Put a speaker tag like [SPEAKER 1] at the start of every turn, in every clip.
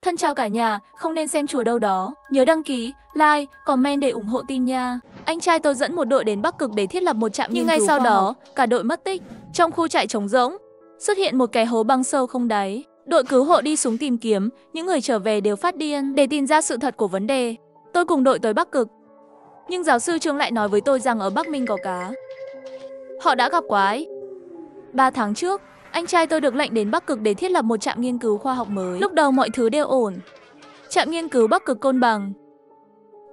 [SPEAKER 1] Thân chào cả nhà, không nên xem chùa đâu đó. Nhớ đăng ký, like, comment để ủng hộ team nha. Anh trai tôi dẫn một đội đến Bắc Cực để thiết lập một trạm nghiên cứu. Nhưng ngay sau đó, cả đội mất tích. Trong khu trại trống rỗng, xuất hiện một cái hố băng sâu không đáy. Đội cứu hộ đi xuống tìm kiếm, những người trở về đều phát điên để tìm ra sự thật của vấn đề. Tôi cùng đội tới Bắc Cực. Nhưng giáo sư Trương lại nói với tôi rằng ở Bắc Minh có cá. Họ đã gặp quái. 3 tháng trước, anh trai tôi được lệnh đến Bắc Cực để thiết lập một trạm nghiên cứu khoa học mới. Lúc đầu mọi thứ đều ổn. Trạm nghiên cứu Bắc Cực Côn Bằng.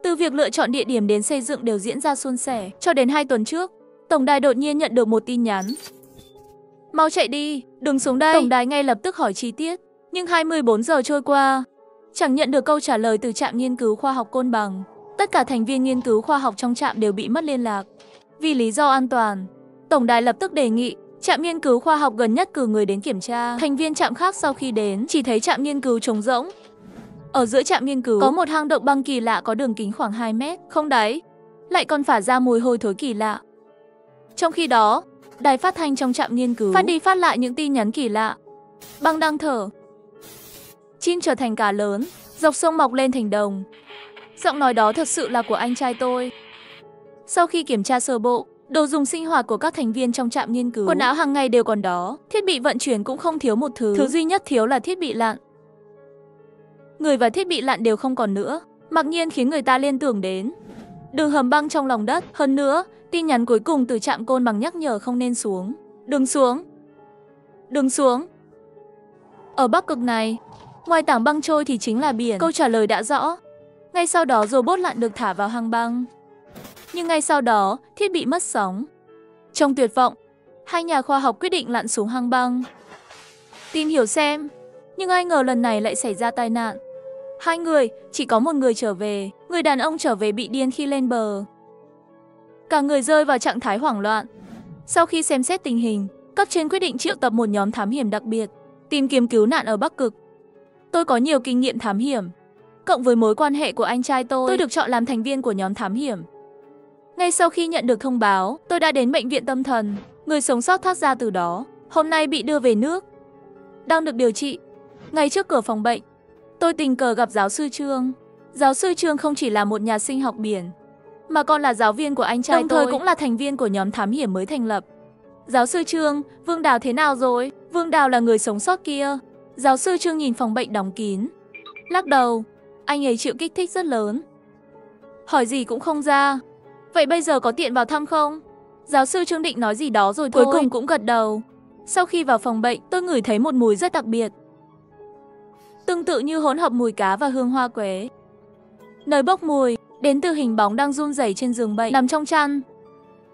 [SPEAKER 1] Từ việc lựa chọn địa điểm đến xây dựng đều diễn ra suôn sẻ. Cho đến 2 tuần trước, tổng đài đột nhiên nhận được một tin nhắn. Mau chạy đi, đừng xuống đây. Tổng đài ngay lập tức hỏi chi tiết. Nhưng 24 giờ trôi qua, chẳng nhận được câu trả lời từ trạm nghiên cứu khoa học Côn Bằng. Tất cả thành viên nghiên cứu khoa học trong trạm đều bị mất liên lạc. Vì lý do an toàn, tổng đài lập tức đề nghị trạm nghiên cứu khoa học gần nhất cử người đến kiểm tra. Thành viên trạm khác sau khi đến chỉ thấy trạm nghiên cứu trống rỗng. Ở giữa trạm nghiên cứu có một hang động băng kỳ lạ có đường kính khoảng 2 mét, không đáy, lại còn phả ra mùi hôi thối kỳ lạ. Trong khi đó, đài phát thanh trong trạm nghiên cứu phát đi phát lại những tin nhắn kỳ lạ. Băng đang thở. Chim trở thành cá lớn, dọc sông mọc lên thành đồng. Giọng nói đó thật sự là của anh trai tôi. Sau khi kiểm tra sơ bộ, đồ dùng sinh hoạt của các thành viên trong trạm nghiên cứu, quần áo hàng ngày đều còn đó, thiết bị vận chuyển cũng không thiếu một thứ. Thứ duy nhất thiếu là thiết bị lặn. Người và thiết bị lặn đều không còn nữa, mặc nhiên khiến người ta liên tưởng đến đường hầm băng trong lòng đất. Hơn nữa, tin nhắn cuối cùng từ trạm Côn Bằng nhắc nhở không nên xuống. Đừng xuống. Đừng xuống. Ở Bắc Cực này, ngoài tảng băng trôi thì chính là biển. Câu trả lời đã rõ. Ngay sau đó robot lặn được thả vào hang băng. Nhưng ngay sau đó, thiết bị mất sóng. Trong tuyệt vọng, hai nhà khoa học quyết định lặn xuống hang băng, tìm hiểu xem. Nhưng ai ngờ lần này lại xảy ra tai nạn. 2 người, chỉ có một người trở về. Người đàn ông trở về bị điên khi lên bờ. Cả người rơi vào trạng thái hoảng loạn. Sau khi xem xét tình hình, cấp trên quyết định triệu tập một nhóm thám hiểm đặc biệt, tìm kiếm cứu nạn ở Bắc Cực. Tôi có nhiều kinh nghiệm thám hiểm. Cộng với mối quan hệ của anh trai tôi được chọn làm thành viên của nhóm thám hiểm. Ngay sau khi nhận được thông báo, tôi đã đến bệnh viện tâm thần. Người sống sót thoát ra từ đó, hôm nay bị đưa về nước, đang được điều trị. Ngay trước cửa phòng bệnh, tôi tình cờ gặp giáo sư Trương. Giáo sư Trương không chỉ là một nhà sinh học biển, mà còn là giáo viên của anh trai tôi, đồng thời cũng là thành viên của nhóm thám hiểm mới thành lập. Giáo sư Trương, Vương Đào thế nào rồi? Vương Đào là người sống sót kia. Giáo sư Trương nhìn phòng bệnh đóng kín, lắc đầu. Anh ấy chịu kích thích rất lớn, hỏi gì cũng không ra. Vậy bây giờ có tiện vào thăm không? Giáo sư Trương định nói gì đó rồi thôi, cuối cùng cũng gật đầu. Sau khi vào phòng bệnh, tôi ngửi thấy một mùi rất đặc biệt, tương tự như hỗn hợp mùi cá và hương hoa quế. Nơi bốc mùi đến từ hình bóng đang run rẩy trên giường bệnh, nằm trong chăn.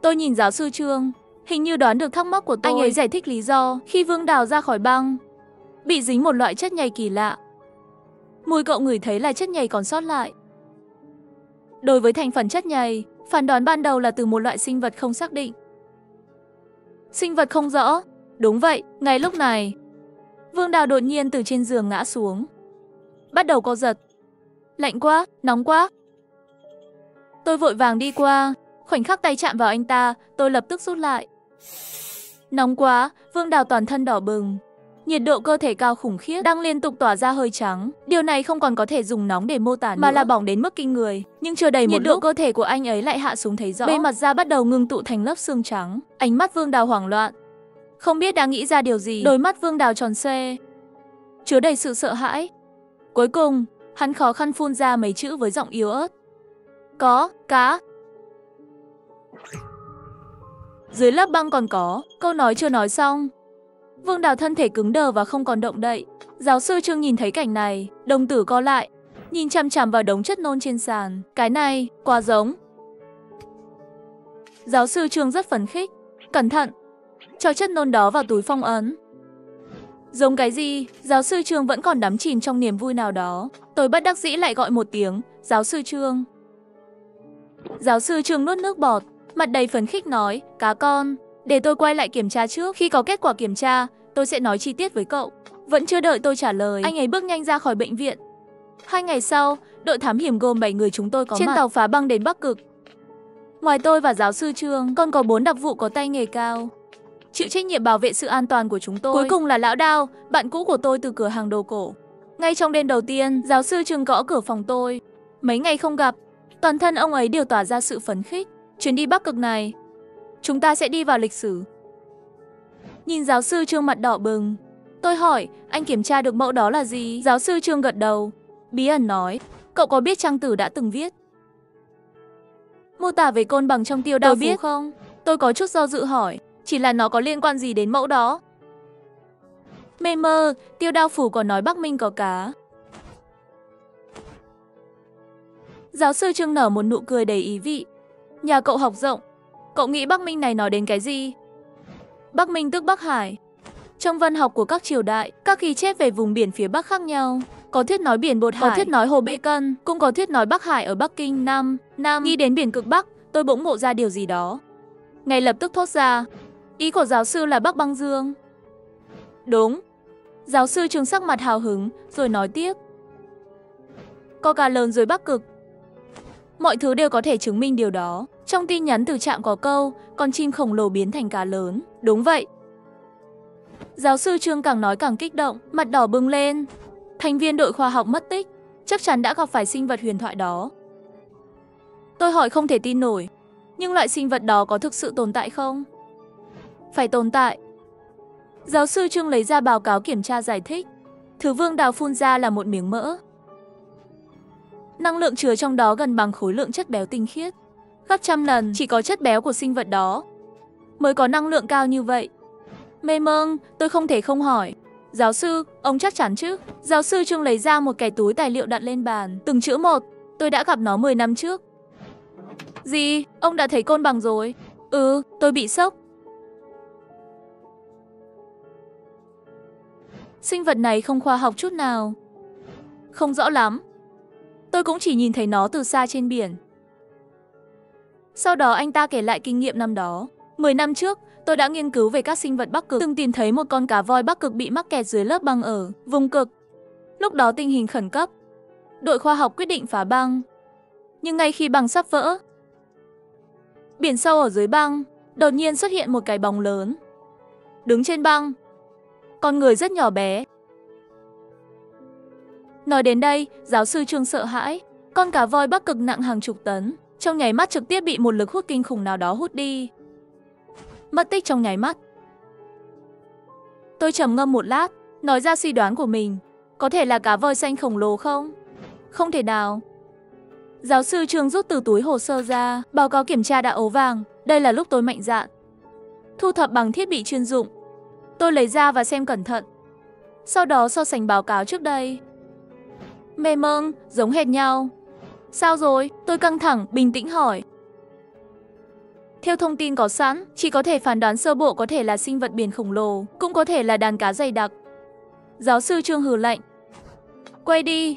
[SPEAKER 1] Tôi nhìn giáo sư Trương, hình như đoán được thắc mắc của tôi. Anh ấy giải thích lý do khi Vương Đào ra khỏi băng bị dính một loại chất nhầy kỳ lạ. Mùi cậu ngửi thấy là chất nhầy còn sót lại. Đối với thành phần chất nhầy, phán đoán ban đầu là từ một loại sinh vật không xác định. Sinh vật không rõ. Đúng vậy, ngay lúc này, Vương Đào đột nhiên từ trên giường ngã xuống, bắt đầu co giật. Lạnh quá, nóng quá. Tôi vội vàng đi qua, khoảnh khắc tay chạm vào anh ta, tôi lập tức rút lại. Nóng quá, Vương Đào toàn thân đỏ bừng. Nhiệt độ cơ thể cao khủng khiếp, đang liên tục tỏa ra hơi trắng. Điều này không còn có thể dùng nóng để mô tả nữa, mà là bỏng đến mức kinh người. Nhưng chưa đầy một lúc, nhiệt độ cơ thể của anh ấy lại hạ xuống thấy rõ. Bề mặt da bắt đầu ngưng tụ thành lớp xương trắng. Ánh mắt Vương Đào hoảng loạn, không biết đã nghĩ ra điều gì. Đôi mắt Vương Đào tròn xoe, chứa đầy sự sợ hãi. Cuối cùng, hắn khó khăn phun ra mấy chữ với giọng yếu ớt. Có, cá. Dưới lớp băng còn có, câu nói chưa nói xong, Vương Đào thân thể cứng đờ và không còn động đậy. Giáo sư Trương nhìn thấy cảnh này, đồng tử co lại, nhìn chằm chằm vào đống chất nôn trên sàn. Cái này, quá giống. Giáo sư Trương rất phấn khích. Cẩn thận, cho chất nôn đó vào túi phong ấn. Giống cái gì? Giáo sư Trương vẫn còn đắm chìm trong niềm vui nào đó. Tôi bất đắc dĩ lại gọi một tiếng, giáo sư Trương. Giáo sư Trương nuốt nước bọt, mặt đầy phấn khích nói, cá con. Để tôi quay lại kiểm tra trước, khi có kết quả kiểm tra, tôi sẽ nói chi tiết với cậu. Vẫn chưa đợi tôi trả lời, anh ấy bước nhanh ra khỏi bệnh viện. 2 ngày sau, đội thám hiểm gồm 7 người chúng tôi có trên tàu phá băng đến Bắc Cực. Ngoài tôi và giáo sư Trương, còn có 4 đặc vụ có tay nghề cao, chịu trách nhiệm bảo vệ sự an toàn của chúng tôi. Cuối cùng là Lão Đao, bạn cũ của tôi từ cửa hàng đồ cổ. Ngay trong đêm đầu tiên, giáo sư Trương gõ cửa phòng tôi. Mấy ngày không gặp, toàn thân ông ấy đều tỏa ra sự phấn khích. Chuyến đi Bắc Cực này, chúng ta sẽ đi vào lịch sử. Nhìn giáo sư Trương mặt đỏ bừng. Tôi hỏi, anh kiểm tra được mẫu đó là gì? Giáo sư Trương gật đầu. Bí ẩn nói, cậu có biết Trang Tử đã từng viết mô tả về côn bằng trong Tiêu Đao Phủ không? Tôi có chút do dự hỏi, chỉ là nó có liên quan gì đến mẫu đó? Mê mơ, Tiêu Đao Phủ còn nói Bắc Minh có cá. Giáo sư Trương nở một nụ cười đầy ý vị. Nhà cậu học rộng, cậu nghĩ Bắc Minh này nói đến cái gì? Bắc Minh tức Bắc Hải. Trong văn học của các triều đại, các ghi chép về vùng biển phía Bắc khác nhau. Có thuyết nói biển Bột Hải, có thuyết nói Hồ Bệ Cân, cũng có thuyết nói Bắc Hải ở Bắc Kinh, Nam. Nghĩ đến biển cực Bắc, tôi bỗng ngộ ra điều gì đó. Ngay lập tức thốt ra, ý của giáo sư là Bắc Băng Dương. Đúng. Giáo sư Trương sắc mặt hào hứng, rồi nói tiếp. Có cá lớn dưới Bắc Cực. Mọi thứ đều có thể chứng minh điều đó. Trong tin nhắn từ trạm có câu, con chim khổng lồ biến thành cá lớn. Đúng vậy. Giáo sư Trương càng nói càng kích động, mặt đỏ bừng lên. Thành viên đội khoa học mất tích, chắc chắn đã gặp phải sinh vật huyền thoại đó. Tôi hỏi không thể tin nổi, nhưng loại sinh vật đó có thực sự tồn tại không? Phải tồn tại. Giáo sư Trương lấy ra báo cáo kiểm tra giải thích. Thứ Vương Đào phun ra là một miếng mỡ. Năng lượng chứa trong đó gần bằng khối lượng chất béo tinh khiết. Gấp trăm lần chỉ có chất béo của sinh vật đó mới có năng lượng cao như vậy. Mê mông, tôi không thể không hỏi. Giáo sư, ông chắc chắn chứ? Giáo sư Trương lấy ra một cái túi tài liệu đặt lên bàn, từng chữ một. Tôi đã gặp nó 10 năm trước. Gì? Ông đã thấy côn bằng rồi? Ừ, tôi bị sốc. Sinh vật này không khoa học chút nào. Không rõ lắm. Tôi cũng chỉ nhìn thấy nó từ xa trên biển. Sau đó anh ta kể lại kinh nghiệm năm đó. 10 năm trước, tôi đã nghiên cứu về các sinh vật Bắc Cực, từng tìm thấy một con cá voi Bắc Cực bị mắc kẹt dưới lớp băng ở vùng cực. Lúc đó tình hình khẩn cấp. Đội khoa học quyết định phá băng. Nhưng ngay khi băng sắp vỡ, biển sâu ở dưới băng, đột nhiên xuất hiện một cái bóng lớn. Đứng trên băng, con người rất nhỏ bé. Nói đến đây, giáo sư Trương sợ hãi. Con cá voi Bắc Cực nặng hàng chục tấn, trong nháy mắt trực tiếp bị một lực hút kinh khủng nào đó hút đi. Mất tích trong nháy mắt. Tôi trầm ngâm một lát, nói ra suy đoán của mình. Có thể là cá voi xanh khổng lồ không? Không thể nào. Giáo sư Trương rút từ túi hồ sơ ra, báo cáo kiểm tra đã ố vàng. Đây là lúc tôi mạnh dạn thu thập bằng thiết bị chuyên dụng. Tôi lấy ra và xem cẩn thận. Sau đó so sánh báo cáo trước đây. Mê mông, giống hệt nhau. Sao rồi? Tôi căng thẳng, bình tĩnh hỏi. Theo thông tin có sẵn, chỉ có thể phán đoán sơ bộ có thể là sinh vật biển khổng lồ, cũng có thể là đàn cá dày đặc. Giáo sư Trương hừ lạnh. Quay đi.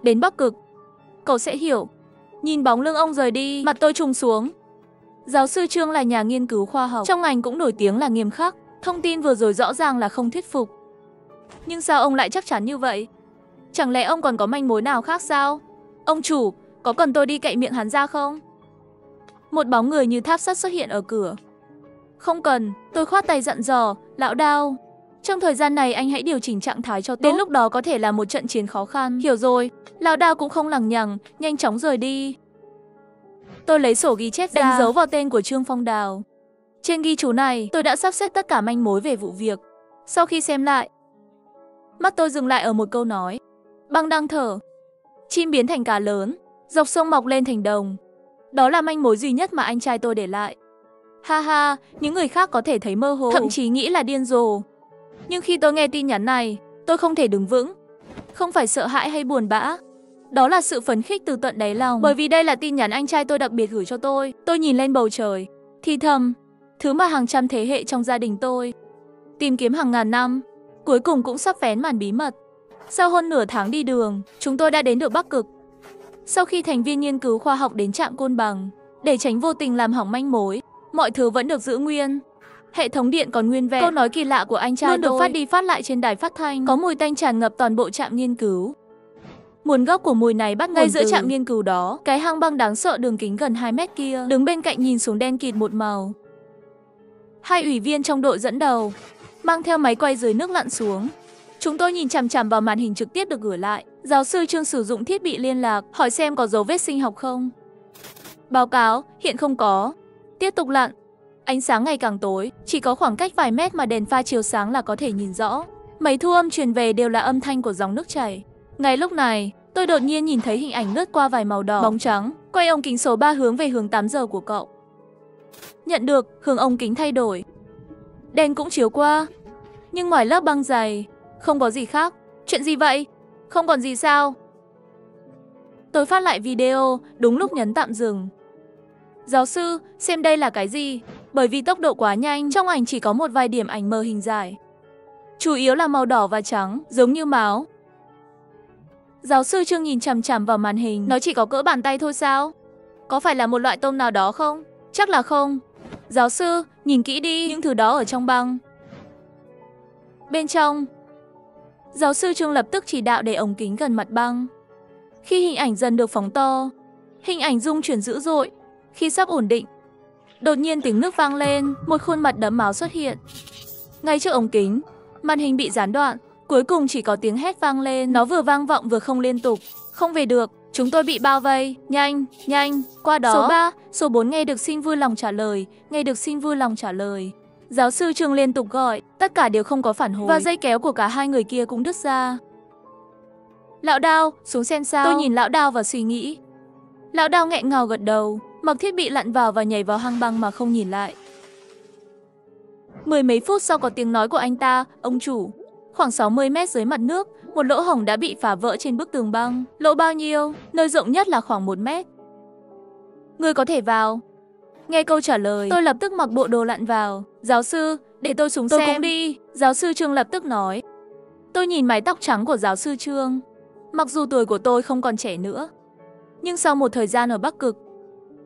[SPEAKER 1] Đến Bắc Cực, cậu sẽ hiểu. Nhìn bóng lưng ông rời đi, mặt tôi trùng xuống. Giáo sư Trương là nhà nghiên cứu khoa học, trong ngành cũng nổi tiếng là nghiêm khắc. Thông tin vừa rồi rõ ràng là không thuyết phục. Nhưng sao ông lại chắc chắn như vậy? Chẳng lẽ ông còn có manh mối nào khác sao? Ông chủ, có cần tôi đi cậy miệng hắn ra không? Một bóng người như tháp sắt xuất hiện ở cửa. Không cần, tôi khoát tay dặn dò, lão Đao. Trong thời gian này anh hãy điều chỉnh trạng thái cho tốt. Đến lúc đó có thể là một trận chiến khó khăn. Hiểu rồi, lão Đao cũng không lằng nhằng, nhanh chóng rời đi. Tôi lấy sổ ghi chép ra, đánh dấu vào tên của Trương Phong Đào. Trên ghi chú này, tôi đã sắp xếp tất cả manh mối về vụ việc. Sau khi xem lại, mắt tôi dừng lại ở một câu nói. Băng đang thở. Chim biến thành cá lớn, dọc sông mọc lên thành đồng. Đó là manh mối duy nhất mà anh trai tôi để lại. Ha ha, những người khác có thể thấy mơ hồ, thậm chí nghĩ là điên rồ. Nhưng khi tôi nghe tin nhắn này, tôi không thể đứng vững. Không phải sợ hãi hay buồn bã. Đó là sự phấn khích từ tận đáy lòng. Bởi vì đây là tin nhắn anh trai tôi đặc biệt gửi cho tôi. Tôi nhìn lên bầu trời, thì thầm, thứ mà hàng trăm thế hệ trong gia đình tôi tìm kiếm hàng ngàn năm, cuối cùng cũng sắp vén màn bí mật. Sau hơn nửa tháng đi đường, chúng tôi đã đến được Bắc Cực. Sau khi thành viên nghiên cứu khoa học đến trạm côn bằng, để tránh vô tình làm hỏng manh mối, mọi thứ vẫn được giữ nguyên. Hệ thống điện còn nguyên vẹn. Câu nói kỳ lạ của anh trai luôn được phát đi phát lại trên đài phát thanh. Có mùi tanh tràn ngập toàn bộ trạm nghiên cứu. Nguồn gốc của mùi này bắt ngay giữa trạm nghiên cứu đó. Cái hang băng đáng sợ đường kính gần 2 mét kia, đứng bên cạnh nhìn xuống đen kịt một màu. Hai ủy viên trong đội dẫn đầu mang theo máy quay dưới nước lặn xuống. Chúng tôi nhìn chằm chằm vào màn hình trực tiếp được gửi lại. Giáo sư Trương sử dụng thiết bị liên lạc, hỏi xem có dấu vết sinh học không. Báo cáo, hiện không có. Tiếp tục lặn. Ánh sáng ngày càng tối, chỉ có khoảng cách vài mét mà đèn pha chiếu sáng là có thể nhìn rõ. Mấy thu âm truyền về đều là âm thanh của dòng nước chảy. Ngay lúc này, tôi đột nhiên nhìn thấy hình ảnh lướt qua vài màu đỏ, bóng trắng, quay ống kính số 3 hướng về hướng 8 giờ của cậu. Nhận được, hướng ống kính thay đổi. Đèn cũng chiếu qua, nhưng ngoài lớp băng dày, không có gì khác. Chuyện gì vậy? Không còn gì sao? Tôi phát lại video, đúng lúc nhấn tạm dừng. Giáo sư, xem đây là cái gì? Bởi vì tốc độ quá nhanh, trong ảnh chỉ có một vài điểm ảnh mờ hình dài. Chủ yếu là màu đỏ và trắng, giống như máu. Giáo sư Trương nhìn chằm chằm vào màn hình, nó chỉ có cỡ bàn tay thôi sao? Có phải là một loại tôm nào đó không? Chắc là không. Giáo sư, nhìn kỹ đi, những thứ đó ở trong băng. Bên trong. Giáo sư Trương lập tức chỉ đạo để ống kính gần mặt băng. Khi hình ảnh dần được phóng to, hình ảnh rung chuyển dữ dội. Khi sắp ổn định, đột nhiên tiếng nước vang lên, một khuôn mặt đẫm máu xuất hiện. Ngay trước ống kính, màn hình bị gián đoạn, cuối cùng chỉ có tiếng hét vang lên, nó vừa vang vọng vừa không liên tục. Không về được, chúng tôi bị bao vây, nhanh, nhanh, qua đó. Số 3, số 4 nghe được xin vui lòng trả lời, nghe được xin vui lòng trả lời. Giáo sư Trương liên tục gọi, tất cả đều không có phản hồi, và dây kéo của cả hai người kia cũng đứt ra. Lão Đao, xuống xem sao? Tôi nhìn Lão Đao và suy nghĩ. Lão Đao nghẹn ngào gật đầu, mặc thiết bị lặn vào và nhảy vào hang băng mà không nhìn lại. Mười mấy phút sau có tiếng nói của anh ta, ông chủ. Khoảng 60 mét dưới mặt nước, một lỗ hổng đã bị phá vỡ trên bức tường băng. Lỗ bao nhiêu? Nơi rộng nhất là khoảng 1 mét. Người có thể vào. Nghe câu trả lời, tôi lập tức mặc bộ đồ lặn vào. Giáo sư, để tôi xuống xem. Tôi cũng đi. Giáo sư Trương lập tức nói. Tôi nhìn mái tóc trắng của giáo sư Trương. Mặc dù tuổi của tôi không còn trẻ nữa, nhưng sau một thời gian ở Bắc Cực,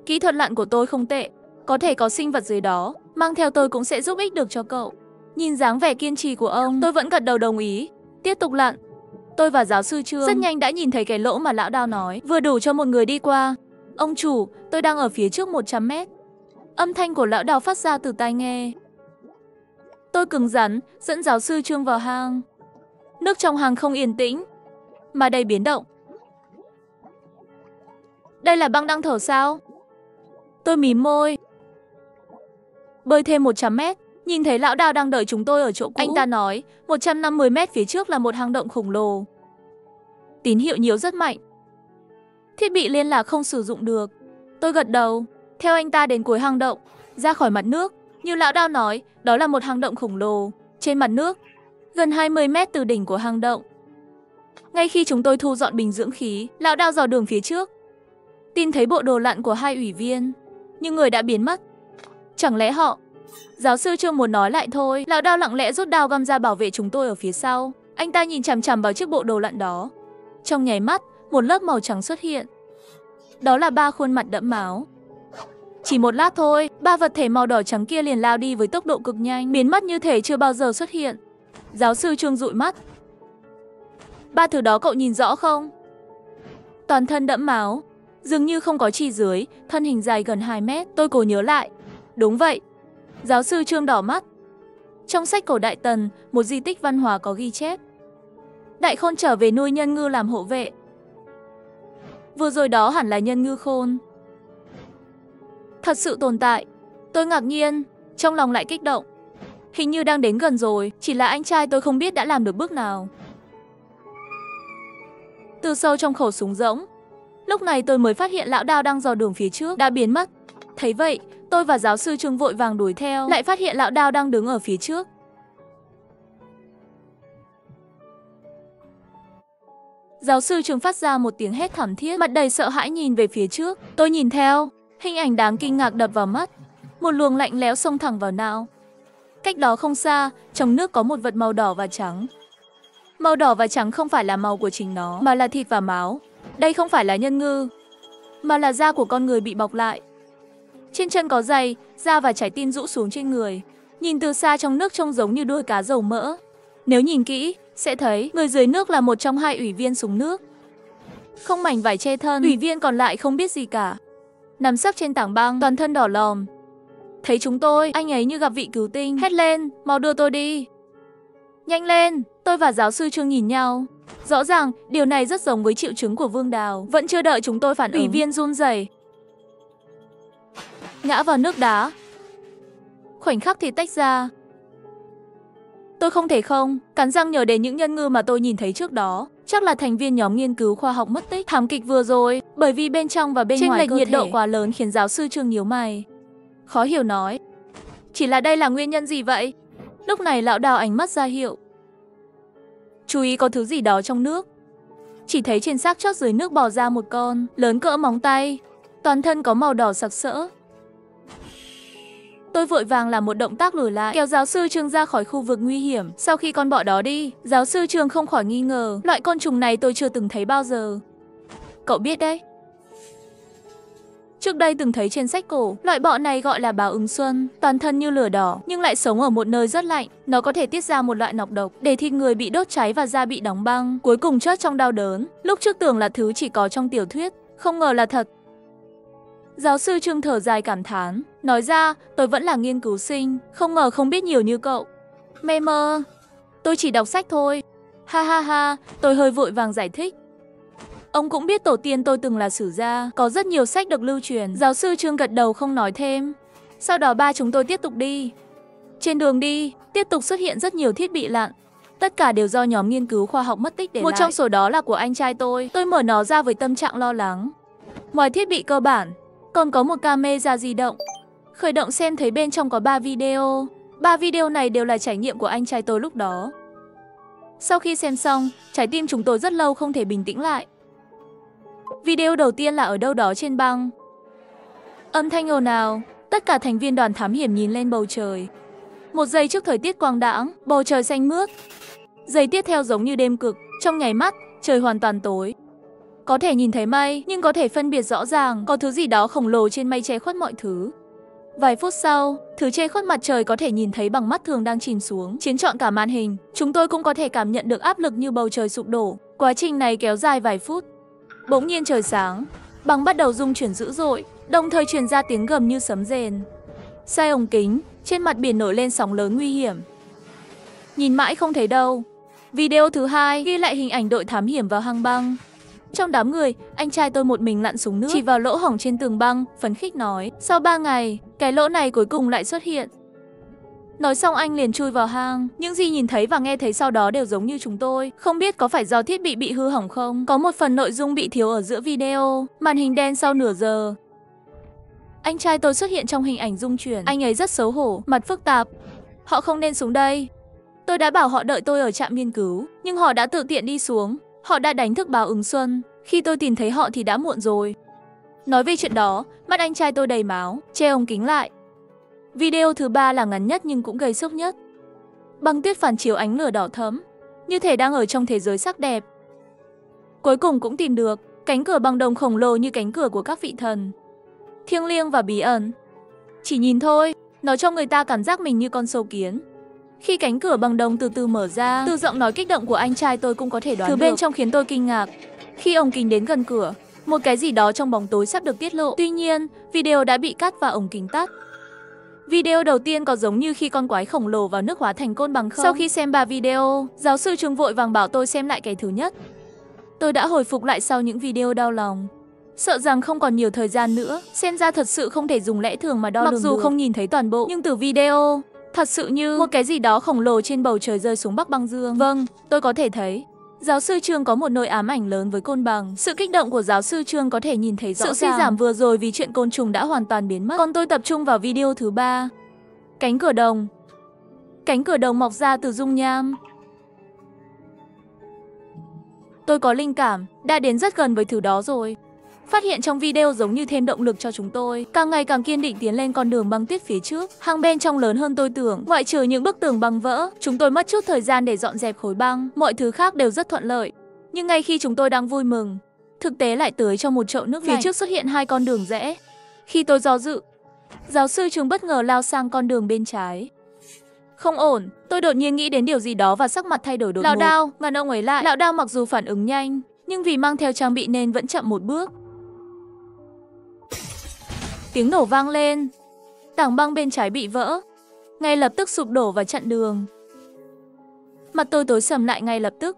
[SPEAKER 1] kỹ thuật lặn của tôi không tệ. Có thể có sinh vật dưới đó, mang theo tôi cũng sẽ giúp ích được cho cậu. Nhìn dáng vẻ kiên trì của ông, tôi vẫn gật đầu đồng ý. Tiếp tục lặn. Tôi và giáo sư Trương rất nhanh đã nhìn thấy cái lỗ mà Lão Đao nói, vừa đủ cho một người đi qua. Ông chủ, tôi đang ở phía trước 100 mét. Âm thanh của Lão Đao phát ra từ tai nghe. Tôi cứng rắn, dẫn giáo sư Trương vào hang. Nước trong hang không yên tĩnh, mà đầy biến động. Đây là băng đang thở sao? Tôi mím môi. Bơi thêm 100 mét, nhìn thấy Lão Đao đang đợi chúng tôi ở chỗ cũ. Anh ta nói, 150 mét phía trước là một hang động khổng lồ. Tín hiệu nhiễu rất mạnh. Thiết bị liên lạc không sử dụng được. Tôi gật đầu, theo anh ta đến cuối hang động, ra khỏi mặt nước. Như Lão Đao nói, đó là một hang động khổng lồ, trên mặt nước, gần 20 mét từ đỉnh của hang động. Ngay khi chúng tôi thu dọn bình dưỡng khí, Lão Đao dò đường phía trước. Tin thấy bộ đồ lặn của hai ủy viên, nhưng người đã biến mất. Chẳng lẽ họ... Giáo sư Trương muốn nói lại thôi. Lão Đao lặng lẽ rút đao găm ra bảo vệ chúng tôi ở phía sau. Anh ta nhìn chằm chằm vào chiếc bộ đồ lặn đó. Trong nháy mắt, một lớp màu trắng xuất hiện. Đó là 3 khuôn mặt đẫm máu. Chỉ một lát thôi, 3 vật thể màu đỏ trắng kia liền lao đi với tốc độ cực nhanh, biến mất như thể chưa bao giờ xuất hiện. Giáo sư Trương dụi mắt. 3 thứ đó cậu nhìn rõ không? Toàn thân đẫm máu, dường như không có chi dưới, thân hình dài gần 2 mét. Tôi cố nhớ lại. Đúng vậy. Giáo sư Trương đỏ mắt. Trong sách cổ Đại Tần, một di tích văn hóa có ghi chép. Đại Khôn trở về nuôi nhân ngư làm hộ vệ. Vừa rồi đó hẳn là nhân ngư khôn. Thật sự tồn tại. Tôi ngạc nhiên, trong lòng lại kích động. Hình như đang đến gần rồi, chỉ là anh trai tôi không biết đã làm được bước nào. Từ sâu trong khẩu súng rỗng, lúc này tôi mới phát hiện Lão Đao đang dò đường phía trước đã biến mất. Thấy vậy, tôi và giáo sư Trương vội vàng đuổi theo, lại phát hiện Lão Đao đang đứng ở phía trước. Giáo sư Trương phát ra một tiếng hét thảm thiết, mặt đầy sợ hãi nhìn về phía trước. Tôi nhìn theo, hình ảnh đáng kinh ngạc đập vào mắt. Một luồng lạnh lẽo xông thẳng vào não. Cách đó không xa, trong nước có một vật màu đỏ và trắng. Màu đỏ và trắng không phải là màu của chính nó, mà là thịt và máu. Đây không phải là nhân ngư, mà là da của con người bị bọc lại. Trên chân có giày, da và trái tim rũ xuống trên người. Nhìn từ xa trong nước trông giống như đuôi cá dầu mỡ. Nếu nhìn kỹ, sẽ thấy người dưới nước là một trong 2 ủy viên xuống nước. Không mảnh vải che thân, ủy viên còn lại không biết gì cả. Nằm sấp trên tảng băng, toàn thân đỏ lòm. Thấy chúng tôi, anh ấy như gặp vị cứu tinh, hét lên, mau đưa tôi đi. Nhanh lên! Tôi và giáo sư Trương nhìn nhau. Rõ ràng, điều này rất giống với triệu chứng của Vương Đào. Vẫn chưa đợi chúng tôi phản ứng, ủy viên run rẩy, ngã vào nước đá. Khoảnh khắc thì tách ra. Tôi không thể không cắn răng nhớ đến những nhân ngư mà tôi nhìn thấy trước đó. Chắc là thành viên nhóm nghiên cứu khoa học mất tích. Thảm kịch vừa rồi, bởi vì bên trong và bên ngoài cơ thể nhiệt độ quá lớn khiến giáo sư Trương nhíu mày. Khó hiểu nói. Chỉ là đây là nguyên nhân gì vậy? Lúc này lão Đào ánh mắt ra hiệu. Chú ý có thứ gì đó trong nước. Chỉ thấy trên xác chót dưới nước bò ra một con, lớn cỡ móng tay. Toàn thân có màu đỏ sặc sỡ. Tôi vội vàng làm một động tác lùi lại, kéo giáo sư Trương ra khỏi khu vực nguy hiểm. Sau khi con bọ đó đi, giáo sư Trương không khỏi nghi ngờ. Loại côn trùng này tôi chưa từng thấy bao giờ. Cậu biết đấy. Trước đây từng thấy trên sách cổ, loại bọ này gọi là báo ứng xuân, toàn thân như lửa đỏ, nhưng lại sống ở một nơi rất lạnh. Nó có thể tiết ra một loại nọc độc, để thịt người bị đốt cháy và da bị đóng băng, cuối cùng chết trong đau đớn. Lúc trước tưởng là thứ chỉ có trong tiểu thuyết, không ngờ là thật. Giáo sư Trương thở dài cảm thán, nói ra, tôi vẫn là nghiên cứu sinh, không ngờ không biết nhiều như cậu. Mê mơ, tôi chỉ đọc sách thôi. Ha ha ha, tôi hơi vội vàng giải thích. Ông cũng biết tổ tiên tôi từng là sử gia, có rất nhiều sách được lưu truyền. Giáo sư Trương gật đầu không nói thêm. Sau đó ba chúng tôi tiếp tục đi. Trên đường đi, tiếp tục xuất hiện rất nhiều thiết bị lặn. Tất cả đều do nhóm nghiên cứu khoa học mất tích để lại. Một trong số đó là của anh trai tôi mở nó ra với tâm trạng lo lắng. Ngoài thiết bị cơ bản, còn có một camera di động. Khởi động xem thấy bên trong có 3 video. 3 video này đều là trải nghiệm của anh trai tôi lúc đó. Sau khi xem xong, trái tim chúng tôi rất lâu không thể bình tĩnh lại. Video đầu tiên là ở đâu đó trên băng. Âm thanh ồn ào, tất cả thành viên đoàn thám hiểm nhìn lên bầu trời. Một giây trước thời tiết quang đãng, bầu trời xanh mướt. Giây tiếp theo giống như đêm cực, trong nháy mắt, trời hoàn toàn tối. Có thể nhìn thấy mây, nhưng có thể phân biệt rõ ràng có thứ gì đó khổng lồ trên mây che khuất mọi thứ. Vài phút sau, thứ che khuất mặt trời có thể nhìn thấy bằng mắt thường đang chìm xuống, chiếm trọn cả màn hình. Chúng tôi cũng có thể cảm nhận được áp lực như bầu trời sụp đổ. Quá trình này kéo dài vài phút. Bỗng nhiên trời sáng, băng bắt đầu rung chuyển dữ dội, đồng thời truyền ra tiếng gầm như sấm rền. Sai ống kính, trên mặt biển nổi lên sóng lớn nguy hiểm. Nhìn mãi không thấy đâu. Video thứ hai ghi lại hình ảnh đội thám hiểm vào hang băng. Trong đám người, anh trai tôi một mình lặn xuống nước, chỉ vào lỗ hổng trên tường băng, phấn khích nói, sau 3 ngày, cái lỗ này cuối cùng lại xuất hiện. Nói xong anh liền chui vào hang. Những gì nhìn thấy và nghe thấy sau đó đều giống như chúng tôi. Không biết có phải do thiết bị hư hỏng không? Có một phần nội dung bị thiếu ở giữa video. Màn hình đen sau nửa giờ. Anh trai tôi xuất hiện trong hình ảnh rung chuyển. Anh ấy rất xấu hổ, mặt phức tạp. Họ không nên xuống đây. Tôi đã bảo họ đợi tôi ở trạm nghiên cứu, nhưng họ đã tự tiện đi xuống. Họ đã đánh thức báo ứng xuân. Khi tôi tìm thấy họ thì đã muộn rồi. Nói về chuyện đó, mắt anh trai tôi đầy máu, che ống kính lại. Video thứ ba là ngắn nhất nhưng cũng gây sốc nhất. Băng tuyết phản chiếu ánh lửa đỏ thẫm, như thể đang ở trong thế giới sắc đẹp. Cuối cùng cũng tìm được cánh cửa bằng đồng khổng lồ như cánh cửa của các vị thần, thiêng liêng và bí ẩn. Chỉ nhìn thôi, nó cho người ta cảm giác mình như con sâu kiến. Khi cánh cửa bằng đồng từ từ mở ra, từ giọng nói kích động của anh trai tôi cũng có thể đoán được. Thứ bên trong khiến tôi kinh ngạc. Khi ống kính đến gần cửa, một cái gì đó trong bóng tối sắp được tiết lộ. Tuy nhiên, video đã bị cắt và ống kính tắt. Video đầu tiên có giống như khi con quái khổng lồ vào nước hóa thành côn bằng không? Sau khi xem 3 video, giáo sư Trương vội vàng bảo tôi xem lại cái thứ nhất. Tôi đã hồi phục lại sau những video đau lòng. Sợ rằng không còn nhiều thời gian nữa, xem ra thật sự không thể dùng lẽ thường mà đo lường được. Mặc dù không nhìn thấy toàn bộ, nhưng từ video, thật sự như một cái gì đó khổng lồ trên bầu trời rơi xuống Bắc Băng Dương. Vâng, tôi có thể thấy. Giáo sư Trương có một nỗi ám ảnh lớn với côn bằng. Sự kích động của giáo sư Trương có thể nhìn thấy rõ ràng. Sự suy giảm vừa rồi vì chuyện côn trùng đã hoàn toàn biến mất. Còn tôi tập trung vào video thứ ba. Cánh cửa đồng. Cánh cửa đồng mọc ra từ dung nham. Tôi có linh cảm, đã đến rất gần với thứ đó rồi. Phát hiện trong video giống như thêm động lực cho chúng tôi, càng ngày càng kiên định tiến lên con đường băng tuyết phía trước. Hang bên trong lớn hơn tôi tưởng, ngoại trừ những bức tường băng vỡ, chúng tôi mất chút thời gian để dọn dẹp khối băng, mọi thứ khác đều rất thuận lợi. Nhưng ngay khi chúng tôi đang vui mừng, thực tế lại tưới cho một chậu nước lạnh. Phía trước xuất hiện 2 con đường rẽ. Khi tôi do dự, giáo sư Trương bất ngờ lao sang con đường bên trái. Không ổn, tôi đột nhiên nghĩ đến điều gì đó và sắc mặt thay đổi đột ngột. Lão Đao, ngăn ông ấy lại. Lão Đao mặc dù phản ứng nhanh, nhưng vì mang theo trang bị nên vẫn chậm một bước. Tiếng nổ vang lên, tảng băng bên trái bị vỡ, ngay lập tức sụp đổ và chặn đường. Mặt tôi tối sầm lại ngay lập tức.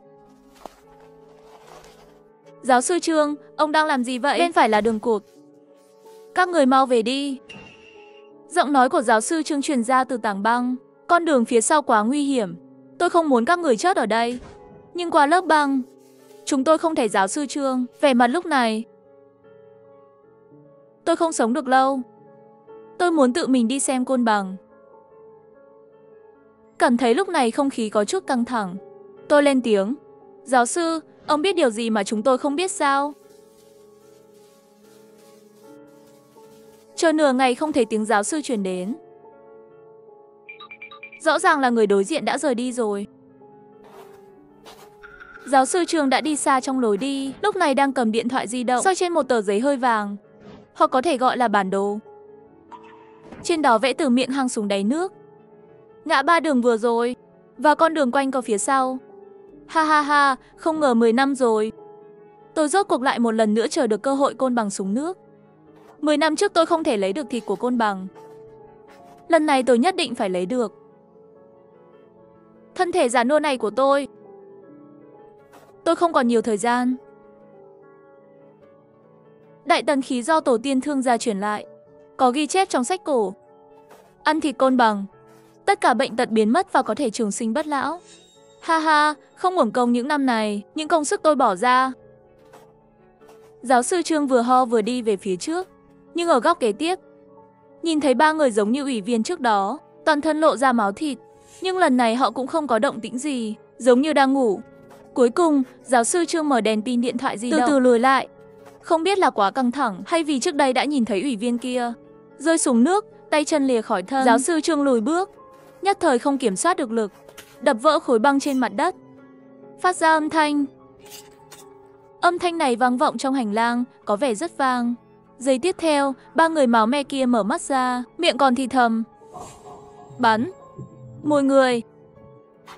[SPEAKER 1] Giáo sư Trương, ông đang làm gì vậy? Bên phải là đường cụt. Các người mau về đi. Giọng nói của giáo sư Trương truyền ra từ tảng băng. Con đường phía sau quá nguy hiểm. Tôi không muốn các người chết ở đây. Nhưng qua lớp băng, chúng tôi không thể. Giáo sư Trương, vẻ mặt lúc này. Tôi không sống được lâu. Tôi muốn tự mình đi xem côn bằng. Cảm thấy lúc này không khí có chút căng thẳng. Tôi lên tiếng. Giáo sư, ông biết điều gì mà chúng tôi không biết sao? Chờ nửa ngày không thấy tiếng giáo sư truyền đến. Rõ ràng là người đối diện đã rời đi rồi. Giáo sư Trương đã đi xa trong lối đi, lúc này đang cầm điện thoại di động, soi trên một tờ giấy hơi vàng, hoặc có thể gọi là bản đồ. Trên đó vẽ từ miệng hang xuống đáy nước, ngã ba đường vừa rồi, và con đường quanh co phía sau. Ha ha ha, không ngờ 10 năm rồi. Tôi rốt cuộc lại một lần nữa chờ được cơ hội côn bằng xuống nước. 10 năm trước tôi không thể lấy được thịt của côn bằng. Lần này tôi nhất định phải lấy được. Thân thể già nua này của tôi không còn nhiều thời gian. Đại tần khí do tổ tiên thương gia truyền lại, có ghi chép trong sách cổ. Ăn thịt côn bằng, tất cả bệnh tật biến mất và có thể trường sinh bất lão. Ha ha, không uổng công những năm này, những công sức tôi bỏ ra. Giáo sư Trương vừa ho vừa đi về phía trước, nhưng ở góc kế tiếp, nhìn thấy ba người giống như ủy viên trước đó, toàn thân lộ ra máu thịt, nhưng lần này họ cũng không có động tĩnh gì, giống như đang ngủ. Cuối cùng, giáo sư Trương mở đèn pin điện thoại di động, từ từ lùi lại. Không biết là quá căng thẳng hay vì trước đây đã nhìn thấy ủy viên kia rơi xuống nước, tay chân lìa khỏi thân. Giáo sư Trương lùi bước, nhất thời không kiểm soát được lực, đập vỡ khối băng trên mặt đất, phát ra âm thanh. Âm thanh này vang vọng trong hành lang, có vẻ rất vang. Giây tiếp theo, ba người máu me kia mở mắt ra, miệng còn thì thầm. Bắn. Mồi người.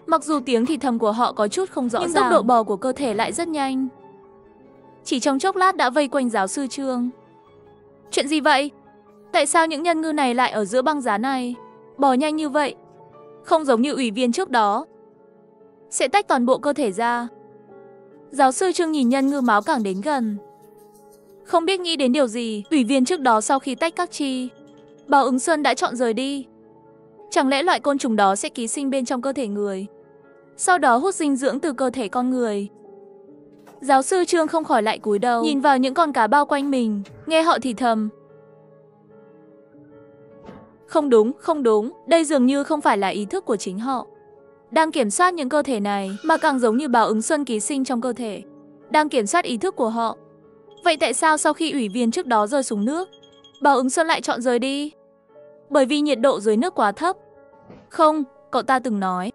[SPEAKER 1] Mặc dù tiếng thì thầm của họ có chút không rõ ràng, nhưng tốc độ bò của cơ thể lại rất nhanh. Chỉ trong chốc lát đã vây quanh giáo sư Trương. Chuyện gì vậy? Tại sao những nhân ngư này lại ở giữa băng giá này? Bò nhanh như vậy. Không giống như ủy viên trước đó, sẽ tách toàn bộ cơ thể ra. Giáo sư Trương nhìn nhân ngư máu càng đến gần, không biết nghĩ đến điều gì. Ủy viên trước đó sau khi tách các chi, Bào Ứng Xuân đã chọn rời đi. Chẳng lẽ loại côn trùng đó sẽ ký sinh bên trong cơ thể người, sau đó hút dinh dưỡng từ cơ thể con người? Giáo sư Trương không khỏi lại cúi đầu, nhìn vào những con cá bao quanh mình, nghe họ thì thầm. Không đúng, không đúng, đây dường như không phải là ý thức của chính họ đang kiểm soát những cơ thể này, mà càng giống như Bào Ứng Xuân ký sinh trong cơ thể, đang kiểm soát ý thức của họ. Vậy tại sao sau khi ủy viên trước đó rơi xuống nước, Bào Ứng Xuân lại chọn rời đi? Bởi vì nhiệt độ dưới nước quá thấp. Không, cậu ta từng nói,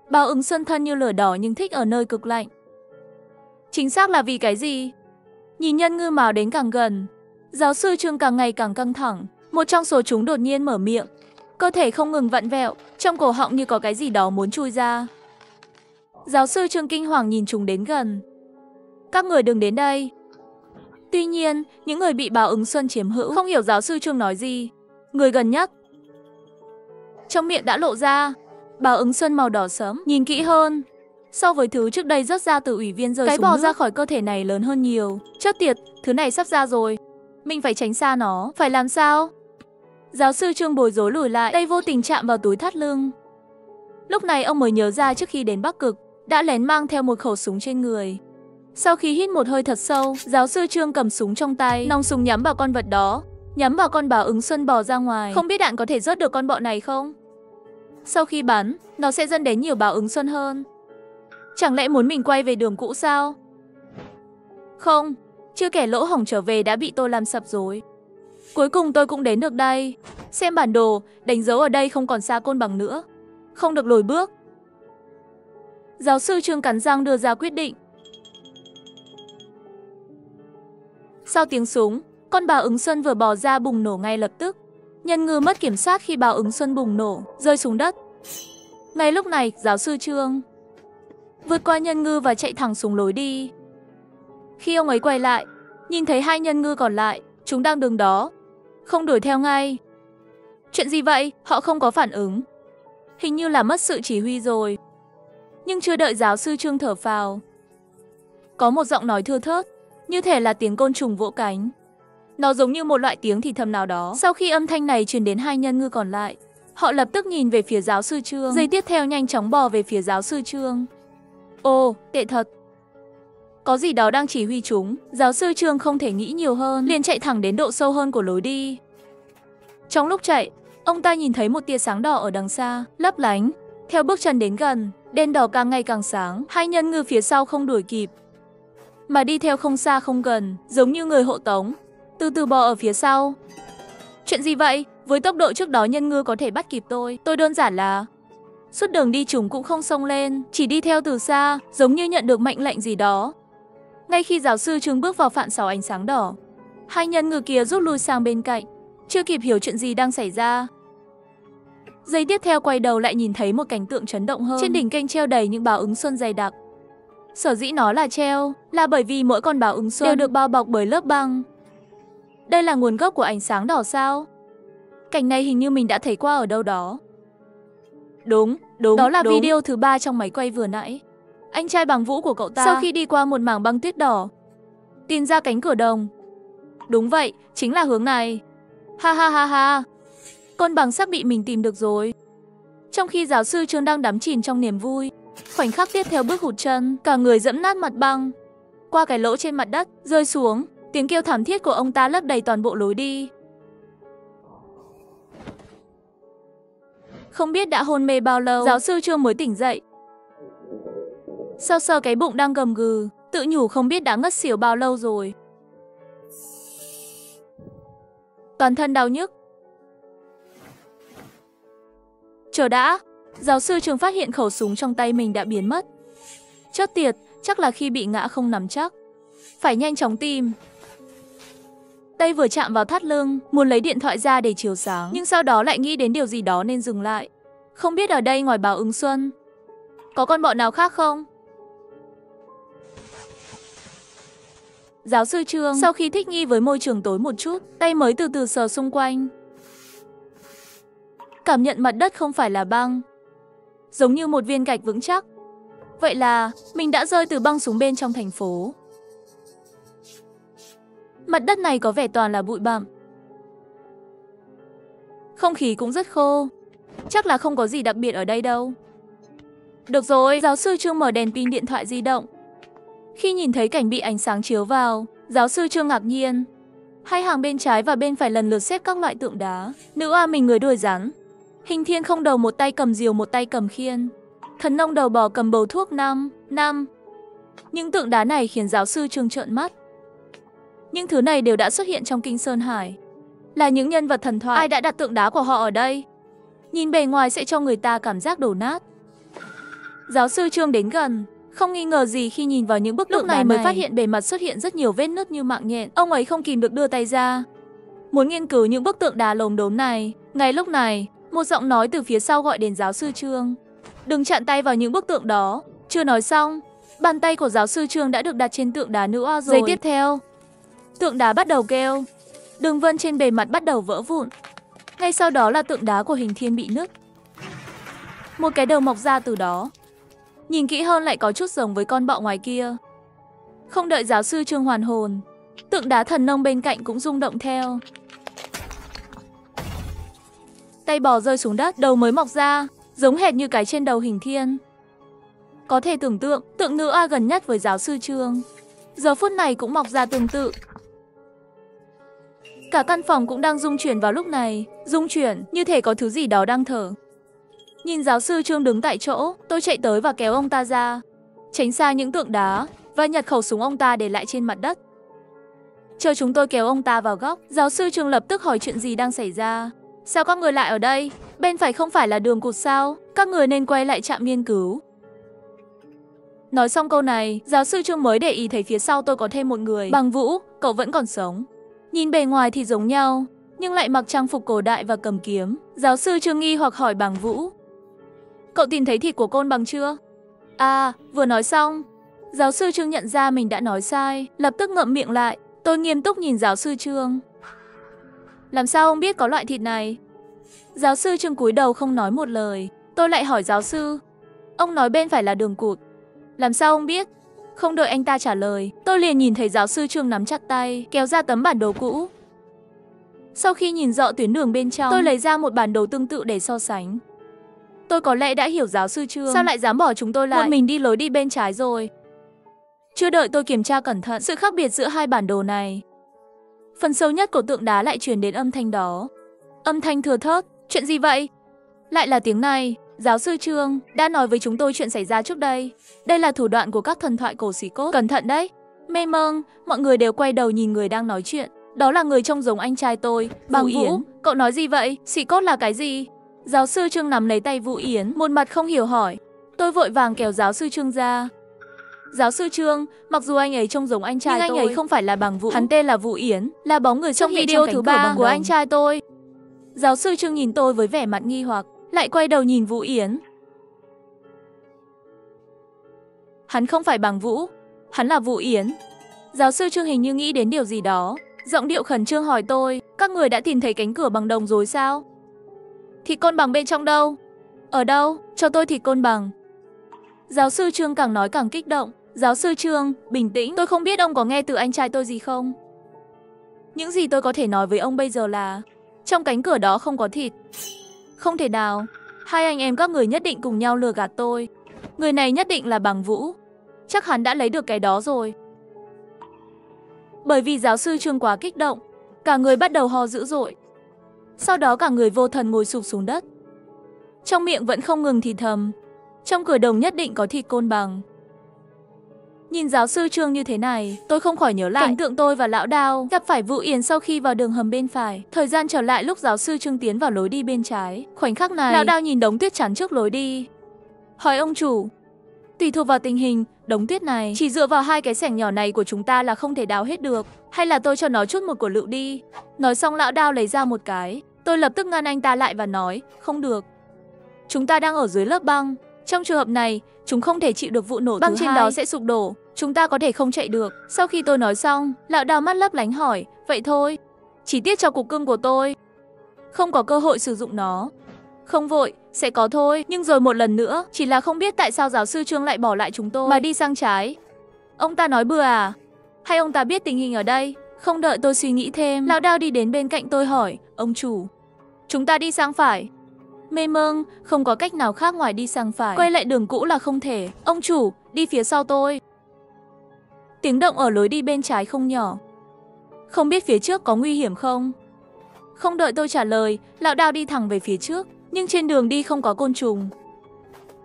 [SPEAKER 1] Bào Ứng Xuân thân như lửa đỏ nhưng thích ở nơi cực lạnh. Chính xác là vì cái gì? Nhìn nhân ngư màu đến càng gần, giáo sư Trương càng ngày càng căng thẳng. Một trong số chúng đột nhiên mở miệng, cơ thể không ngừng vặn vẹo, trong cổ họng như có cái gì đó muốn chui ra. Giáo sư Trương kinh hoàng nhìn chúng đến gần. Các người đừng đến đây. Tuy nhiên, những người bị Bào Ứng Xuân chiếm hữu không hiểu giáo sư Trương nói gì. Người gần nhất, trong miệng đã lộ ra Bào Ứng Xuân màu đỏ sẫm. Nhìn kỹ hơn, so với thứ trước đây rớt ra từ ủy viên rơi xuống nước, cái bò ra khỏi cơ thể này lớn hơn nhiều. Chết tiệt, thứ này sắp ra rồi. Mình phải tránh xa nó. Phải làm sao? Giáo sư Trương bối rối lùi lại, tay vô tình chạm vào túi thắt lưng. Lúc này ông mới nhớ ra trước khi đến Bắc Cực, đã lén mang theo một khẩu súng trên người. Sau khi hít một hơi thật sâu, giáo sư Trương cầm súng trong tay, nòng súng nhắm vào con vật đó, nhắm vào con Bào Ứng Xuân bò ra ngoài. Không biết đạn có thể rớt được con bọ này không? Sau khi bắn, nó sẽ dẫn đến nhiều Bào Ứng Xuân hơn. Chẳng lẽ muốn mình quay về đường cũ sao? Không, chưa kể lỗ hổng trở về đã bị tôi làm sập rồi. Cuối cùng tôi cũng đến được đây. Xem bản đồ, đánh dấu ở đây không còn xa côn bằng nữa. Không được lùi bước. Giáo sư Trương cắn răng đưa ra quyết định. Sau tiếng súng, con Bào Ứng Xuân vừa bò ra bùng nổ ngay lập tức. Nhân ngư mất kiểm soát khi Bào Ứng Xuân bùng nổ, rơi xuống đất. Ngay lúc này, giáo sư Trương vượt qua nhân ngư và chạy thẳng xuống lối đi. Khi ông ấy quay lại, nhìn thấy hai nhân ngư còn lại, chúng đang đứng đó, không đuổi theo ngay. Chuyện gì vậy? Họ không có phản ứng. Hình như là mất sự chỉ huy rồi. Nhưng chưa đợi giáo sư Trương thở phào, có một giọng nói thưa thớt, như thể là tiếng côn trùng vỗ cánh. Nó giống như một loại tiếng thì thầm nào đó. Sau khi âm thanh này truyền đến hai nhân ngư còn lại, họ lập tức nhìn về phía giáo sư Trương. Giây tiếp theo nhanh chóng bò về phía giáo sư Trương. Ồ, tệ thật. Có gì đó đang chỉ huy chúng. Giáo sư Trương không thể nghĩ nhiều hơn, liền chạy thẳng đến độ sâu hơn của lối đi. Trong lúc chạy, ông ta nhìn thấy một tia sáng đỏ ở đằng xa, lấp lánh. Theo bước chân đến gần, đèn đỏ càng ngày càng sáng. Hai nhân ngư phía sau không đuổi kịp, mà đi theo không xa không gần, giống như người hộ tống, từ từ bò ở phía sau. Chuyện gì vậy? Với tốc độ trước đó nhân ngư có thể bắt kịp tôi đơn giản là suốt đường đi chúng cũng không xông lên, chỉ đi theo từ xa, giống như nhận được mệnh lệnh gì đó. Ngay khi giáo sư Trương bước vào phạn sáu ánh sáng đỏ, hai nhân ngư kia rút lui sang bên cạnh, chưa kịp hiểu chuyện gì đang xảy ra. Giây tiếp theo quay đầu lại nhìn thấy một cảnh tượng chấn động hơn. Trên đỉnh kênh treo đầy những báo ứng xuân dày đặc. Sở dĩ nó là treo là bởi vì mỗi con báo ứng xuân đều được bao bọc bởi lớp băng. Đây là nguồn gốc của ánh sáng đỏ sao? Cảnh này hình như mình đã thấy qua ở đâu đó. Đúng, đó là video thứ 3 trong máy quay vừa nãy. Anh trai bằng vũ của cậu ta sau khi đi qua một mảng băng tuyết đỏ, tìm ra cánh cửa đồng. Đúng vậy, chính là hướng này. Ha ha ha ha. Con bằng sắp bị mình tìm được rồi. Trong khi giáo sư Trương đang đắm chìm trong niềm vui, khoảnh khắc tiếp theo bước hụt chân, cả người dẫm nát mặt băng. Qua cái lỗ trên mặt đất, rơi xuống, tiếng kêu thảm thiết của ông ta lấp đầy toàn bộ lối đi. Không biết đã hôn mê bao lâu, giáo sư Trương mới tỉnh dậy. Sơ sơ cái bụng đang gầm gừ, tự nhủ không biết đã ngất xỉu bao lâu rồi. Toàn thân đau nhức. Chờ đã, giáo sư Trương phát hiện khẩu súng trong tay mình đã biến mất. Chết tiệt, chắc là khi bị ngã không nắm chắc. Phải nhanh chóng tìm. Tay vừa chạm vào thắt lưng, muốn lấy điện thoại ra để chiếu sáng, nhưng sau đó lại nghĩ đến điều gì đó nên dừng lại. Không biết ở đây ngoài báo ứng xuân, có con bọ nào khác không? Giáo sư Trương sau khi thích nghi với môi trường tối một chút, tay mới từ từ sờ xung quanh. Cảm nhận mặt đất không phải là băng, giống như một viên gạch vững chắc. Vậy là mình đã rơi từ băng xuống bên trong thành phố. Mặt đất này có vẻ toàn là bụi bặm. Không khí cũng rất khô. Chắc là không có gì đặc biệt ở đây đâu. Được rồi, giáo sư Trương mở đèn pin điện thoại di động. Khi nhìn thấy cảnh bị ánh sáng chiếu vào, giáo sư Trương ngạc nhiên. Hai hàng bên trái và bên phải lần lượt xếp các loại tượng đá. Nữ oa mình người đuôi rắn. Hình thiên không đầu một tay cầm diều một tay cầm khiên. Thần nông đầu bò cầm bầu thuốc năm. Những tượng đá này khiến giáo sư Trương trợn mắt. Những thứ này đều đã xuất hiện trong Kinh Sơn Hải. Là những nhân vật thần thoại. Ai đã đặt tượng đá của họ ở đây? Nhìn bề ngoài sẽ cho người ta cảm giác đổ nát. Giáo sư Trương đến gần, không nghi ngờ gì khi nhìn vào những bức tượng đá này mới phát hiện bề mặt xuất hiện rất nhiều vết nứt như mạng nhện. Ông ấy không kìm được đưa tay ra, muốn nghiên cứu những bức tượng đá lốm đốm này. Ngay lúc này, một giọng nói từ phía sau gọi đến giáo sư Trương. Đừng chạm tay vào những bức tượng đó. Chưa nói xong, bàn tay của giáo sư Trương đã được đặt trên tượng đá nữ oa rồi. Giây tiếp theo, tượng đá bắt đầu kêu. Đường vân trên bề mặt bắt đầu vỡ vụn. Ngay sau đó là tượng đá của hình thiên bị nứt. Một cái đầu mọc ra từ đó. Nhìn kỹ hơn lại có chút giống với con bọ ngoài kia. Không đợi giáo sư Trương hoàn hồn, tượng đá thần nông bên cạnh cũng rung động theo. Tay bò rơi xuống đất, đầu mới mọc ra, giống hệt như cái trên đầu hình thiên. Có thể tưởng tượng, tượng nữ oa gần nhất với giáo sư Trương giờ phút này cũng mọc ra tương tự. Cả căn phòng cũng đang rung chuyển vào lúc này, rung chuyển như thể có thứ gì đó đang thở. Nhìn giáo sư Trương đứng tại chỗ, tôi chạy tới và kéo ông ta ra, tránh xa những tượng đá và nhặt khẩu súng ông ta để lại trên mặt đất. Chờ chúng tôi kéo ông ta vào góc, giáo sư Trương lập tức hỏi chuyện gì đang xảy ra. Sao các người lại ở đây? Bên phải không phải là đường cụt sao? Các người nên quay lại trạm nghiên cứu. Nói xong câu này, giáo sư Trương mới để ý thấy phía sau tôi có thêm một người. Bằng Vũ, cậu vẫn còn sống. Nhìn bề ngoài thì giống nhau, nhưng lại mặc trang phục cổ đại và cầm kiếm. Giáo sư Trương nghi hoặc hỏi Bằng Vũ. Cậu tìm thấy thịt của Côn Bằng chưa? À, vừa nói xong. Giáo sư Trương nhận ra mình đã nói sai, lập tức ngậm miệng lại. Tôi nghiêm túc nhìn giáo sư Trương. Làm sao ông biết có loại thịt này? Giáo sư Trương cúi đầu không nói một lời. Tôi lại hỏi giáo sư. Ông nói bên phải là đường cụt. Làm sao ông biết? Không đợi anh ta trả lời, tôi liền nhìn thấy giáo sư Trương nắm chặt tay, kéo ra tấm bản đồ cũ. Sau khi nhìn rõ tuyến đường bên trong, tôi lấy ra một bản đồ tương tự để so sánh. Tôi có lẽ đã hiểu giáo sư Trương sao lại dám bỏ chúng tôi lại, một mình đi lối đi bên trái rồi. Chưa đợi tôi kiểm tra cẩn thận sự khác biệt giữa hai bản đồ này, phần sâu nhất của tượng đá lại truyền đến âm thanh đó. Âm thanh thưa thớt. Chuyện gì vậy? Lại là tiếng này. Giáo sư Trương đã nói với chúng tôi chuyện xảy ra trước đây. Đây là thủ đoạn của các thần thoại cổ xí cốt. Cẩn thận đấy. Mê mông, mọi người đều quay đầu nhìn người đang nói chuyện. Đó là người trông giống anh trai tôi, Vũ Yến. Cậu nói gì vậy? Xí cốt là cái gì? Giáo sư Trương nắm lấy tay Vũ Yến, một mặt không hiểu hỏi. Tôi vội vàng kéo giáo sư Trương ra. Giáo sư Trương, mặc dù anh ấy trông giống anh trai tôi, nhưng anh ấy không phải là Bằng Vũ. Hắn tên là Vũ Yến, là bóng người trong video thứ 3 của anh trai tôi. Giáo sư Trương nhìn tôi với vẻ mặt nghi hoặc, lại quay đầu nhìn Vũ Yến. Hắn không phải Bằng Vũ, hắn là Vũ Yến. Giáo sư Trương hình như nghĩ đến điều gì đó, giọng điệu khẩn trương hỏi tôi, các người đã tìm thấy cánh cửa bằng đồng rồi sao? Thịt côn bằng bên trong đâu? Ở đâu? Cho tôi thịt côn bằng. Giáo sư Trương càng nói càng kích động. Giáo sư Trương, bình tĩnh, tôi không biết ông có nghe từ anh trai tôi gì không? Những gì tôi có thể nói với ông bây giờ là trong cánh cửa đó không có thịt. Không thể nào, hai anh em các người nhất định cùng nhau lừa gạt tôi. Người này nhất định là Bằng Vũ. Chắc hắn đã lấy được cái đó rồi. Bởi vì giáo sư Trương quá kích động, cả người bắt đầu ho dữ dội. Sau đó cả người vô thần ngồi sụp xuống đất. Trong miệng vẫn không ngừng thì thầm, trong cửa đồng nhất định có thịt côn bằng. Nhìn giáo sư Trương như thế này, tôi không khỏi nhớ lại cảnh tượng tôi và Lão Đao gặp phải Vũ Yến sau khi vào đường hầm bên phải. Thời gian trở lại lúc giáo sư Trương tiến vào lối đi bên trái. Khoảnh khắc này, Lão Đao nhìn đống tuyết chắn trước lối đi, hỏi ông chủ, tùy thuộc vào tình hình, đống tuyết này chỉ dựa vào hai cái xẻng nhỏ này của chúng ta là không thể đào hết được, hay là tôi cho nó chút một của lựu đi. Nói xong Lão Đao lấy ra một cái. Tôi lập tức ngăn anh ta lại và nói, không được. Chúng ta đang ở dưới lớp băng. Trong trường hợp này, chúng không thể chịu được vụ nổ băng trên đó sẽ sụp đổ. Chúng ta có thể không chạy được. Sau khi tôi nói xong, Lão Đao mắt lấp lánh hỏi, vậy thôi, chỉ tiếc cho cục cưng của tôi không có cơ hội sử dụng nó. Không vội, sẽ có thôi. Nhưng rồi một lần nữa, chỉ là không biết tại sao giáo sư Trương lại bỏ lại chúng tôi mà đi sang trái. Ông ta nói bừa à? Hay ông ta biết tình hình ở đây? Không đợi tôi suy nghĩ thêm, Lão Đao đi đến bên cạnh tôi hỏi, ông chủ, chúng ta đi sang phải. Mê mông, không có cách nào khác ngoài đi sang phải. Quay lại đường cũ là không thể. Ông chủ, đi phía sau tôi. Tiếng động ở lối đi bên trái không nhỏ. Không biết phía trước có nguy hiểm không? Không đợi tôi trả lời, Lão Đao đi thẳng về phía trước. Nhưng trên đường đi không có côn trùng,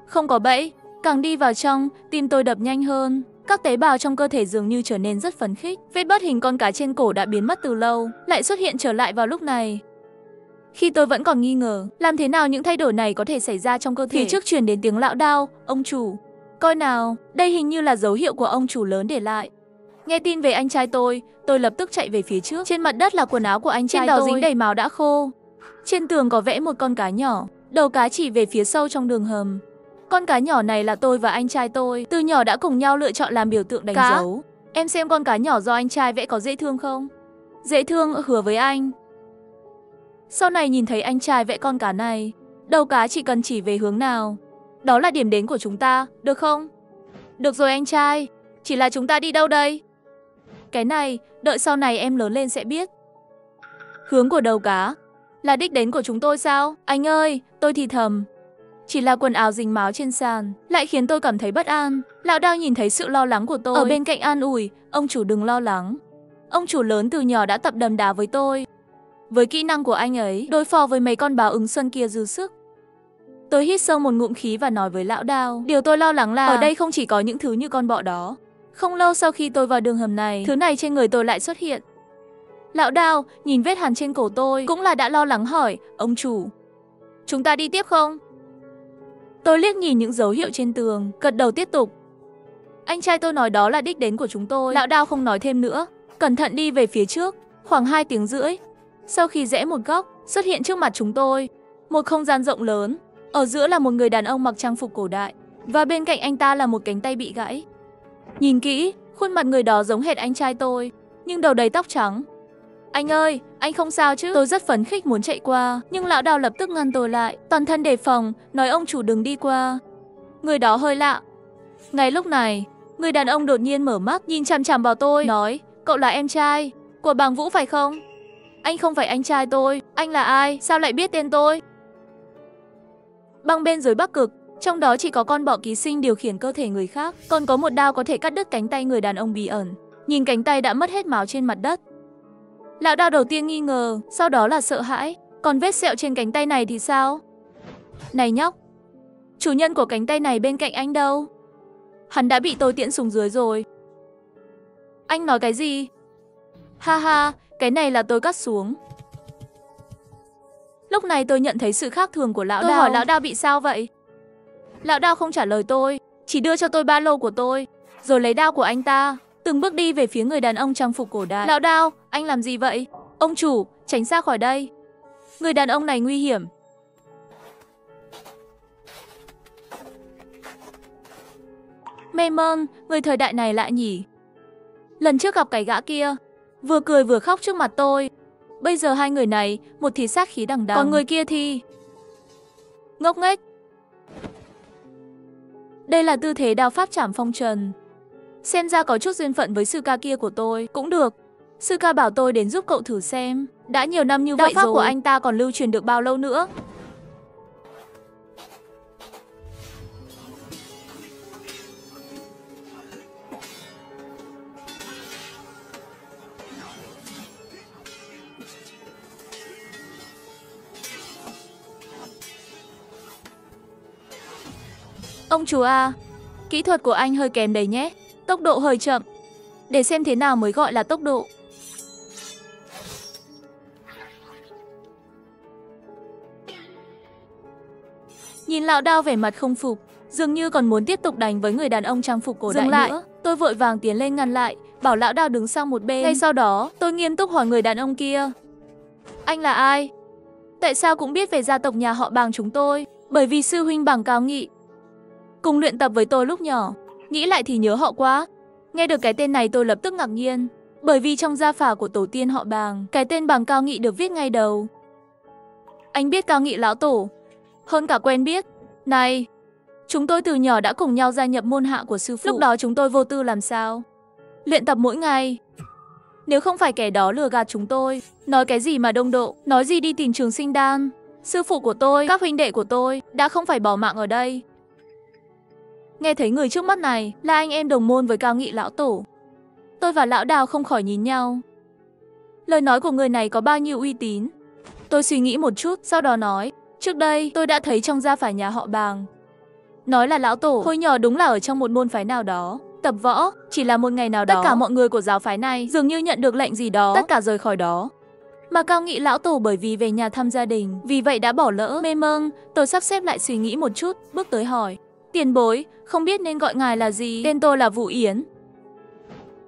[SPEAKER 1] không có bẫy. Càng đi vào trong, tim tôi đập nhanh hơn. Các tế bào trong cơ thể dường như trở nên rất phấn khích. Vết bớt hình con cá trên cổ đã biến mất từ lâu, lại xuất hiện trở lại vào lúc này. Khi tôi vẫn còn nghi ngờ, làm thế nào những thay đổi này có thể xảy ra trong cơ thể, phía trước truyền đến tiếng Lão Đao, ông chủ, coi nào, đây hình như là dấu hiệu của ông chủ lớn để lại. Nghe tin về anh trai tôi lập tức chạy về phía trước. Trên mặt đất là quần áo của anh trai tôi, trên đó dính đầy máu đã khô. Trên tường có vẽ một con cá nhỏ, đầu cá chỉ về phía sâu trong đường hầm. Con cá nhỏ này là tôi và anh trai tôi từ nhỏ đã cùng nhau lựa chọn làm biểu tượng đánh dấu. Em xem con cá nhỏ do anh trai vẽ có dễ thương không? Dễ thương, hứa với anh. Sau này nhìn thấy anh trai vẽ con cá này, đầu cá chỉ cần chỉ về hướng nào, đó là điểm đến của chúng ta, được không? Được rồi anh trai, chỉ là chúng ta đi đâu đây? Cái này, đợi sau này em lớn lên sẽ biết. Hướng của đầu cá là đích đến của chúng tôi sao? Anh ơi, tôi thì thầm. Chỉ là quần áo dính máu trên sàn lại khiến tôi cảm thấy bất an. Lão Đao nhìn thấy sự lo lắng của tôi, ở bên cạnh an ủi, ông chủ đừng lo lắng. Ông chủ lớn từ nhỏ đã tập đấm đá với tôi. Với kỹ năng của anh ấy, đối phó với mấy con báo ứng xuân kia dư sức. Tôi hít sâu một ngụm khí và nói với Lão Đao, điều tôi lo lắng là ở đây không chỉ có những thứ như con bọ đó. Không lâu sau khi tôi vào đường hầm này, thứ này trên người tôi lại xuất hiện. Lão Đao nhìn vết hằn trên cổ tôi cũng là đã lo lắng hỏi, ông chủ, chúng ta đi tiếp không? Tôi liếc nhìn những dấu hiệu trên tường, gật đầu tiếp tục. Anh trai tôi nói đó là đích đến của chúng tôi. Lão Đao không nói thêm nữa, cẩn thận đi về phía trước. Khoảng 2 tiếng rưỡi, sau khi rẽ một góc, xuất hiện trước mặt chúng tôi một không gian rộng lớn. Ở giữa là một người đàn ông mặc trang phục cổ đại, và bên cạnh anh ta là một cánh tay bị gãy. Nhìn kỹ, khuôn mặt người đó giống hệt anh trai tôi, nhưng đầu đầy tóc trắng. Anh ơi, anh không sao chứ? Tôi rất phấn khích muốn chạy qua, nhưng Lão Đao lập tức ngăn tôi lại, toàn thân đề phòng, nói ông chủ đừng đi qua. Người đó hơi lạ. Ngay lúc này, người đàn ông đột nhiên mở mắt, nhìn chằm chằm vào tôi, nói, cậu là em trai của Bàng Vũ phải không? Anh không phải anh trai tôi, anh là ai? Sao lại biết tên tôi? Băng bên dưới Bắc Cực, trong đó chỉ có con bọ ký sinh điều khiển cơ thể người khác, còn có một đao có thể cắt đứt cánh tay người đàn ông bí ẩn. Nhìn cánh tay đã mất hết máu trên mặt đất, Lão Đao đầu tiên nghi ngờ, sau đó là sợ hãi. Còn vết sẹo trên cánh tay này thì sao? Này nhóc, chủ nhân của cánh tay này bên cạnh anh đâu? Hắn đã bị tôi tiễn xuống dưới rồi. Anh nói cái gì? Ha ha, cái này là tôi cắt xuống. Lúc này tôi nhận thấy sự khác thường của Lão Đao. Tôi hỏi Lão Đao bị sao vậy? Lão Đao không trả lời tôi, chỉ đưa cho tôi ba lô của tôi, rồi lấy đao của anh ta, từng bước đi về phía người đàn ông trang phục cổ đại. Lão Đao, anh làm gì vậy? Ông chủ, tránh xa khỏi đây. Người đàn ông này nguy hiểm. Mê mơn, người thời đại này lạ nhỉ. Lần trước gặp cái gã kia, vừa cười vừa khóc trước mặt tôi. Bây giờ hai người này, một thì sát khí đằng đằng, còn người kia thì ngốc nghếch. Đây là tư thế đao pháp trảm phong trần. Xem ra có chút duyên phận với sư ca kia của tôi. Cũng được, sư ca bảo tôi đến giúp cậu thử xem. Đã nhiều năm như vậy rồi, đao pháp của anh ta còn lưu truyền được bao lâu nữa? Ông chủ à, kỹ thuật của anh hơi kém đấy nhé, tốc độ hơi chậm. Để xem thế nào mới gọi là tốc độ. Nhìn Lão Đao vẻ mặt không phục, dường như còn muốn tiếp tục đánh với người đàn ông trang phục cổ đại lại nữa. Tôi vội vàng tiến lên ngăn lại, bảo Lão Đao đứng sang một bên. Ngay sau đó, tôi nghiêm túc hỏi người đàn ông kia. Anh là ai? Tại sao cũng biết về gia tộc nhà họ Bàng chúng tôi? Bởi vì sư huynh Bàng Cao Nghị cùng luyện tập với tôi lúc nhỏ. Nghĩ lại thì nhớ họ quá. Nghe được cái tên này tôi lập tức ngạc nhiên. Bởi vì trong gia phả của tổ tiên họ Bàng, cái tên Bàng Cao Nghị được viết ngay đầu. Anh biết Cao Nghị lão tổ? Hơn cả quen biết. Này, chúng tôi từ nhỏ đã cùng nhau gia nhập môn hạ của sư phụ. Lúc đó chúng tôi vô tư làm sao? Luyện tập mỗi ngày. Nếu không phải kẻ đó lừa gạt chúng tôi, nói cái gì mà đông độ, nói gì đi tìm Trường Sinh Đan, sư phụ của tôi, các huynh đệ của tôi đã không phải bỏ mạng ở đây. Nghe thấy người trước mắt này là anh em đồng môn với Cao Nghị lão tổ, tôi và Lão Đao không khỏi nhìn nhau. Lời nói của người này có bao nhiêu uy tín? Tôi suy nghĩ một chút, sau đó nói, trước đây tôi đã thấy trong gia phả nhà họ Bàng. Nói là lão tổ hồi nhỏ đúng là ở trong một môn phái nào đó, tập võ. Chỉ là một ngày nào đó, tất cả mọi người của giáo phái này dường như nhận được lệnh gì đó, tất cả rời khỏi đó. Mà Cao Nghị lão tổ bởi vì về nhà thăm gia đình, vì vậy đã bỏ lỡ. Mê mông, tôi sắp xếp lại suy nghĩ một chút, bước tới hỏi, tiền bối, không biết nên gọi ngài là gì? Tên tôi là Vũ Yến.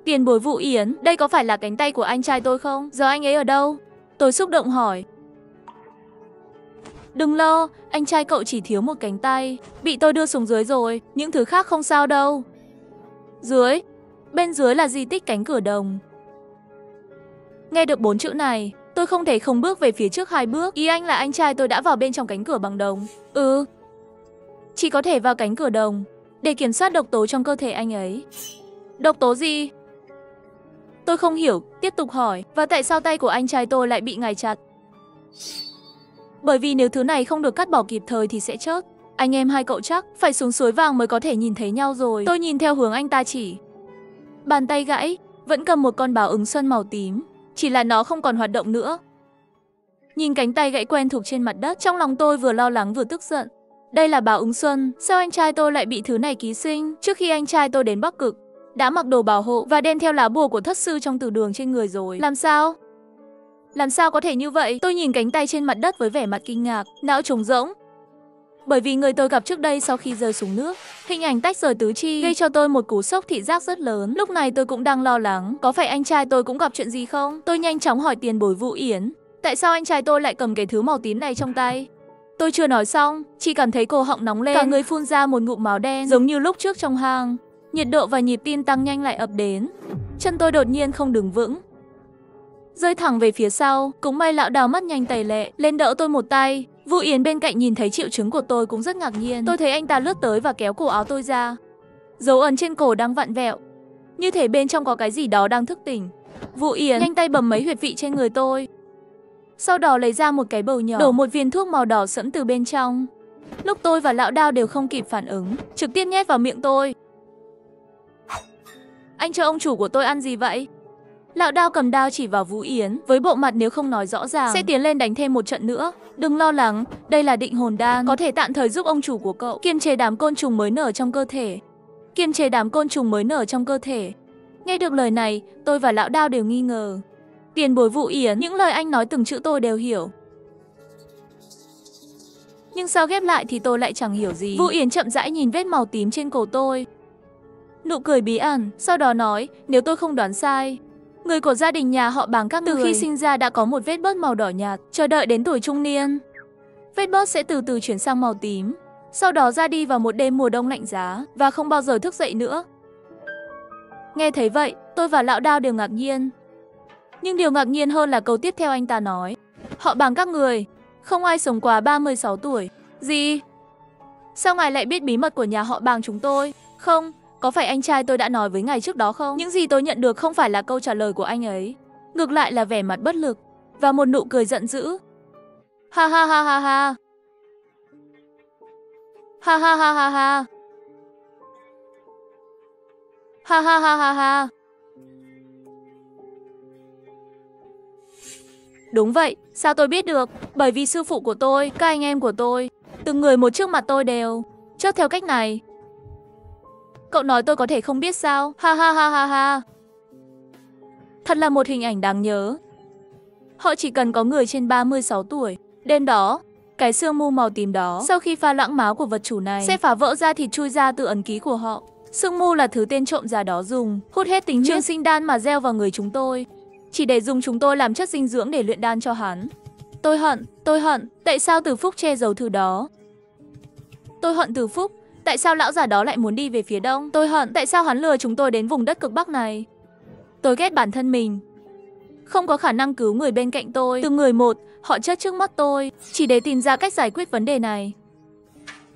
[SPEAKER 1] Tiền bối Vũ Yến, đây có phải là cánh tay của anh trai tôi không? Giờ anh ấy ở đâu? Tôi xúc động hỏi. Đừng lo, anh trai cậu chỉ thiếu một cánh tay, bị tôi đưa xuống dưới rồi, những thứ khác không sao đâu. Dưới? Bên dưới là di tích cánh cửa đồng. Nghe được 4 chữ này, tôi không thể không bước về phía trước 2 bước. Ý anh là anh trai tôi đã vào bên trong cánh cửa bằng đồng? Ừ. Chỉ có thể vào cánh cửa đồng để kiểm soát độc tố trong cơ thể anh ấy. Độc tố gì? Tôi không hiểu, tiếp tục hỏi. Và tại sao tay của anh trai tôi lại bị ngài chặt? Bởi vì nếu thứ này không được cắt bỏ kịp thời thì sẽ chết. Anh em hai cậu chắc phải xuống suối vàng mới có thể nhìn thấy nhau rồi. Tôi nhìn theo hướng anh ta chỉ. Bàn tay gãy, vẫn cầm một con báo ứng xuân màu tím, chỉ là nó không còn hoạt động nữa. Nhìn cánh tay gãy quen thuộc trên mặt đất, trong lòng tôi vừa lo lắng vừa tức giận. Đây là báo ứng xuân, sao anh trai tôi lại bị thứ này ký sinh? Trước khi anh trai tôi đến Bắc Cực, đã mặc đồ bảo hộ và đem theo lá bùa của thất sư trong từ đường trên người rồi. Làm sao? Làm sao có thể như vậy? Tôi nhìn cánh tay trên mặt đất với vẻ mặt kinh ngạc, não trống rỗng. Bởi vì người tôi gặp trước đây sau khi rơi xuống nước, hình ảnh tách rời tứ chi, gây cho tôi một cú sốc thị giác rất lớn. Lúc này tôi cũng đang lo lắng, có phải anh trai tôi cũng gặp chuyện gì không? Tôi nhanh chóng hỏi tiền bối Vũ Yến, tại sao anh trai tôi lại cầm cái thứ màu tím này trong tay? Tôi chưa nói xong, chỉ cảm thấy cổ họng nóng lên, cả người phun ra một ngụm máu đen, giống như lúc trước trong hang. Nhiệt độ và nhịp tim tăng nhanh lại ập đến. Chân tôi đột nhiên không đứng vững, rơi thẳng về phía sau. Cũng may Lão Đao mắt nhanh tẩy lệ, lên đỡ tôi một tay, Vũ Yến bên cạnh nhìn thấy triệu chứng của tôi cũng rất ngạc nhiên. Tôi thấy anh ta lướt tới và kéo cổ áo tôi ra. Dấu ấn trên cổ đang vặn vẹo, như thể bên trong có cái gì đó đang thức tỉnh. Vũ Yến nhanh tay bấm mấy huyệt vị trên người tôi. Sau đó lấy ra một cái bầu nhỏ, đổ một viên thuốc màu đỏ sẫm từ bên trong. Lúc tôi và lão Đao đều không kịp phản ứng, trực tiếp nhét vào miệng tôi. Anh cho ông chủ của tôi ăn gì vậy? Lão Đao cầm đao chỉ vào Vũ Yến, với bộ mặt nếu không nói rõ ràng sẽ tiến lên đánh thêm một trận nữa. Đừng lo lắng, đây là định hồn đan, có thể tạm thời giúp ông chủ của cậu kiềm chế đám côn trùng mới nở trong cơ thể. Kiềm chế đám côn trùng mới nở trong cơ thể. Nghe được lời này, tôi và lão Đao đều nghi ngờ. Tiền bối Vũ Yến, những lời anh nói từng chữ tôi đều hiểu. Nhưng sao ghép lại thì tôi lại chẳng hiểu gì. Vũ Yến chậm rãi nhìn vết màu tím trên cổ tôi. Nụ cười bí ẩn, sau đó nói, nếu tôi không đoán sai, người của gia đình nhà họ Bàng các người từ khi sinh ra đã có một vết bớt màu đỏ nhạt, chờ đợi đến tuổi trung niên. Vết bớt sẽ từ từ chuyển sang màu tím, sau đó ra đi vào một đêm mùa đông lạnh giá và không bao giờ thức dậy nữa. Nghe thấy vậy, tôi và lão Đao đều ngạc nhiên. Nhưng điều ngạc nhiên hơn là câu tiếp theo anh ta nói. Họ Bàng các người, không ai sống quá 36 tuổi. Gì? Sao ngài lại biết bí mật của nhà họ Bàng chúng tôi? Không, có phải anh trai tôi đã nói với ngài trước đó không? Những gì tôi nhận được không phải là câu trả lời của anh ấy. Ngược lại là vẻ mặt bất lực và một nụ cười giận dữ. Ha ha ha ha ha. Ha ha ha ha ha. Ha ha ha ha ha. Đúng vậy, sao tôi biết được? Bởi vì sư phụ của tôi, các anh em của tôi, từng người một trước mặt tôi đều chớp theo cách này. Cậu nói tôi có thể không biết sao? Ha ha ha ha ha. Thật là một hình ảnh đáng nhớ. Họ chỉ cần có người trên 36 tuổi. Đêm đó, cái sương mù màu tím đó, sau khi pha loãng máu của vật chủ này, sẽ phá vỡ ra thịt chui ra từ ấn ký của họ. Sương mù là thứ tên trộm già đó dùng, hút hết tính trường sinh đan mà gieo vào người chúng tôi, chỉ để dùng chúng tôi làm chất dinh dưỡng để luyện đan cho hắn. Tôi hận, tại sao Từ Phúc che giấu thứ đó? Tôi hận Từ Phúc, tại sao lão già đó lại muốn đi về phía đông? Tôi hận, tại sao hắn lừa chúng tôi đến vùng đất cực Bắc này? Tôi ghét bản thân mình. Không có khả năng cứu người bên cạnh tôi, từng người một, họ chết trước mắt tôi, chỉ để tìm ra cách giải quyết vấn đề này.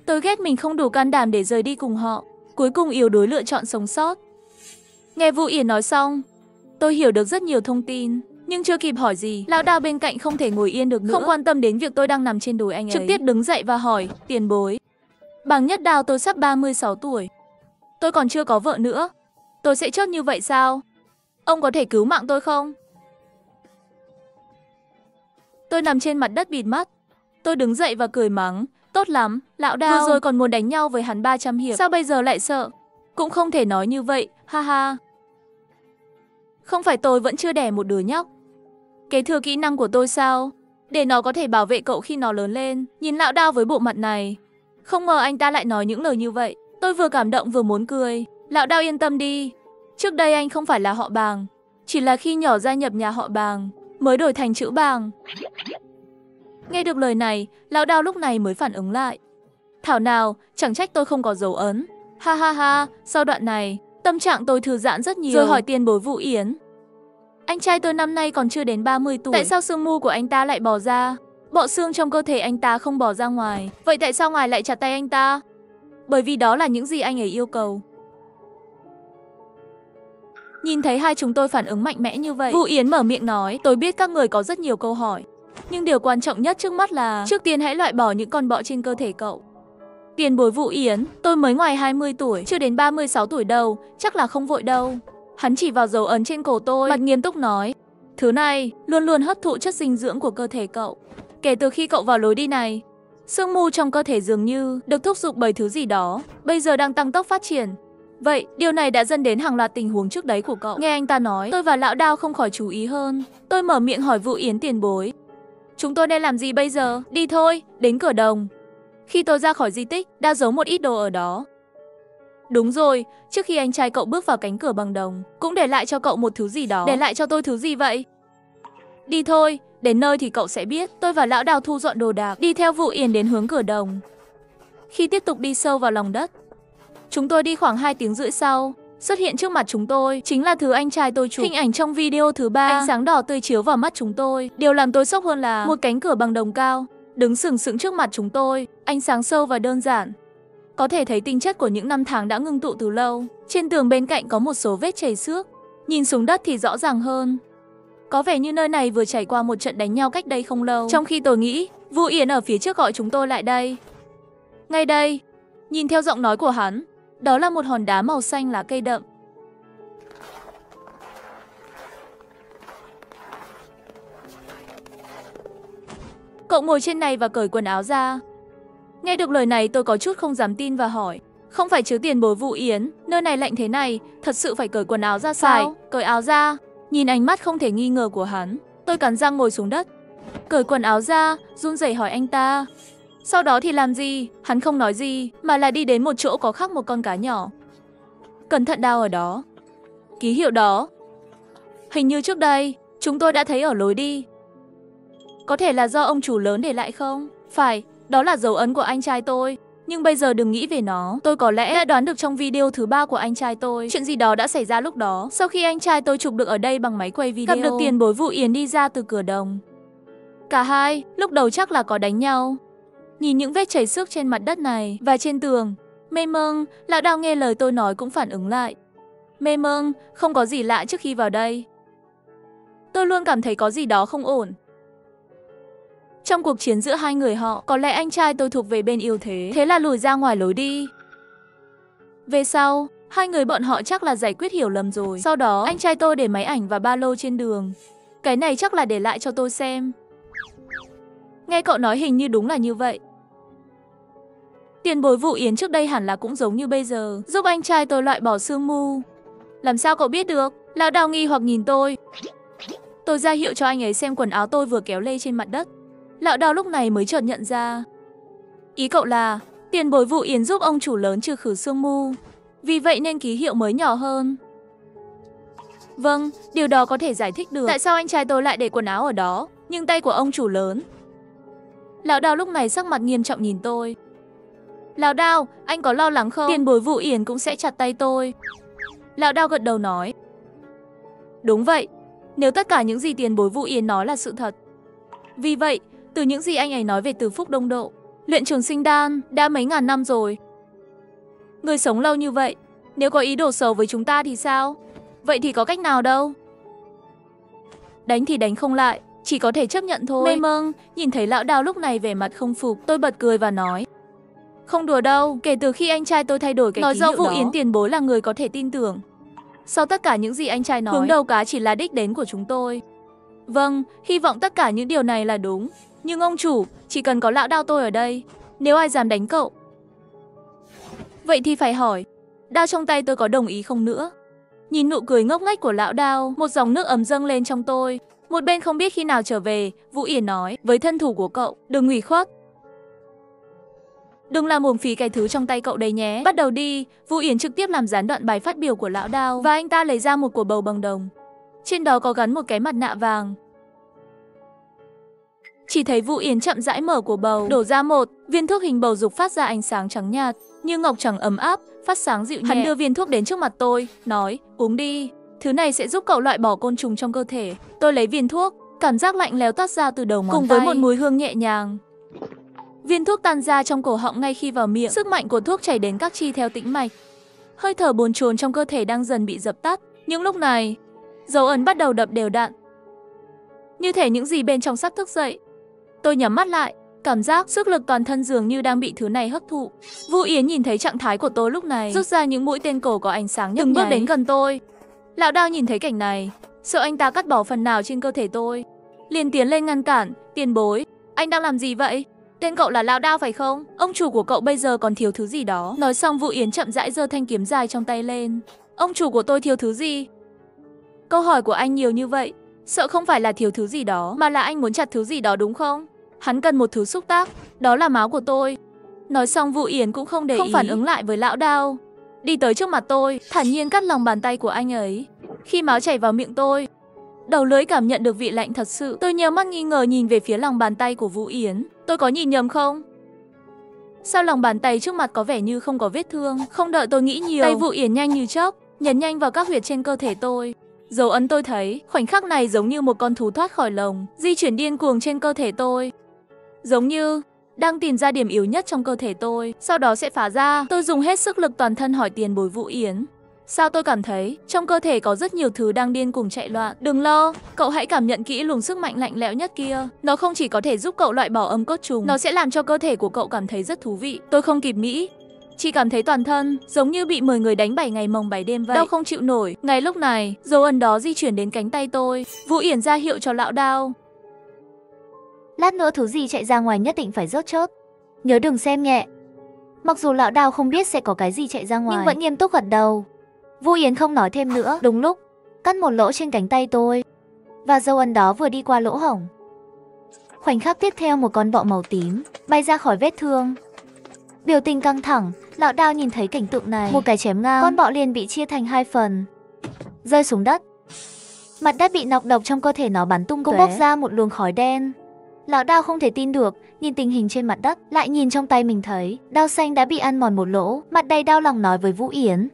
[SPEAKER 1] Tôi ghét mình không đủ can đảm để rời đi cùng họ, cuối cùng yếu đuối lựa chọn sống sót. Nghe Vũ Yến nói xong, tôi hiểu được rất nhiều thông tin, nhưng chưa kịp hỏi gì, lão Đao bên cạnh không thể ngồi yên được nữa, không quan tâm đến việc tôi đang nằm trên đùi anh ấy, trực tiếp đứng dậy và hỏi, tiền bối. Bàng Nhất Đao, tôi sắp 36 tuổi. Tôi còn chưa có vợ nữa. Tôi sẽ chết như vậy sao? Ông có thể cứu mạng tôi không? Tôi nằm trên mặt đất bịt mắt. Tôi đứng dậy và cười mắng. Tốt lắm, lão Đao. Vừa rồi còn muốn đánh nhau với hắn 300 hiệp. Sao bây giờ lại sợ? Cũng không thể nói như vậy, ha ha. Không phải tôi vẫn chưa đẻ một đứa nhóc. Kế thừa kỹ năng của tôi sao? Để nó có thể bảo vệ cậu khi nó lớn lên. Nhìn lão Đao với bộ mặt này. Không ngờ anh ta lại nói những lời như vậy. Tôi vừa cảm động vừa muốn cười. Lão Đao yên tâm đi. Trước đây anh không phải là họ Bàng. Chỉ là khi nhỏ gia nhập nhà họ Bàng mới đổi thành chữ Bàng. Nghe được lời này, lão Đao lúc này mới phản ứng lại. Thảo nào, chẳng trách tôi không có dấu ấn. Ha ha ha, sau đoạn này, tâm trạng tôi thư giãn rất nhiều. Rồi hỏi tiền bối Vũ Yến. Anh trai tôi năm nay còn chưa đến 30 tuổi. Tại sao xương mu của anh ta lại bò ra? Bộ xương trong cơ thể anh ta không bò ra ngoài. Vậy tại sao ngài lại chặt tay anh ta? Bởi vì đó là những gì anh ấy yêu cầu. Nhìn thấy hai chúng tôi phản ứng mạnh mẽ như vậy, Vũ Yến mở miệng nói, tôi biết các người có rất nhiều câu hỏi. Nhưng điều quan trọng nhất trước mắt là trước tiên hãy loại bỏ những con bọ trên cơ thể cậu. Tiền bối Vũ Yến, tôi mới ngoài 20 tuổi, chưa đến 36 tuổi đâu, chắc là không vội đâu. Hắn chỉ vào dấu ấn trên cổ tôi, mặt nghiêm túc nói. Thứ này luôn luôn hấp thụ chất dinh dưỡng của cơ thể cậu. Kể từ khi cậu vào lối đi này, sương mù trong cơ thể dường như được thúc giục bởi thứ gì đó, bây giờ đang tăng tốc phát triển. Vậy, điều này đã dẫn đến hàng loạt tình huống trước đấy của cậu. Nghe anh ta nói, tôi và lão Đao không khỏi chú ý hơn. Tôi mở miệng hỏi Vũ Yến tiền bối. Chúng tôi nên làm gì bây giờ? Đi thôi, đến cửa đồng. Khi tôi ra khỏi di tích, đã giấu một ít đồ ở đó. Đúng rồi, trước khi anh trai cậu bước vào cánh cửa bằng đồng, cũng để lại cho cậu một thứ gì đó. Để lại cho tôi thứ gì vậy? Đi thôi, đến nơi thì cậu sẽ biết. Tôi và lão Đào thu dọn đồ đạc, đi theo Vũ Yến đến hướng cửa đồng. Khi tiếp tục đi sâu vào lòng đất, chúng tôi đi khoảng 2 tiếng rưỡi sau, xuất hiện trước mặt chúng tôi chính là thứ anh trai tôi chụp. Hình ảnh trong video thứ 3, ánh sáng đỏ tươi chiếu vào mắt chúng tôi. Điều làm tôi sốc hơn là một cánh cửa bằng đồng cao, đứng sừng sững trước mặt chúng tôi, ánh sáng sâu và đơn giản. Có thể thấy tinh chất của những năm tháng đã ngưng tụ từ lâu. Trên tường bên cạnh có một số vết chảy xước, nhìn xuống đất thì rõ ràng hơn. Có vẻ như nơi này vừa trải qua một trận đánh nhau cách đây không lâu. Trong khi tôi nghĩ, Vu Yến ở phía trước gọi chúng tôi lại đây. Ngay đây, nhìn theo giọng nói của hắn, đó là một hòn đá màu xanh lá cây đậm. Cậu ngồi trên này và cởi quần áo ra. Nghe được lời này tôi có chút không dám tin và hỏi. Không phải chứ tiền bối Vu Yến, nơi này lạnh thế này, thật sự phải cởi quần áo ra sao? Phải, cởi áo ra. Nhìn ánh mắt không thể nghi ngờ của hắn, tôi cắn răng ngồi xuống đất. Cởi quần áo ra, run rẩy hỏi anh ta. Sau đó thì làm gì? Hắn không nói gì, mà là đi đến một chỗ có khắc một con cá nhỏ. Cẩn thận đao ở đó. Ký hiệu đó. Hình như trước đây, chúng tôi đã thấy ở lối đi. Có thể là do ông chủ lớn để lại không? Phải, đó là dấu ấn của anh trai tôi. Nhưng bây giờ đừng nghĩ về nó. Tôi có lẽ đã đoán được trong video thứ 3 của anh trai tôi. Chuyện gì đó đã xảy ra lúc đó. Sau khi anh trai tôi chụp được ở đây bằng máy quay video, gặp được tiền bối Vu Yến đi ra từ cửa đồng. Cả hai, lúc đầu chắc là có đánh nhau. Nhìn những vết chảy xước trên mặt đất này và trên tường. Mê mông, lão đào nghe lời tôi nói cũng phản ứng lại. Mê mông, không có gì lạ trước khi vào đây. Tôi luôn cảm thấy có gì đó không ổn. Trong cuộc chiến giữa hai người họ, có lẽ anh trai tôi thuộc về bên yếu thế, thế là lùi ra ngoài lối đi. Về sau, hai người bọn họ chắc là giải quyết hiểu lầm rồi. Sau đó, anh trai tôi để máy ảnh và ba lô trên đường. Cái này chắc là để lại cho tôi xem. Nghe cậu nói hình như đúng là như vậy. Tiền bối Vu Yến trước đây hẳn là cũng giống như bây giờ, giúp anh trai tôi loại bỏ sương mù. Làm sao cậu biết được? Lão đào nghi hoặc nhìn tôi. Tôi ra hiệu cho anh ấy xem quần áo tôi vừa kéo lê trên mặt đất. Lão đào lúc này mới chợt nhận ra. Ý cậu là tiền bối Vu Yến giúp ông chủ lớn trừ khử sương mù, vì vậy nên ký hiệu mới nhỏ hơn. Vâng, điều đó có thể giải thích được tại sao anh trai tôi lại để quần áo ở đó, nhưng tay của ông chủ lớn. Lão đào lúc này sắc mặt nghiêm trọng nhìn tôi. Lão đào, anh có lo lắng không? Tiền bối Vu Yến cũng sẽ chặt tay tôi. Lão đào gật đầu nói. Đúng vậy, nếu tất cả những gì tiền bối Vu Yến nói là sự thật. Vì vậy, từ những gì anh ấy nói về Từ Phúc Đông Độ, luyện trường sinh đan đã mấy ngàn năm rồi. Người sống lâu như vậy, nếu có ý đồ xấu với chúng ta thì sao? Vậy thì có cách nào đâu? Đánh thì đánh không lại, chỉ có thể chấp nhận thôi. Mê mông, nhìn thấy lão đào lúc này vẻ mặt không phục, tôi bật cười và nói. Không đùa đâu, kể từ khi anh trai tôi thay đổi cái ký hiệu đó, Vu Yến tiền bối là người có thể tin tưởng. Sau tất cả những gì anh trai nói, hướng đầu cá chỉ là đích đến của chúng tôi. Vâng, hy vọng tất cả những điều này là đúng. Nhưng ông chủ, chỉ cần có lão đao tôi ở đây, nếu ai dám đánh cậu, vậy thì phải hỏi, đao trong tay tôi có đồng ý không nữa? Nhìn nụ cười ngốc nghếch của lão đao, một dòng nước ấm dâng lên trong tôi. Một bên không biết khi nào trở về, Vu Yến nói, với thân thủ của cậu, đừng ủy khuất. Đừng làm uổng phí cái thứ trong tay cậu đấy nhé. Bắt đầu đi, Vu Yến trực tiếp làm gián đoạn bài phát biểu của lão đao và anh ta lấy ra một của bầu bằng đồng. Trên đó có gắn một cái mặt nạ vàng. Chỉ thấy Vu Yến chậm rãi mở của bầu, đổ ra một viên thuốc hình bầu dục phát ra ánh sáng trắng nhạt, như ngọc trắng ấm áp, phát sáng dịu nhẹ. Hắn đưa viên thuốc đến trước mặt tôi, nói, uống đi. Thứ này sẽ giúp cậu loại bỏ côn trùng trong cơ thể. Tôi lấy viên thuốc, cảm giác lạnh lẽo toát ra từ đầu ngón tay, cùng với một mùi hương nhẹ nhàng. Viên thuốc tan ra trong cổ họng ngay khi vào miệng, sức mạnh của thuốc chảy đến các chi theo tĩnh mạch. Hơi thở bồn chồn trong cơ thể đang dần bị dập tắt. Nhưng lúc này, dấu ấn bắt đầu đập đều đặn. Như thể những gì bên trong sắp thức dậy. Tôi nhắm mắt lại, cảm giác sức lực toàn thân dường như đang bị thứ này hấp thụ. Vu Yến nhìn thấy trạng thái của tôi lúc này, rút ra những mũi tên cổ có ánh sáng nhấp nháy, từng bước đến gần tôi. Lão đao nhìn thấy cảnh này, sợ anh ta cắt bỏ phần nào trên cơ thể tôi, liền tiến lên ngăn cản. Tiền bối, anh đang làm gì vậy? Tên cậu là lão đao phải không? Ông chủ của cậu bây giờ còn thiếu thứ gì đó. Nói xong Vu Yến chậm rãi giơ thanh kiếm dài trong tay lên. Ông chủ của tôi thiếu thứ gì? Câu hỏi của anh nhiều như vậy, sợ không phải là thiếu thứ gì đó, mà là anh muốn chặt thứ gì đó đúng không? Hắn cần một thứ xúc tác, đó là máu của tôi. Nói xong Vu Yến cũng không để ý, không phản ứng lại với lão đao. Đi tới trước mặt tôi, thản nhiên cắt lòng bàn tay của anh ấy. Khi máu chảy vào miệng tôi, đầu lưỡi cảm nhận được vị lạnh thật sự. Tôi nhíu mắt nghi ngờ nhìn về phía lòng bàn tay của Vu Yến. Tôi có nhìn nhầm không? Sao lòng bàn tay trước mặt có vẻ như không có vết thương? Không đợi tôi nghĩ nhiều, tay Vu Yến nhanh như chớp, nhấn nhanh vào các huyệt trên cơ thể tôi. Dấu ấn tôi thấy, khoảnh khắc này giống như một con thú thoát khỏi lồng, di chuyển điên cuồng trên cơ thể tôi. giống như đang tìm ra điểm yếu nhất trong cơ thể tôi, sau đó sẽ phá ra. Tôi dùng hết sức lực toàn thân hỏi tiền bối Vũ Yến. Sao tôi cảm thấy trong cơ thể có rất nhiều thứ đang điên cuồng chạy loạn. Đừng lo, cậu hãy cảm nhận kỹ luồng sức mạnh lạnh lẽo nhất kia. Nó không chỉ có thể giúp cậu loại bỏ âm cốt trùng, nó sẽ làm cho cơ thể của cậu cảm thấy rất thú vị. Tôi không kịp nghĩ, chỉ cảm thấy toàn thân giống như bị 10 người đánh 7 ngày mồng 7 đêm vậy. Đau không chịu nổi. Ngay lúc này, dấu ấn đó di chuyển đến cánh tay tôi. Vũ Yến ra hiệu cho lão Đao.
[SPEAKER 2] Lát nữa thứ gì chạy ra ngoài nhất định phải rớt chớp. Nhớ đừng xem nhẹ. Mặc dù lão Đao không biết sẽ có cái gì chạy ra ngoài, nhưng vẫn nghiêm túc gật đầu. Vũ Yến không nói thêm nữa. Đúng lúc, cắt một lỗ trên cánh tay tôi, và dấu ấn đó vừa đi qua lỗ hổng. Khoảnh khắc tiếp theo một con bọ màu tím bay ra khỏi vết thương. Biểu tình căng thẳng, lão Đao nhìn thấy cảnh tượng này. Một cái chém ngang, con bọ liền bị chia thành 2 phần, rơi xuống đất. Mặt đất bị nọc độc trong cơ thể nó bắn tung tóe, bốc ra một luồng khói đen. Lão Đao không thể tin được, nhìn tình hình trên mặt đất, lại nhìn trong tay mình thấy đao xanh đã bị ăn mòn một lỗ. Mặt đầy đau lòng nói với Vũ Yến: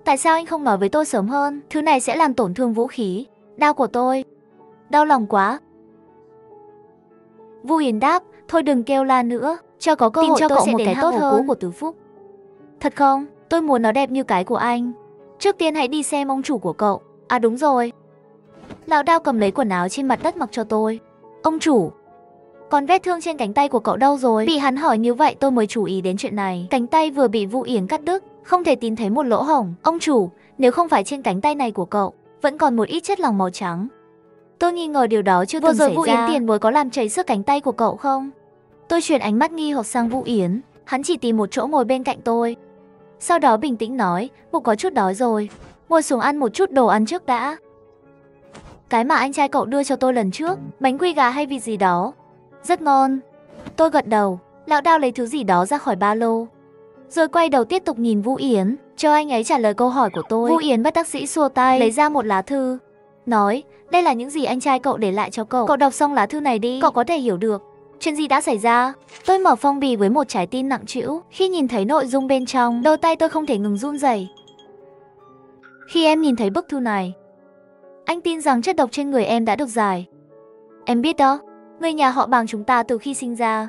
[SPEAKER 2] tại sao anh không nói với tôi sớm hơn? Thứ này sẽ làm tổn thương vũ khí, đao của tôi. Đau lòng quá. Vũ Yến đáp: thôi đừng kêu la nữa, cho có cơ hội cho tôi cậu sẽ một cái tốt hơn của Tứ Phúc. Thật không? Tôi muốn nó đẹp như cái của anh. Trước tiên hãy đi xem ông chủ của cậu. À đúng rồi. Lão Đao cầm lấy quần áo trên mặt đất mặc cho tôi. Ông chủ, còn vết thương trên cánh tay của cậu đâu rồi? Bị hắn hỏi như vậy tôi mới chú ý đến chuyện này. Cánh tay vừa bị Vũ Yến cắt đứt, không thể tìm thấy một lỗ hổng. Ông chủ, nếu không phải trên cánh tay này của cậu vẫn còn một ít chất lỏng màu trắng. Tôi nghi ngờ điều đó chưa từng xảy ra. Vũ Yến tiền bối có làm chảy xước cánh tay của cậu không? Tôi chuyển ánh mắt nghi hoặc sang Vũ Yến. Hắn chỉ tìm một chỗ ngồi bên cạnh tôi, sau đó bình tĩnh nói: bụng có chút đói rồi, ngồi xuống ăn một chút đồ ăn trước đã. Cái mà anh trai cậu đưa cho tôi lần trước, bánh quy gà hay vịt gì đó, rất ngon. Tôi gật đầu. Lão Đao lấy thứ gì đó ra khỏi ba lô, rồi quay đầu tiếp tục nhìn Vũ Yến, cho anh ấy trả lời câu hỏi của tôi. Vũ Yến bất đắc dĩ xua tay, lấy ra một lá thư, nói: đây là những gì anh trai cậu để lại cho cậu. Cậu đọc xong lá thư này đi, cậu có thể hiểu được chuyện gì đã xảy ra. Tôi mở phong bì với một trái tim nặng trĩu. Khi nhìn thấy nội dung bên trong, đôi tay tôi không thể ngừng run rẩy. Khi em nhìn thấy bức thư này, anh tin rằng chất độc trên người em đã được giải. Em biết đó, người nhà họ Bàng chúng ta từ khi sinh ra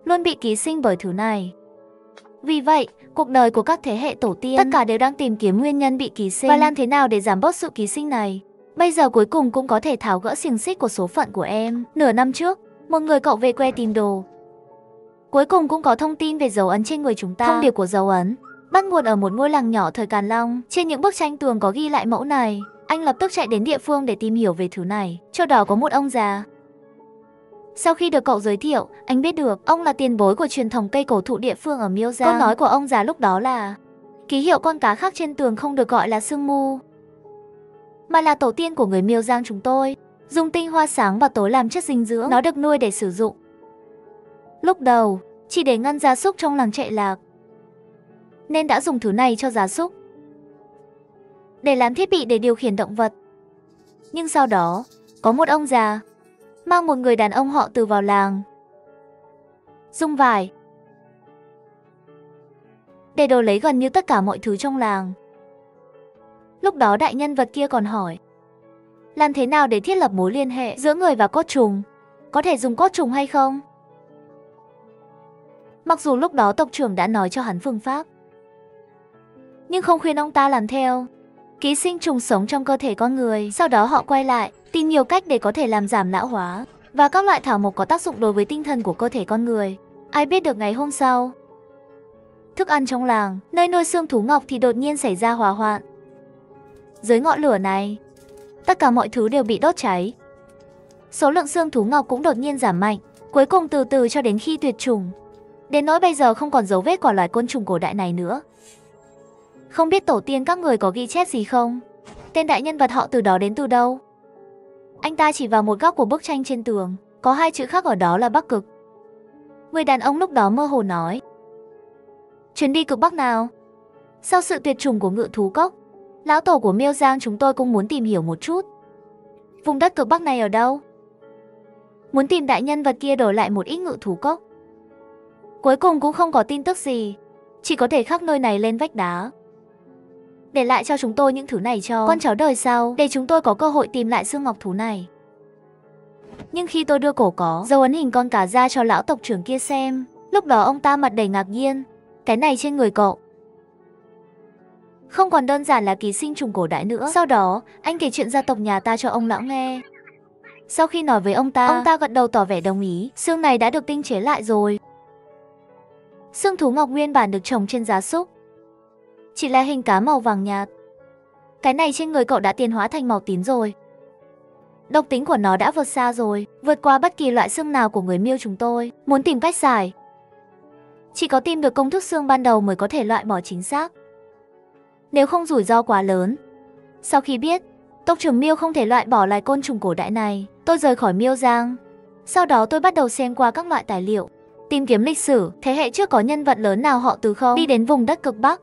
[SPEAKER 2] luôn bị ký sinh bởi thứ này. Vì vậy, cuộc đời của các thế hệ tổ tiên tất cả đều đang tìm kiếm nguyên nhân bị ký sinh và làm thế nào để giảm bớt sự ký sinh này. Bây giờ cuối cùng cũng có thể tháo gỡ xiềng xích của số phận của em. Nửa năm trước, một người cậu về quê tìm đồ. Cuối cùng cũng có thông tin về dấu ấn trên người chúng ta. Thông điệp của dấu ấn bắt nguồn ở một ngôi làng nhỏ thời Càn Long. Trên những bức tranh tường có ghi lại mẫu này. Anh lập tức chạy đến địa phương để tìm hiểu về thứ này. Chỗ đó có một ông già. Sau khi được cậu giới thiệu, anh biết được ông là tiền bối của truyền thống cây cổ thụ địa phương ở Miêu Giang. Câu nói của ông già lúc đó là: ký hiệu con cá khắc trên tường không được gọi là sương mu, mà là tổ tiên của người Miêu Giang chúng tôi dùng tinh hoa sáng và tối làm chất dinh dưỡng. Nó được nuôi để sử dụng lúc đầu chỉ để ngăn gia súc trong làng chạy lạc, nên đã dùng thứ này cho gia súc để làm thiết bị để điều khiển động vật. Nhưng sau đó, có một ông già mang một người đàn ông họ Từ vào làng, dùng vải để đổi lấy gần như tất cả mọi thứ trong làng. Lúc đó đại nhân vật kia còn hỏi: làm thế nào để thiết lập mối liên hệ giữa người và cốt trùng? Có thể dùng cốt trùng hay không? Mặc dù lúc đó tộc trưởng đã nói cho hắn phương pháp, nhưng không khuyên ông ta làm theo. Ký sinh trùng sống trong cơ thể con người, sau đó họ quay lại tìm nhiều cách để có thể làm giảm lão hóa và các loại thảo mộc có tác dụng đối với tinh thần của cơ thể con người. Ai biết được ngày hôm sau, thức ăn trong làng, nơi nuôi xương thú ngọc thì đột nhiên xảy ra hỏa hoạn. Dưới ngọn lửa này, tất cả mọi thứ đều bị đốt cháy. Số lượng xương thú ngọc cũng đột nhiên giảm mạnh, cuối cùng từ từ cho đến khi tuyệt chủng. Đến nỗi bây giờ không còn dấu vết của loài côn trùng cổ đại này nữa. Không biết tổ tiên các người có ghi chép gì không? Tên đại nhân vật họ Từ đó đến từ đâu? Anh ta chỉ vào một góc của bức tranh trên tường, có 2 chữ khắc ở đó là Bắc Cực. Người đàn ông lúc đó mơ hồ nói: chuyến đi cực Bắc nào? Sau sự tuyệt chủng của Ngự Thú Cốc, lão tổ của Miêu Giang chúng tôi cũng muốn tìm hiểu một chút. Vùng đất cực Bắc này ở đâu? Muốn tìm đại nhân vật kia đổi lại một ít Ngự Thú Cốc. Cuối cùng cũng không có tin tức gì, chỉ có thể khắc nơi này lên vách đá, để lại cho chúng tôi những thứ này cho con cháu đời sau, để chúng tôi có cơ hội tìm lại xương ngọc thú này. Nhưng khi tôi đưa cổ có dấu ấn hình con cá ra cho lão tộc trưởng kia xem, lúc đó ông ta mặt đầy ngạc nhiên. Cái này trên người cậu không còn đơn giản là ký sinh trùng cổ đại nữa. Sau đó, anh kể chuyện gia tộc nhà ta cho ông lão nghe. Sau khi nói với ông ta gật đầu tỏ vẻ đồng ý. Xương này đã được tinh chế lại rồi. Xương thú ngọc nguyên bản được trồng trên gia súc, chỉ là hình cá màu vàng nhạt. Cái này trên người cậu đã tiến hóa thành màu tím rồi. Độc tính của nó đã vượt xa rồi, vượt qua bất kỳ loại xương nào của người Miêu chúng tôi. Muốn tìm cách giải, chỉ có tìm được công thức xương ban đầu mới có thể loại bỏ chính xác. Nếu không rủi ro quá lớn. Sau khi biết tộc trưởng Miêu không thể loại bỏ loài côn trùng cổ đại này, tôi rời khỏi Miêu Giang. Sau đó tôi bắt đầu xem qua các loại tài liệu, tìm kiếm lịch sử, thế hệ trước có nhân vật lớn nào họ Từ không đi đến vùng đất cực Bắc.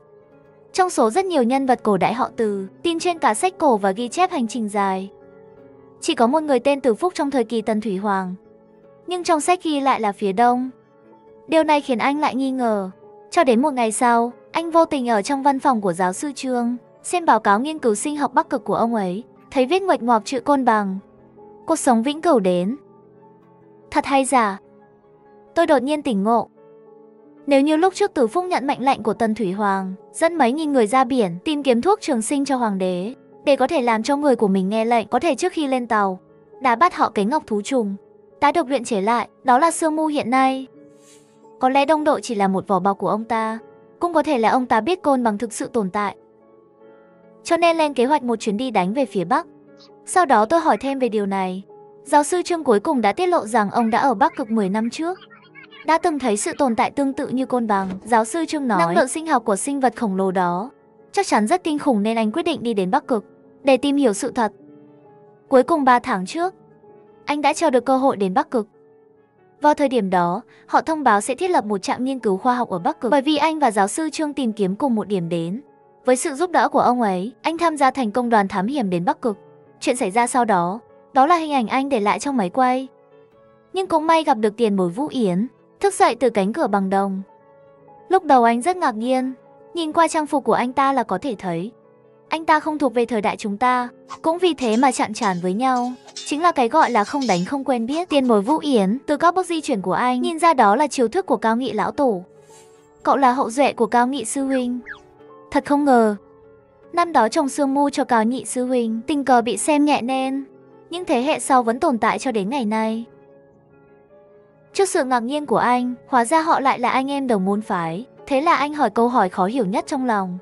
[SPEAKER 2] Trong số rất nhiều nhân vật cổ đại họ Từ, tin trên cả sách cổ và ghi chép hành trình dài, chỉ có một người tên Từ Phúc trong thời kỳ Tần Thủy Hoàng. Nhưng trong sách ghi lại là phía đông. Điều này khiến anh lại nghi ngờ. Cho đến một ngày sau, anh vô tình ở trong văn phòng của giáo sư Trương, xem báo cáo nghiên cứu sinh học Bắc Cực của ông ấy, thấy viết nguệch ngoạc chữ Côn Bằng. Cuộc sống vĩnh cửu đến. Thật hay giả? Tôi đột nhiên tỉnh ngộ. Nếu như lúc trước Từ Phúc nhận mệnh lệnh của Tần Thủy Hoàng, dẫn mấy nghìn người ra biển tìm kiếm thuốc trường sinh cho hoàng đế, để có thể làm cho người của mình nghe lệnh, có thể trước khi lên tàu đã bắt họ cấy ngọc thú trùng, đã được luyện chế lại, đó là xương mu hiện nay. Có lẽ Đông Độ chỉ là một vỏ bọc của ông ta, cũng có thể là ông ta biết Côn Bằng thực sự tồn tại, cho nên lên kế hoạch một chuyến đi đánh về phía Bắc. Sau đó tôi hỏi thêm về điều này. Giáo sư Trương cuối cùng đã tiết lộ rằng ông đã ở Bắc Cực 10 năm trước, đã từng thấy sự tồn tại tương tự như Côn Bằng. Giáo sư Trương nói năng lượng sinh học của sinh vật khổng lồ đó chắc chắn rất kinh khủng, nên anh quyết định đi đến Bắc Cực để tìm hiểu sự thật. Cuối cùng 3 tháng trước, anh đã chờ được cơ hội đến Bắc Cực. Vào thời điểm đó, họ thông báo sẽ thiết lập một trạm nghiên cứu khoa học ở Bắc Cực, bởi vì anh và giáo sư Trương tìm kiếm cùng một điểm đến. Với sự giúp đỡ của ông ấy, anh tham gia thành công đoàn thám hiểm đến Bắc Cực. Chuyện xảy ra sau đó, đó là hình ảnh anh để lại trong máy quay. Nhưng cũng may gặp được tiền bối Vũ Yến, thức dậy từ cánh cửa bằng đồng. Lúc đầu anh rất ngạc nhiên, nhìn qua trang phục của anh ta là có thể thấy anh ta không thuộc về thời đại chúng ta, cũng vì thế mà chạm trán với nhau. Chính là cái gọi là không đánh không quen biết. Tiền bối Vũ Yến, từ các bước di chuyển của anh, nhìn ra đó là chiêu thức của Cao Nghị lão tổ. Cậu là hậu duệ của Cao Nghị sư huynh. Thật không ngờ, năm đó trồng xương mu cho Cao Nghị sư huynh, tình cờ bị xem nhẹ nên những thế hệ sau vẫn tồn tại cho đến ngày nay. Trước sự ngạc nhiên của anh, hóa ra họ lại là anh em đồng môn phái. Thế là anh hỏi câu hỏi khó hiểu nhất trong lòng.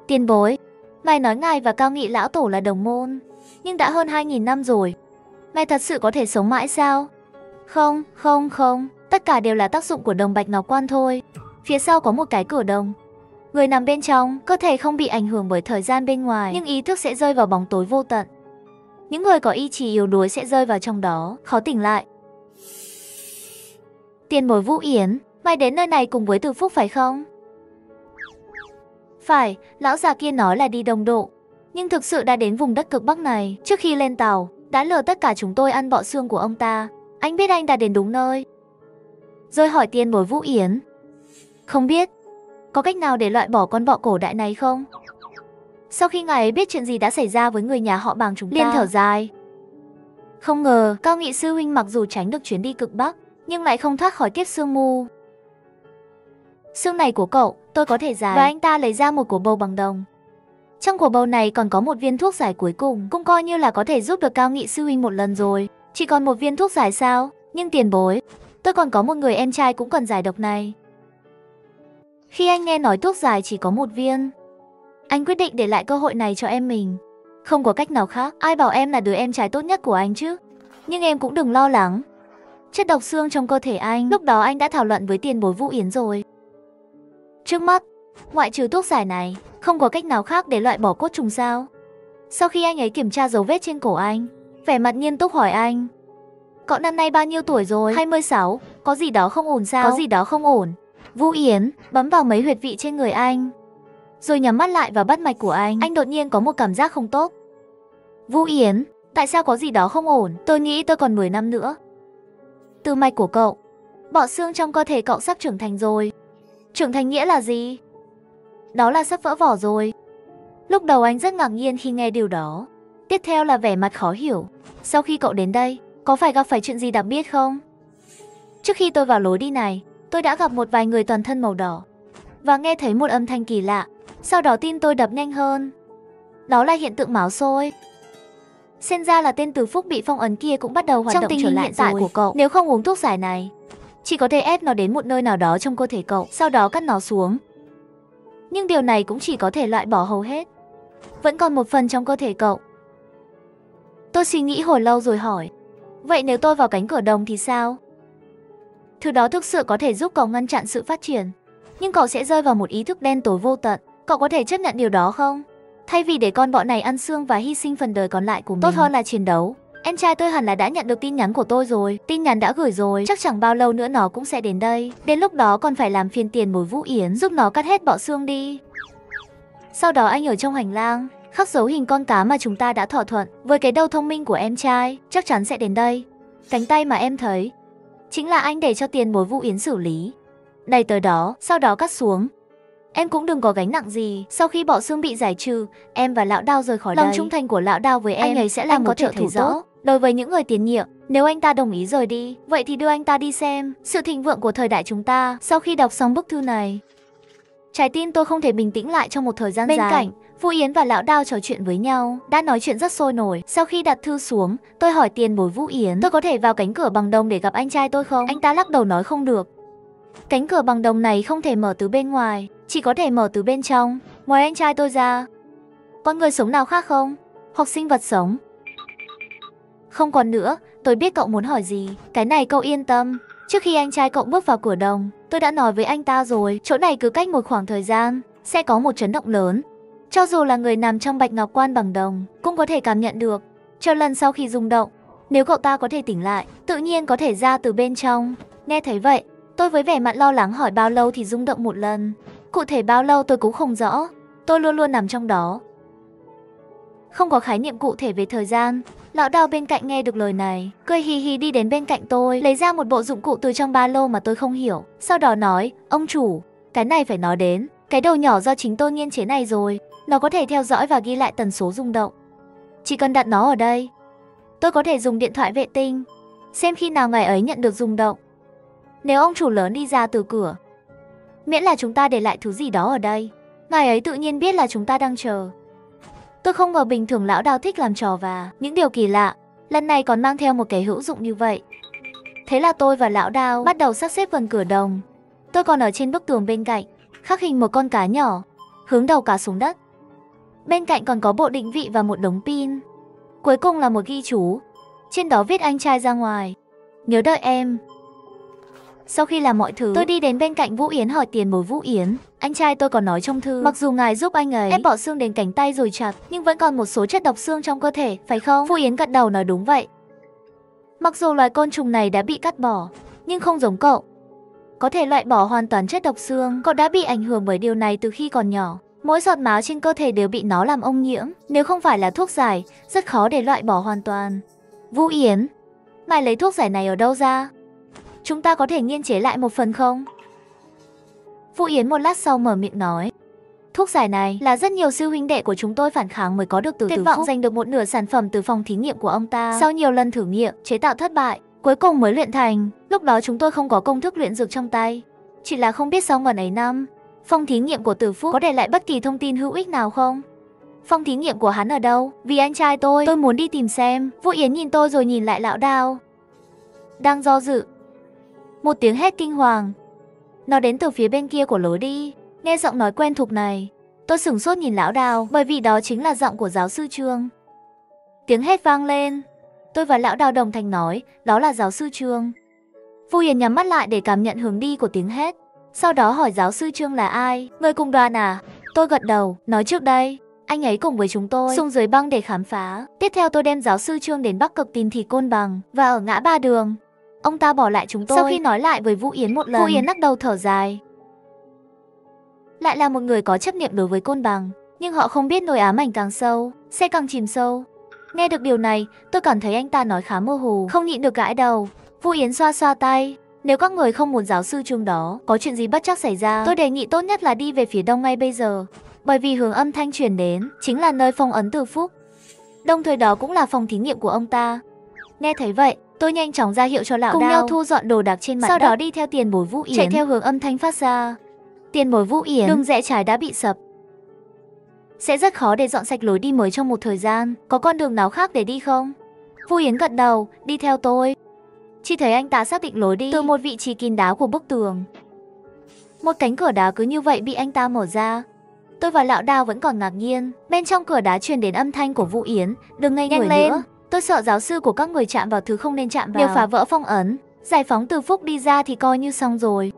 [SPEAKER 2] Tiền bối, ngài nói ngài và Cao Nghị lão tổ là đồng môn, nhưng đã hơn 2000 năm rồi, ngài thật sự có thể sống mãi sao? Không, tất cả đều là tác dụng của đồng Bạch Ngọc Quan thôi. Phía sau có một cái cửa đồng, người nằm bên trong, cơ thể không bị ảnh hưởng bởi thời gian bên ngoài, nhưng ý thức sẽ rơi vào bóng tối vô tận. Những người có ý chí yếu đuối sẽ rơi vào trong đó, khó tỉnh lại. Tiền bối Vũ Yến, ngài đến nơi này cùng với Từ Phúc phải không? Phải, lão già kia nói là đi Đông Độ, nhưng thực sự đã đến vùng đất cực Bắc này. Trước khi lên tàu, đã lừa tất cả chúng tôi ăn bọ xương của ông ta. Anh biết anh đã đến đúng nơi. Rồi hỏi tiền bối Vũ Yến, không biết, có cách nào để loại bỏ con bọ cổ đại này không? Sau khi ngài ấy biết chuyện gì đã xảy ra với người nhà họ Bàng chúng ta, liền thở dài. Không ngờ, Cao Nghị sư huynh mặc dù tránh được chuyến đi cực Bắc, nhưng lại không thoát khỏi kiếp sương mù. Xương này của cậu, tôi có thể giải. Và anh ta lấy ra một cổ bầu bằng đồng. Trong cổ bầu này còn có một viên thuốc giải cuối cùng, cũng coi như là có thể giúp được Cao Nghị sư huynh một lần rồi. Chỉ còn một viên thuốc giải sao? Nhưng tiền bối, tôi còn có một người em trai cũng cần giải độc này. Khi anh nghe nói thuốc giải chỉ có một viên, anh quyết định để lại cơ hội này cho em mình. Không có cách nào khác, ai bảo em là đứa em trai tốt nhất của anh chứ. Nhưng em cũng đừng lo lắng. Chất độc xương trong cơ thể anh, lúc đó anh đã thảo luận với tiền bối Vũ Yến rồi. Trước mắt, ngoại trừ thuốc giải này, không có cách nào khác để loại bỏ cốt trùng sao? Sau khi anh ấy kiểm tra dấu vết trên cổ anh, vẻ mặt nghiêm túc hỏi anh, cậu năm nay bao nhiêu tuổi rồi? 26, có gì đó không ổn sao? Có gì đó không ổn. Vũ Yến bấm vào mấy huyệt vị trên người anh, rồi nhắm mắt lại vào bắt mạch của anh. Anh đột nhiên có một cảm giác không tốt. Vũ Yến, tại sao có gì đó không ổn? Tôi nghĩ tôi còn 10 năm nữa. Từ mạch của cậu, bọ xương trong cơ thể cậu sắp trưởng thành rồi. Trưởng thành nghĩa là gì? Đó là sắp vỡ vỏ rồi. Lúc đầu anh rất ngạc nhiên khi nghe điều đó. Tiếp theo là vẻ mặt khó hiểu. Sau khi cậu đến đây, Có phải gặp phải chuyện gì đặc biệt không? Trước khi tôi vào lối đi này, tôi đã gặp một vài người toàn thân màu đỏ và nghe thấy một âm thanh kỳ lạ. Sau đó tim tôi đập nhanh hơn. Đó là hiện tượng máu sôi. Xem ra là tên Từ Phúc bị phong ấn kia cũng bắt đầu hoạt động trở lại hiện tại của cậu. Nếu không uống thuốc giải này, chỉ có thể ép nó đến một nơi nào đó trong cơ thể cậu, sau đó cắt nó xuống. Nhưng điều này cũng chỉ có thể loại bỏ hầu hết. Vẫn còn một phần trong cơ thể cậu. Tôi suy nghĩ hồi lâu rồi hỏi, vậy nếu tôi vào cánh cửa đồng thì sao? Thứ đó thực sự có thể giúp cậu ngăn chặn sự phát triển, nhưng cậu sẽ rơi vào một ý thức đen tối vô tận. Cậu có thể chấp nhận điều đó không? Thay vì để con bọ này ăn xương và hy sinh phần đời còn lại của mình, tốt hơn là chiến đấu. Em trai tôi hẳn là đã nhận được tin nhắn của tôi rồi. Tin nhắn đã gửi rồi, chắc chẳng bao lâu nữa nó cũng sẽ đến đây. Đến lúc đó còn phải làm phiền tiền bồi Vũ Yến, giúp nó cắt hết bọ xương đi. Sau đó anh ở trong hành lang, khắc dấu hình con cá mà chúng ta đã thỏa thuận. Với cái đầu thông minh của em trai, chắc chắn sẽ đến đây. Cánh tay mà em thấy chính là anh để cho tiền bối Vũ Yến xử lý. Đẩy tới đó, sau đó cắt xuống. Em cũng đừng có gánh nặng gì. Sau khi bọ xương bị giải trừ, em và lão Đao rời khỏi đây. Lòng trung thành của lão Đao với em, anh ấy sẽ là một trợ thủ tốt. Đối với những người tiền nhiệm, nếu anh ta đồng ý rời đi, vậy thì đưa anh ta đi xem sự thịnh vượng của thời đại chúng ta. Sau khi đọc xong bức thư này, trái tim tôi không thể bình tĩnh lại trong một thời gian dài. Bên cạnh, Vũ Yến và lão Đao trò chuyện với nhau, đã nói chuyện rất sôi nổi. Sau khi đặt thư xuống, tôi hỏi tiền bối Vũ Yến, tôi có thể vào cánh cửa bằng đồng để gặp anh trai tôi không? Anh ta lắc đầu nói không được. Cánh cửa bằng đồng này không thể mở từ bên ngoài, chỉ có thể mở từ bên trong. Ngoài anh trai tôi ra, con người sống nào khác không? Hoặc sinh vật sống? Không còn nữa, tôi biết cậu muốn hỏi gì. Cái này cậu yên tâm. Trước khi anh trai cậu bước vào cửa đồng, tôi đã nói với anh ta rồi, chỗ này cứ cách một khoảng thời gian sẽ có một chấn động lớn. Cho dù là người nằm trong Bạch Ngọc Quan bằng đồng cũng có thể cảm nhận được. Chờ lần sau khi rung động, nếu cậu ta có thể tỉnh lại, tự nhiên có thể ra từ bên trong. Nghe thấy vậy, tôi với vẻ mặt lo lắng hỏi bao lâu thì rung động một lần. Cụ thể bao lâu tôi cũng không rõ. Tôi luôn luôn nằm trong đó, không có khái niệm cụ thể về thời gian. Lão Đao bên cạnh nghe được lời này, cười hì hì đi đến bên cạnh tôi, lấy ra một bộ dụng cụ từ trong ba lô mà tôi không hiểu. Sau đó nói, ông chủ, cái này phải nói đến cái đầu nhỏ do chính tôi nghiên chế này rồi. Nó có thể theo dõi và ghi lại tần số rung động. Chỉ cần đặt nó ở đây, tôi có thể dùng điện thoại vệ tinh xem khi nào ngày ấy nhận được rung động. Nếu ông chủ lớn đi ra từ cửa, miễn là chúng ta để lại thứ gì đó ở đây, ngày ấy tự nhiên biết là chúng ta đang chờ. Tôi không ngờ bình thường lão Đao thích làm trò và những điều kỳ lạ, lần này còn mang theo một cái hữu dụng như vậy. Thế là tôi và lão Đao bắt đầu sắp xếp gần cửa đồng. Tôi còn ở trên bức tường bên cạnh khắc hình một con cá nhỏ, hướng đầu cá xuống đất. Bên cạnh còn có bộ định vị và một đống pin. Cuối cùng là một ghi chú, trên đó viết anh trai ra ngoài, nhớ đợi em. Sau khi làm mọi thứ, tôi đi đến bên cạnh Vũ Yến hỏi tiền bối Vũ Yến, anh trai tôi còn nói trong thư, mặc dù ngài giúp anh ấy ép bỏ xương đến cánh tay rồi chặt, nhưng vẫn còn một số chất độc xương trong cơ thể, phải không? Vũ Yến gật đầu nói đúng vậy. Mặc dù loài côn trùng này đã bị cắt bỏ, nhưng không giống cậu, có thể loại bỏ hoàn toàn chất độc xương. Cậu đã bị ảnh hưởng bởi điều này từ khi còn nhỏ. Mỗi giọt máu trên cơ thể đều bị nó làm ô nhiễm. Nếu không phải là thuốc giải, rất khó để loại bỏ hoàn toàn. Vũ Yến, mày lấy thuốc giải này ở đâu ra? Chúng ta có thể nghiên chế lại một phần không? Vũ Yến một lát sau mở miệng nói, thuốc giải này là rất nhiều sư huynh đệ của chúng tôi phản kháng mới có được từ Từ Phúc, giành được một nửa sản phẩm từ phòng thí nghiệm của ông ta. Sau nhiều lần thử nghiệm, chế tạo thất bại, cuối cùng mới luyện thành. Lúc đó chúng tôi không có công thức luyện dược trong tay, chỉ là không biết sau ngần ấy năm, phòng thí nghiệm của Từ Phúc có để lại bất kỳ thông tin hữu ích nào không? Phòng thí nghiệm của hắn ở đâu? Vì anh trai tôi muốn đi tìm xem. Vũ Yến nhìn tôi rồi nhìn lại lão Đao, đang do dự. Một tiếng hét kinh hoàng, nó đến từ phía bên kia của lối đi. Nghe giọng nói quen thuộc này, tôi sửng sốt nhìn lão Đao, bởi vì đó chính là giọng của giáo sư Trương. Tiếng hét vang lên, tôi và lão Đao đồng thanh nói, đó là giáo sư Trương. Vũ Yến nhắm mắt lại để cảm nhận hướng đi của tiếng hét, sau đó hỏi giáo sư Trương là ai? Người cùng đoàn à? Tôi gật đầu, nói trước đây, anh ấy cùng với chúng tôi xuống dưới băng để khám phá. Tiếp theo tôi đem giáo sư Trương đến Bắc Cực tìm Thị Côn Bằng, và ở ngã ba đường, ông ta bỏ lại chúng tôi. Sau khi nói lại với Vũ Yến một lần, Vũ Yến lắc đầu thở dài. Lại là một người có chấp niệm đối với Côn Bằng, nhưng họ không biết nỗi ám ảnh càng sâu, sẽ càng chìm sâu. Nghe được điều này, tôi cảm thấy anh ta nói khá mơ hồ, không nhịn được gãi đầu. Vũ Yến xoa xoa tay. Nếu các người không muốn giáo sư Trương đó có chuyện gì bất trắc xảy ra, tôi đề nghị tốt nhất là đi về phía đông ngay bây giờ, bởi vì hướng âm thanh truyền đến chính là nơi phong ấn Từ Phúc, đồng thời đó cũng là phòng thí nghiệm của ông ta. Nghe thấy vậy, tôi nhanh chóng ra hiệu cho lão Đao. Cùng nhau thu dọn đồ đạc trên mặt đất. Sau đó đi theo tiền bối Vũ Yến, chạy theo hướng âm thanh phát ra. Tiền bối Vũ Yến, đường rẽ trái đã bị sập. Sẽ rất khó để dọn sạch lối đi mới trong một thời gian. Có con đường nào khác để đi không? Vũ Yến gật đầu, đi theo tôi. Chỉ thấy anh ta xác định lối đi từ một vị trí kín đáo của bức tường. Một cánh cửa đá cứ như vậy bị anh ta mở ra. Tôi và lão Đao vẫn còn ngạc nhiên. Bên trong cửa đá truyền đến âm thanh của Vũ Yến, đừng ngây người nữa. Tôi sợ giáo sư của các người chạm vào thứ không nên chạm vào. Nếu phá vỡ phong ấn, giải phóng Từ Phúc đi ra thì coi như xong rồi.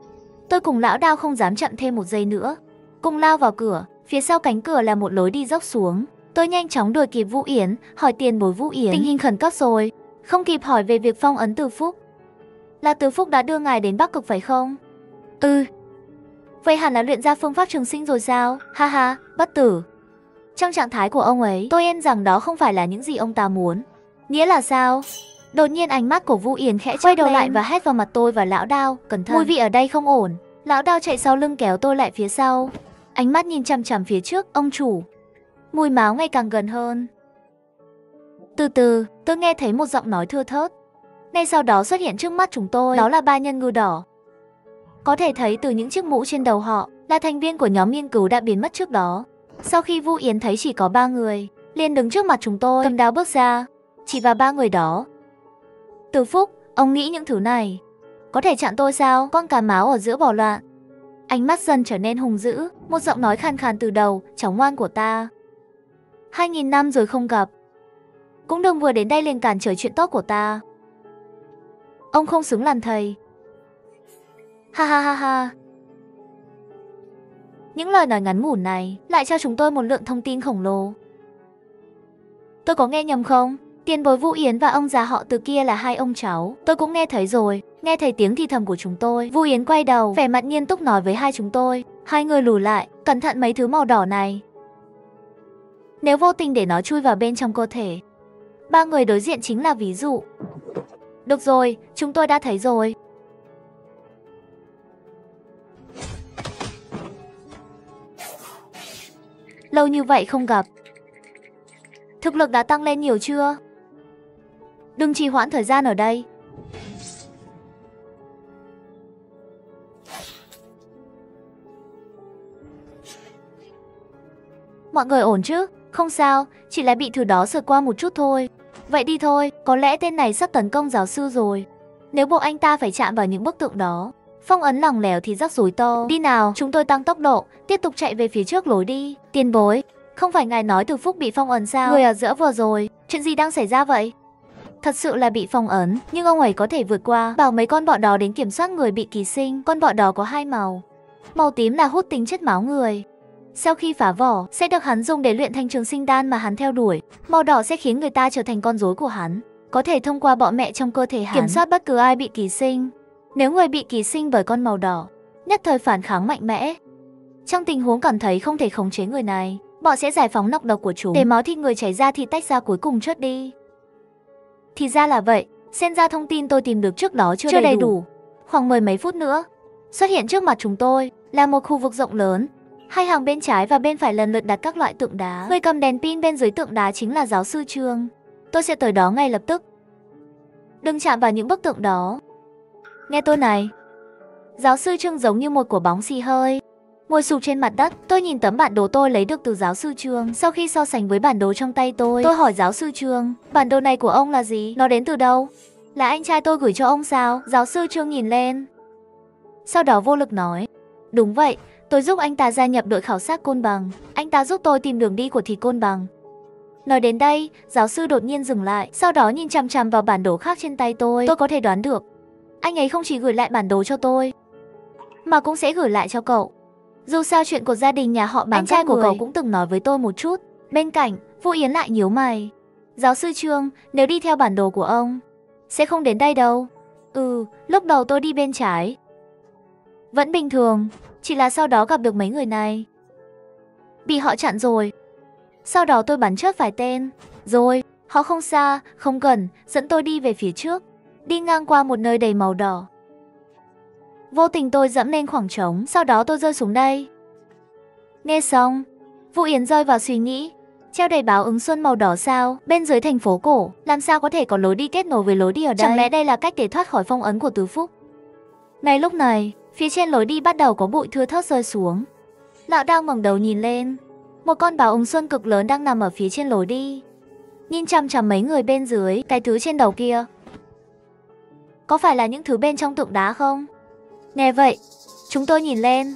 [SPEAKER 2] Tôi cùng lão Đao không dám chậm thêm một giây nữa, cùng lao vào cửa. Phía sau cánh cửa là một lối đi dốc xuống. Tôi nhanh chóng đuổi kịp Vũ Yến, hỏi tiền bối Vũ Yến, tình hình khẩn cấp rồi. Không kịp hỏi về việc phong ấn Từ Phúc. Là Từ Phúc đã đưa ngài đến Bắc Cực phải không? Ừ. Vậy hẳn là luyện ra phương pháp trường sinh rồi sao? Ha ha, bất tử. Trong trạng thái của ông ấy, tôi em rằng đó không phải là những gì ông ta muốn. Nghĩa là sao? Đột nhiên ánh mắt của Vũ Yến khẽ quay đầu lại và hét vào mặt tôi và lão Đao, cẩn thận. Mùi vị ở đây không ổn. Lão Đao chạy sau lưng kéo tôi lại phía sau. Ánh mắt nhìn chằm chằm phía trước, ông chủ. Mùi máu ngày càng gần hơn. Từ từ, tôi nghe thấy một giọng nói thưa thớt. Ngay sau đó xuất hiện trước mắt chúng tôi, đó là ba nhân ngư đỏ. Có thể thấy từ những chiếc mũ trên đầu họ là thành viên của nhóm nghiên cứu đã biến mất trước đó. Sau khi Vũ Yến thấy chỉ có 3 người, liền đứng trước mặt chúng tôi, cầm đao bước ra, chỉ vào 3 người đó. Từ Phúc, ông nghĩ những thứ này có thể chặn tôi sao? Con cá máu ở giữa bò loạn. Ánh mắt dần trở nên hung dữ, một giọng nói khàn khàn từ đầu, cháu ngoan của ta. 2000 năm rồi không gặp, cũng đừng vừa đến đây liền cản trở chuyện tốt của ta. Ông không xứng làm thầy. Ha ha ha ha. Những lời nói ngắn ngủn này lại cho chúng tôi một lượng thông tin khổng lồ. Tôi có nghe nhầm không? Tiền bối Vũ Yến và ông già họ Từ kia là hai ông cháu. Tôi cũng nghe thấy rồi, nghe thấy tiếng thì thầm của chúng tôi. Vũ Yến quay đầu, vẻ mặt nghiêm túc nói với hai chúng tôi. Hai người lùi lại, cẩn thận mấy thứ màu đỏ này. Nếu vô tình để nó chui vào bên trong cơ thể. 3 người đối diện chính là ví dụ. Được rồi, chúng tôi đã thấy rồi. Lâu như vậy không gặp, thực lực đã tăng lên nhiều chưa? Đừng trì hoãn thời gian ở đây. Mọi người ổn chứ? Không sao, chỉ là bị thứ đó sượt qua một chút thôi. Vậy đi thôi, có lẽ tên này sắp tấn công giáo sư rồi. Nếu buộc anh ta phải chạm vào những bức tượng đó, phong ấn lỏng lẻo thì rắc rối to. Đi nào, chúng tôi tăng tốc độ, tiếp tục chạy về phía trước lối đi. Tiền bối, không phải ngài nói Từ Phúc bị phong ấn sao? Người ở giữa vừa rồi, chuyện gì đang xảy ra vậy? Thật sự là bị phong ấn, nhưng ông ấy có thể vượt qua. Bảo mấy con bọ đó đến kiểm soát người bị ký sinh. Con bọ đó có 2 màu. Màu tím là hút tính chất máu người. Sau khi phá vỏ, sẽ được hắn dùng để luyện thành trường sinh đan mà hắn theo đuổi. Màu đỏ sẽ khiến người ta trở thành con rối của hắn. Có thể thông qua bọ mẹ trong cơ thể hắn kiểm soát bất cứ ai bị ký sinh. Nếu người bị ký sinh bởi con màu đỏ, nhất thời phản kháng mạnh mẽ. Trong tình huống cảm thấy không thể khống chế người này, bọ sẽ giải phóng nọc độc của chúng, để máu thịt người chảy ra thì tách ra cuối cùng chớt đi. Thì ra là vậy, xem ra thông tin tôi tìm được trước đó chưa đầy đủ. Khoảng 10 mấy phút nữa, xuất hiện trước mặt chúng tôi là một khu vực rộng lớn. 2 hàng bên trái và bên phải lần lượt đặt các loại tượng đá. Người cầm đèn pin bên dưới tượng đá chính là giáo sư Trương. Tôi sẽ tới đó ngay lập tức. Đừng chạm vào những bức tượng đó. Nghe tôi này. Giáo sư Trương giống như một quả bóng xì hơi, ngồi sụp trên mặt đất. Tôi nhìn tấm bản đồ tôi lấy được từ giáo sư Trương. Sau khi so sánh với bản đồ trong tay tôi hỏi giáo sư Trương, bản đồ này của ông là gì? Nó đến từ đâu? Là anh trai tôi gửi cho ông sao? Giáo sư Trương nhìn lên, sau đó vô lực nói, đúng vậy, tôi giúp anh ta gia nhập đội khảo sát Côn Bằng. Anh ta giúp tôi tìm đường đi của Thị Côn Bằng. Nói đến đây, giáo sư đột nhiên dừng lại, sau đó nhìn chằm chằm vào bản đồ khác trên tay tôi. Tôi có thể đoán được, anh ấy không chỉ gửi lại bản đồ cho tôi, mà cũng sẽ gửi lại cho cậu. Dù sao chuyện của gia đình nhà họ Bàng, anh trai của cậu cũng từng nói với tôi một chút. Bên cạnh, Vũ Yến lại nhíu mày. Giáo sư Trương, nếu đi theo bản đồ của ông, sẽ không đến đây đâu. Lúc đầu tôi đi bên trái, vẫn bình thường, chỉ là sau đó gặp được mấy người này, bị họ chặn rồi. Sau đó tôi bắn chớp vài tên, rồi họ không xa, không gần, dẫn tôi đi về phía trước, đi ngang qua một nơi đầy màu đỏ. Vô tình tôi dẫm lên khoảng trống, sau đó tôi rơi xuống đây. Nghe xong, Vũ Yến rơi vào suy nghĩ, Treo đầy báo ứng xuân màu đỏ sao? Bên dưới thành phố cổ, làm sao có thể có lối đi kết nối với lối đi ở đây? Chẳng lẽ đây là cách để thoát khỏi phong ấn của Tứ Phúc? Ngay lúc này, phía trên lối đi bắt đầu có bụi thưa thớt rơi xuống. Lão Đao ngẩng đầu nhìn lên, một con báo ứng xuân cực lớn đang nằm ở phía trên lối đi, nhìn chằm chằm mấy người bên dưới. Cái thứ trên đầu kia, có phải là những thứ bên trong tượng đá không? Nghe vậy, chúng tôi nhìn lên.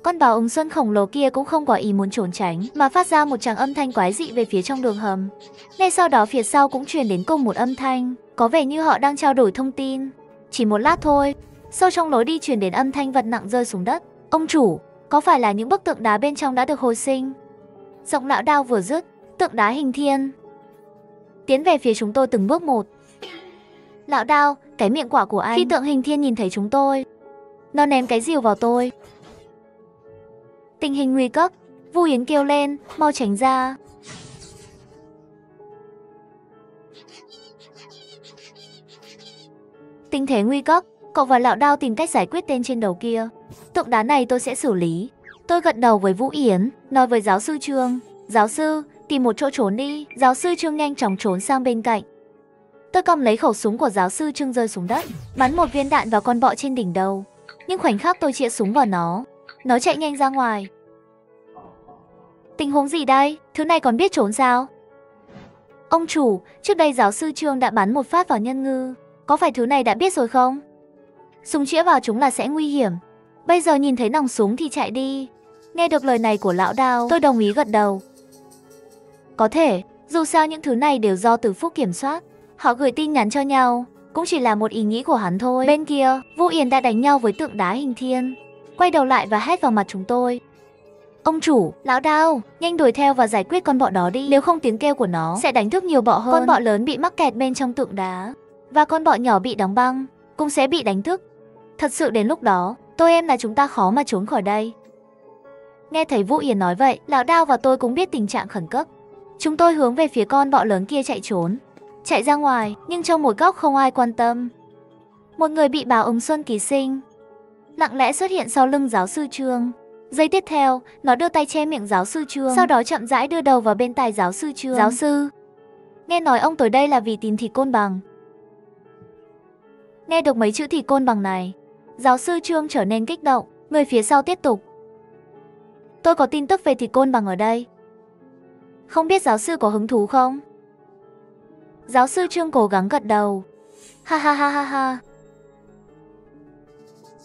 [SPEAKER 2] Con báo ứng xuân khổng lồ kia cũng không có ý muốn trốn tránh, mà phát ra một tràng âm thanh quái dị về phía trong đường hầm. Ngay sau đó phía sau cũng truyền đến cùng một âm thanh, có vẻ như họ đang trao đổi thông tin. Chỉ một lát thôi, sâu trong lối đi truyền đến âm thanh vật nặng rơi xuống đất. Ông chủ, có phải là những bức tượng đá bên trong đã được hồi sinh? Giọng Lão Đao vừa dứt, tượng đá hình thiên tiến về phía chúng tôi từng bước một. Lão Đao, cái miệng quả của anh. Khi tượng hình thiên nhìn thấy chúng tôi, nó ném cái rìu vào tôi. Tình hình nguy cấp, Vu Yến kêu lên, mau tránh ra. Tình thế nguy cấp, cậu và Lão Đao tìm cách giải quyết tên trên đầu kia. Tượng đá này tôi sẽ xử lý. Tôi gật đầu với Vũ Yến, nói với giáo sư Trương. Giáo sư, tìm một chỗ trốn đi. Giáo sư Trương nhanh chóng trốn sang bên cạnh. Tôi cầm lấy khẩu súng của giáo sư Trương rơi xuống đất, bắn một viên đạn vào con bọ trên đỉnh đầu. Nhưng khoảnh khắc tôi chĩa súng vào nó chạy nhanh ra ngoài. Tình huống gì đây? Thứ này còn biết trốn sao? Ông chủ, trước đây giáo sư Trương đã bắn một phát vào nhân ngư. Có phải thứ này đã biết rồi không? Súng chĩa vào chúng là sẽ nguy hiểm. Bây giờ nhìn thấy nòng súng thì chạy đi. Nghe được lời này của Lão Đao, tôi đồng ý gật đầu. Có thể, dù sao những thứ này đều do Từ Phúc kiểm soát. Họ gửi tin nhắn cho nhau, cũng chỉ là một ý nghĩ của hắn thôi. Bên kia, Vũ Yến đã đánh nhau với tượng đá hình thiên, quay đầu lại và hét vào mặt chúng tôi. Ông chủ, Lão Đao, nhanh đuổi theo và giải quyết con bọ đó đi. Nếu không tiếng kêu của nó sẽ đánh thức nhiều bọ hơn. Con bọ lớn bị mắc kẹt bên trong tượng đá, và con bọ nhỏ bị đóng băng cũng sẽ bị đánh thức. Thật sự đến lúc đó, tôi em là chúng ta khó mà trốn khỏi đây. Nghe thấy Vũ Yến nói vậy, Lão Đao và tôi cũng biết tình trạng khẩn cấp. Chúng tôi hướng về phía con bọ lớn kia chạy trốn. Chạy ra ngoài, nhưng trong một góc không ai quan tâm. Một người bị báo ứng xuân ký sinh lặng lẽ xuất hiện sau lưng giáo sư Trương. Giây tiếp theo, nó đưa tay che miệng giáo sư Trương, sau đó chậm rãi đưa đầu vào bên tai giáo sư Trương. Giáo sư, nghe nói ông tới đây là vì tìm thịt côn bằng. Nghe được mấy chữ thịt côn bằng này, giáo sư Trương trở nên kích động. Người phía sau tiếp tục. Tôi có tin tức về thịt côn bằng ở đây. Không biết giáo sư có hứng thú không? Giáo sư Trương cố gắng gật đầu. Ha ha ha ha ha.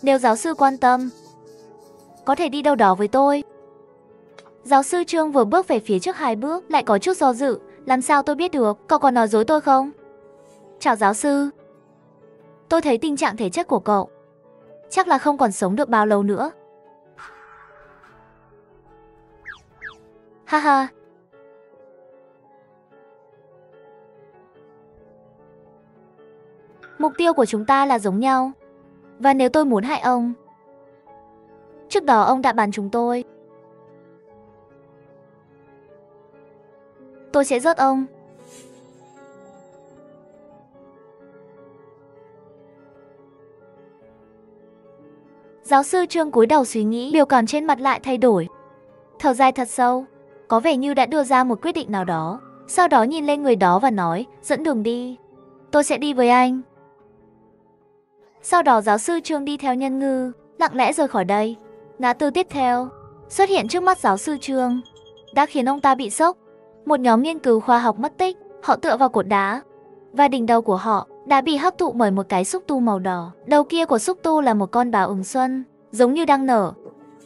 [SPEAKER 2] Nếu giáo sư quan tâm, có thể đi đâu đó với tôi. Giáo sư Trương vừa bước về phía trước 2 bước, lại có chút do dự. Làm sao tôi biết được, cậu còn nói dối tôi không? Chào giáo sư. Tôi thấy tình trạng thể chất của cậu chắc là không còn sống được bao lâu nữa. Ha ha. Mục tiêu của chúng ta là giống nhau. Và nếu tôi muốn hại ông, trước đó ông đã bắn chúng tôi sẽ giết ông. Giáo sư Trương cúi đầu suy nghĩ, biểu cảm trên mặt lại thay đổi. Thở dài thật sâu, có vẻ như đã đưa ra một quyết định nào đó. Sau đó nhìn lên người đó và nói, dẫn đường đi. Tôi sẽ đi với anh. Sau đó giáo sư Trương đi theo nhân ngư, lặng lẽ rời khỏi đây. Ngã tư tiếp theo xuất hiện trước mắt giáo sư Trương, đã khiến ông ta bị sốc. Một nhóm nghiên cứu khoa học mất tích, họ tựa vào cột đá, và đỉnh đầu của họ đã bị hấp thụ bởi một cái xúc tu màu đỏ. Đầu kia của xúc tu là một con báo ứng xuân, giống như đang nở.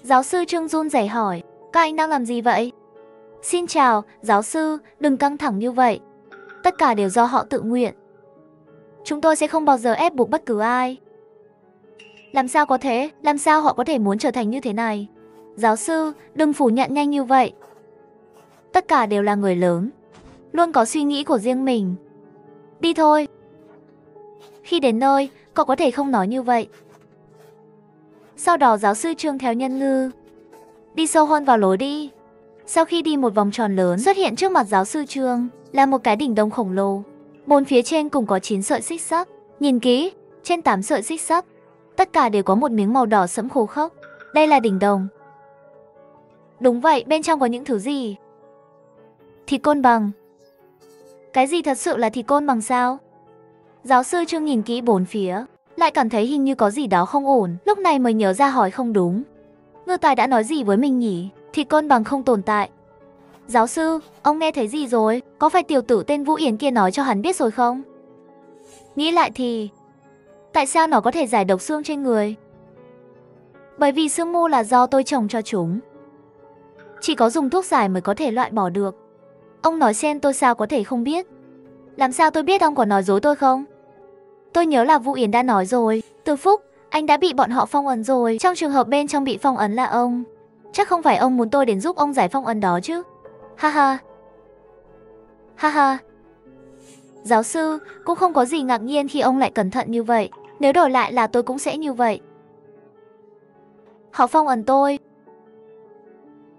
[SPEAKER 2] Giáo sư Trương run rẩy hỏi, các anh đang làm gì vậy? Xin chào, giáo sư, đừng căng thẳng như vậy. Tất cả đều do họ tự nguyện. Chúng tôi sẽ không bao giờ ép buộc bất cứ ai. Làm sao có thể? Làm sao họ có thể muốn trở thành như thế này? Giáo sư, đừng phủ nhận nhanh như vậy. Tất cả đều là người lớn, luôn có suy nghĩ của riêng mình. Đi thôi. Khi đến nơi, cậu có thể không nói như vậy. Sau đó giáo sư Trương theo nhân ngư đi sâu hơn vào lối đi. Sau khi đi một vòng tròn lớn, xuất hiện trước mặt giáo sư Trương là một cái đỉnh đồng khổng lồ. 4 phía trên cùng có 9 sợi xích sắt. Nhìn kỹ, trên 8 sợi xích sắt, tất cả đều có một miếng màu đỏ sẫm khô khốc. Đây là đỉnh đồng. Đúng vậy, bên trong có những thứ gì? Thịt côn bằng. Cái gì thật sự là thịt côn bằng sao? Giáo sư Trương nhìn kỹ bốn phía, lại cảm thấy hình như có gì đó không ổn, lúc này mới nhớ ra hỏi không đúng. Ngư Tài đã nói gì với mình nhỉ? Thịt côn bằng không tồn tại. Giáo sư, ông nghe thấy gì rồi? Có phải tiểu tử tên Vũ Yến kia nói cho hắn biết rồi không? Nghĩ lại thì, tại sao nó có thể giải độc xương trên người? Bởi vì xương mù là do tôi trồng cho chúng. Chỉ có dùng thuốc giải mới có thể loại bỏ được. Ông nói xem tôi sao có thể không biết? Làm sao tôi biết ông có nói dối tôi không? Tôi nhớ là Vũ Yến đã nói rồi. Từ Phúc, anh đã bị bọn họ phong ấn rồi. Trong trường hợp bên trong bị phong ấn là ông. Chắc không phải ông muốn tôi đến giúp ông giải phong ấn đó chứ? Ha ha. Ha ha. Giáo sư, cũng không có gì ngạc nhiên khi ông lại cẩn thận như vậy. Nếu đổi lại là tôi cũng sẽ như vậy. Họ phong ấn tôi.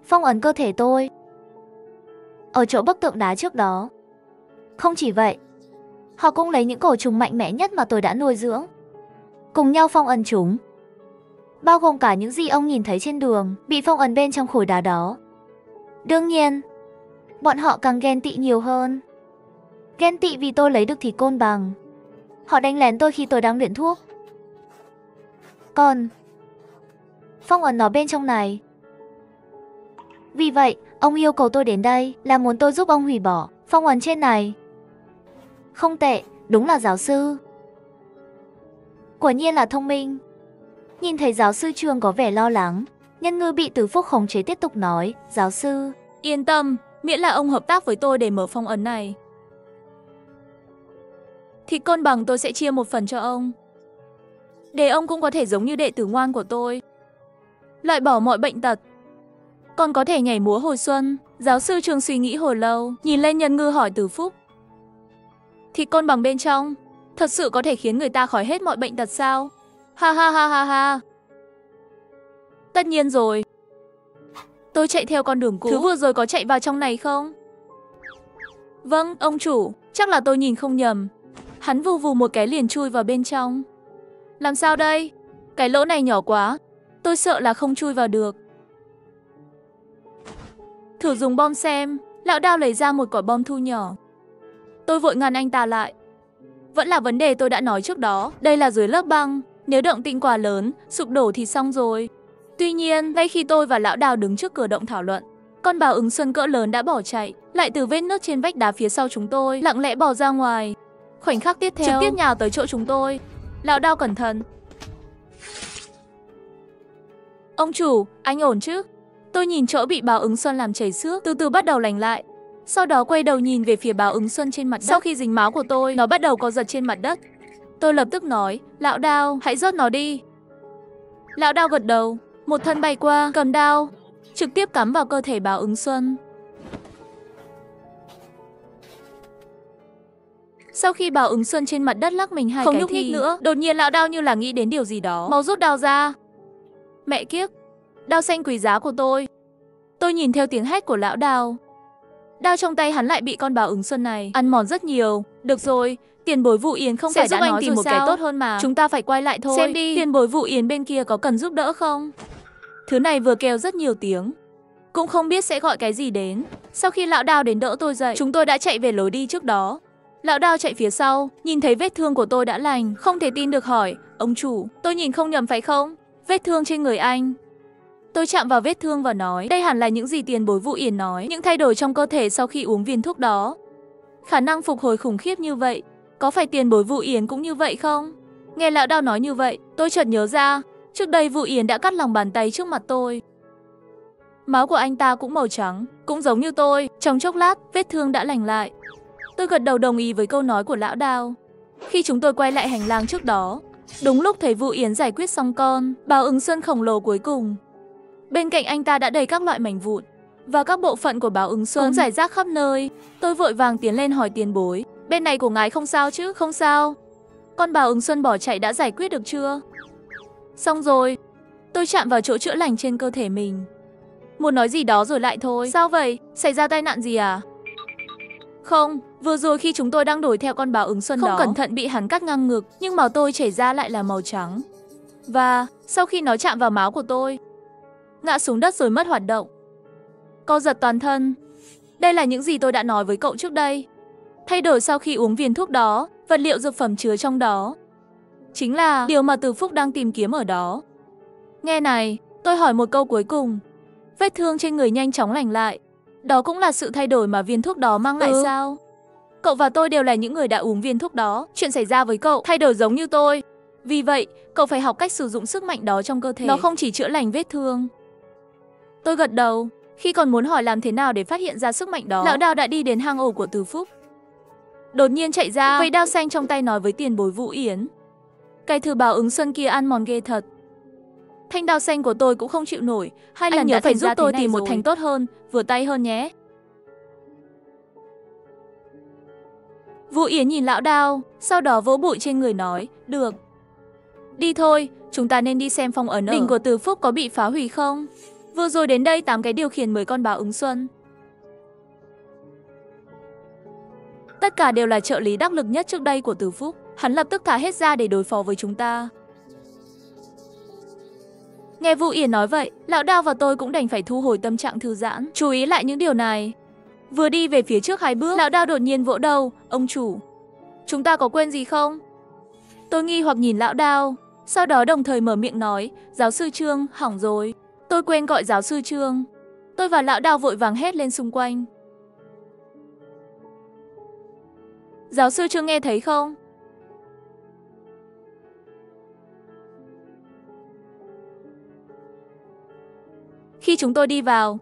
[SPEAKER 2] Phong ấn cơ thể tôi. Ở chỗ bức tượng đá trước đó. Không chỉ vậy, họ cũng lấy những cổ trùng mạnh mẽ nhất mà tôi đã nuôi dưỡng, cùng nhau phong ấn chúng. Bao gồm cả những gì ông nhìn thấy trên đường, bị phong ấn bên trong khối đá đó. Đương nhiên, bọn họ càng ghen tị nhiều hơn. Ghen tị vì tôi lấy được thịt côn bằng. Họ đánh lén tôi khi tôi đang luyện thuốc. Còn phong ấn nó bên trong này. Vì vậy, ông yêu cầu tôi đến đây là muốn tôi giúp ông hủy bỏ phong ấn trên này. Không tệ, đúng là giáo sư. Quả nhiên là thông minh. Nhìn thấy giáo sư Trương có vẻ lo lắng, Nhân Ngư bị Từ Phúc khống chế tiếp tục nói, giáo sư,
[SPEAKER 1] yên tâm, miễn là ông hợp tác với tôi để mở phong ấn này. Thịt côn bằng tôi sẽ chia một phần cho ông. Để ông cũng có thể giống như đệ tử ngoan của tôi, loại bỏ mọi bệnh tật, còn có thể nhảy múa hồi xuân. Giáo sư Trương suy nghĩ hồi lâu, nhìn lên Nhân Ngư hỏi Từ Phúc, thịt côn bằng bên trong thật sự có thể khiến người ta khỏi hết mọi bệnh tật sao? Ha ha ha ha ha. Tất nhiên rồi. Tôi chạy theo con đường cũ. Thứ vừa rồi có chạy vào trong này không? Vâng, ông chủ, chắc là tôi nhìn không nhầm. Hắn vù vù một cái liền chui vào bên trong. Làm sao đây? Cái lỗ này nhỏ quá, tôi sợ là không chui vào được. Thử dùng bom xem. Lão Đao lấy ra một quả bom thu nhỏ. Tôi vội ngăn anh ta lại. Vẫn là vấn đề tôi đã nói trước đó. Đây là dưới lớp băng. Nếu động tĩnh quá lớn, sụp đổ thì xong rồi. Tuy nhiên, ngay khi tôi và Lão Đào đứng trước cửa động thảo luận, con báo ứng xuân cỡ lớn đã bỏ chạy, lại từ vết nứt trên vách đá phía sau chúng tôi, lặng lẽ bò ra ngoài. Khoảnh khắc tiếp theo, trực tiếp nhào tới chỗ chúng tôi. Lão Đào cẩn thận. Ông chủ, anh ổn chứ? Tôi nhìn chỗ bị báo ứng xuân làm chảy xước, từ từ bắt đầu lành lại. Sau đó quay đầu nhìn về phía báo ứng xuân trên mặt đất. Sau khi dính máu của tôi, nó bắt đầu co giật trên mặt đất. Tôi lập tức nói, Lão Đao, hãy rớt nó đi. Lão Đao gật đầu, một thân bay qua, cầm đao, trực tiếp cắm vào cơ thể báo ứng xuân. Sau khi báo ứng xuân trên mặt đất lắc mình hai cái nhúc nhích nữa, đột nhiên Lão Đao như là nghĩ đến điều gì đó, mau rút đao ra. Mẹ kiếp, đao xanh quý giá của tôi. Tôi nhìn theo tiếng hét của Lão Đao. Đao trong tay hắn lại bị con báo ứng xuân này ăn mòn rất nhiều. Được rồi, tiền bối Vũ Yến không phải đã nói tìm một cái tốt hơn mà. Chúng ta phải quay lại thôi. Xem đi, tiền bối Vũ Yến bên kia có cần giúp đỡ không? Thứ này vừa kêu rất nhiều tiếng, cũng không biết sẽ gọi cái gì đến. Sau khi Lão Đao đến đỡ tôi dậy, chúng tôi đã chạy về lối đi trước đó. Lão Đao chạy phía sau, nhìn thấy vết thương của tôi đã lành, không thể tin được hỏi, ông chủ, tôi nhìn không nhầm phải không? Vết thương trên người anh. Tôi chạm vào vết thương và nói, đây hẳn là những gì tiền bối Vũ Yến nói, những thay đổi trong cơ thể sau khi uống viên thuốc đó. Khả năng phục hồi khủng khiếp như vậy, có phải tiền bối Vũ Yến cũng như vậy không? Nghe Lão Đao nói như vậy, tôi chợt nhớ ra, trước đây Vũ Yến đã cắt lòng bàn tay trước mặt tôi. Máu của anh ta cũng màu trắng, cũng giống như tôi, trong chốc lát, vết thương đã lành lại. Tôi gật đầu đồng ý với câu nói của Lão Đao. Khi chúng tôi quay lại hành lang trước đó, đúng lúc thấy Vũ Yến giải quyết xong con báo ứng xuân khổng lồ cuối cùng. Bên cạnh anh ta đã đầy các loại mảnh vụn, và các bộ phận của báo ứng xuân cũng rải rác khắp nơi. Tôi vội vàng tiến lên hỏi tiền bối, bên này của ngài không sao chứ? Không sao. Con báo ứng xuân bỏ chạy đã giải quyết được chưa? Xong rồi. Tôi chạm vào chỗ chữa lành trên cơ thể mình, muốn nói gì đó rồi lại thôi. Sao vậy? Xảy ra tai nạn gì à? Không, vừa rồi khi chúng tôi đang đuổi theo con báo ứng xuân đó, không cẩn thận bị hắn cắt ngang ngực, nhưng máu tôi chảy ra lại là màu trắng. Và sau khi nó chạm vào máu của tôi, ngã xuống đất rồi mất hoạt động, co giật toàn thân. Đây là những gì tôi đã nói với cậu trước đây. Thay đổi sau khi uống viên thuốc đó, vật liệu dược phẩm chứa trong đó chính là điều mà Từ Phúc đang tìm kiếm ở đó. Nghe này, tôi hỏi một câu cuối cùng. Vết thương trên người nhanh chóng lành lại. Đó cũng là sự thay đổi mà viên thuốc đó mang lại sao? Cậu và tôi đều là những người đã uống viên thuốc đó. Chuyện xảy ra với cậu thay đổi giống như tôi. Vì vậy, cậu phải học cách sử dụng sức mạnh đó trong cơ thể. Nó không chỉ chữa lành vết thương. Tôi gật đầu. Khi còn muốn hỏi làm thế nào để phát hiện ra sức mạnh đó, lão Đao đã đi đến hang ổ của Từ Phúc. Đột nhiên chạy ra, vẫy đao xanh trong tay nói với tiền bối Vũ Yến. Cái thứ báo ứng xuân kia ăn mòn ghê thật. Thanh đao xanh của tôi cũng không chịu nổi. Hai lần nhớ phải giúp tôi tìm một thanh tốt hơn, vừa tay hơn nhé. Vũ Yến nhìn lão Đao, sau đó vỗ bụi trên người nói, được. Đi thôi, chúng ta nên đi xem phong ấn đỉnh của Từ Phúc có bị phá hủy không? Vừa rồi đến đây 8 cái điều khiển 10 con báo ứng xuân. Tất cả đều là trợ lý đắc lực nhất trước đây của Từ Phúc. Hắn lập tức thả hết ra để đối phó với chúng ta. Nghe Vũ Yến nói vậy, lão Đao và tôi cũng đành phải thu hồi tâm trạng thư giãn, chú ý lại những điều này. Vừa đi về phía trước 2 bước, lão Đao đột nhiên vỗ đầu, ông chủ. Chúng ta có quên gì không? Tôi nghi hoặc nhìn lão Đao, sau đó đồng thời mở miệng nói, giáo sư Trương, hỏng rồi. Tôi quên gọi giáo sư Trương. Tôi và lão Đao vội vàng hét lên xung quanh. Giáo sư Trương nghe thấy không? Khi chúng tôi đi vào,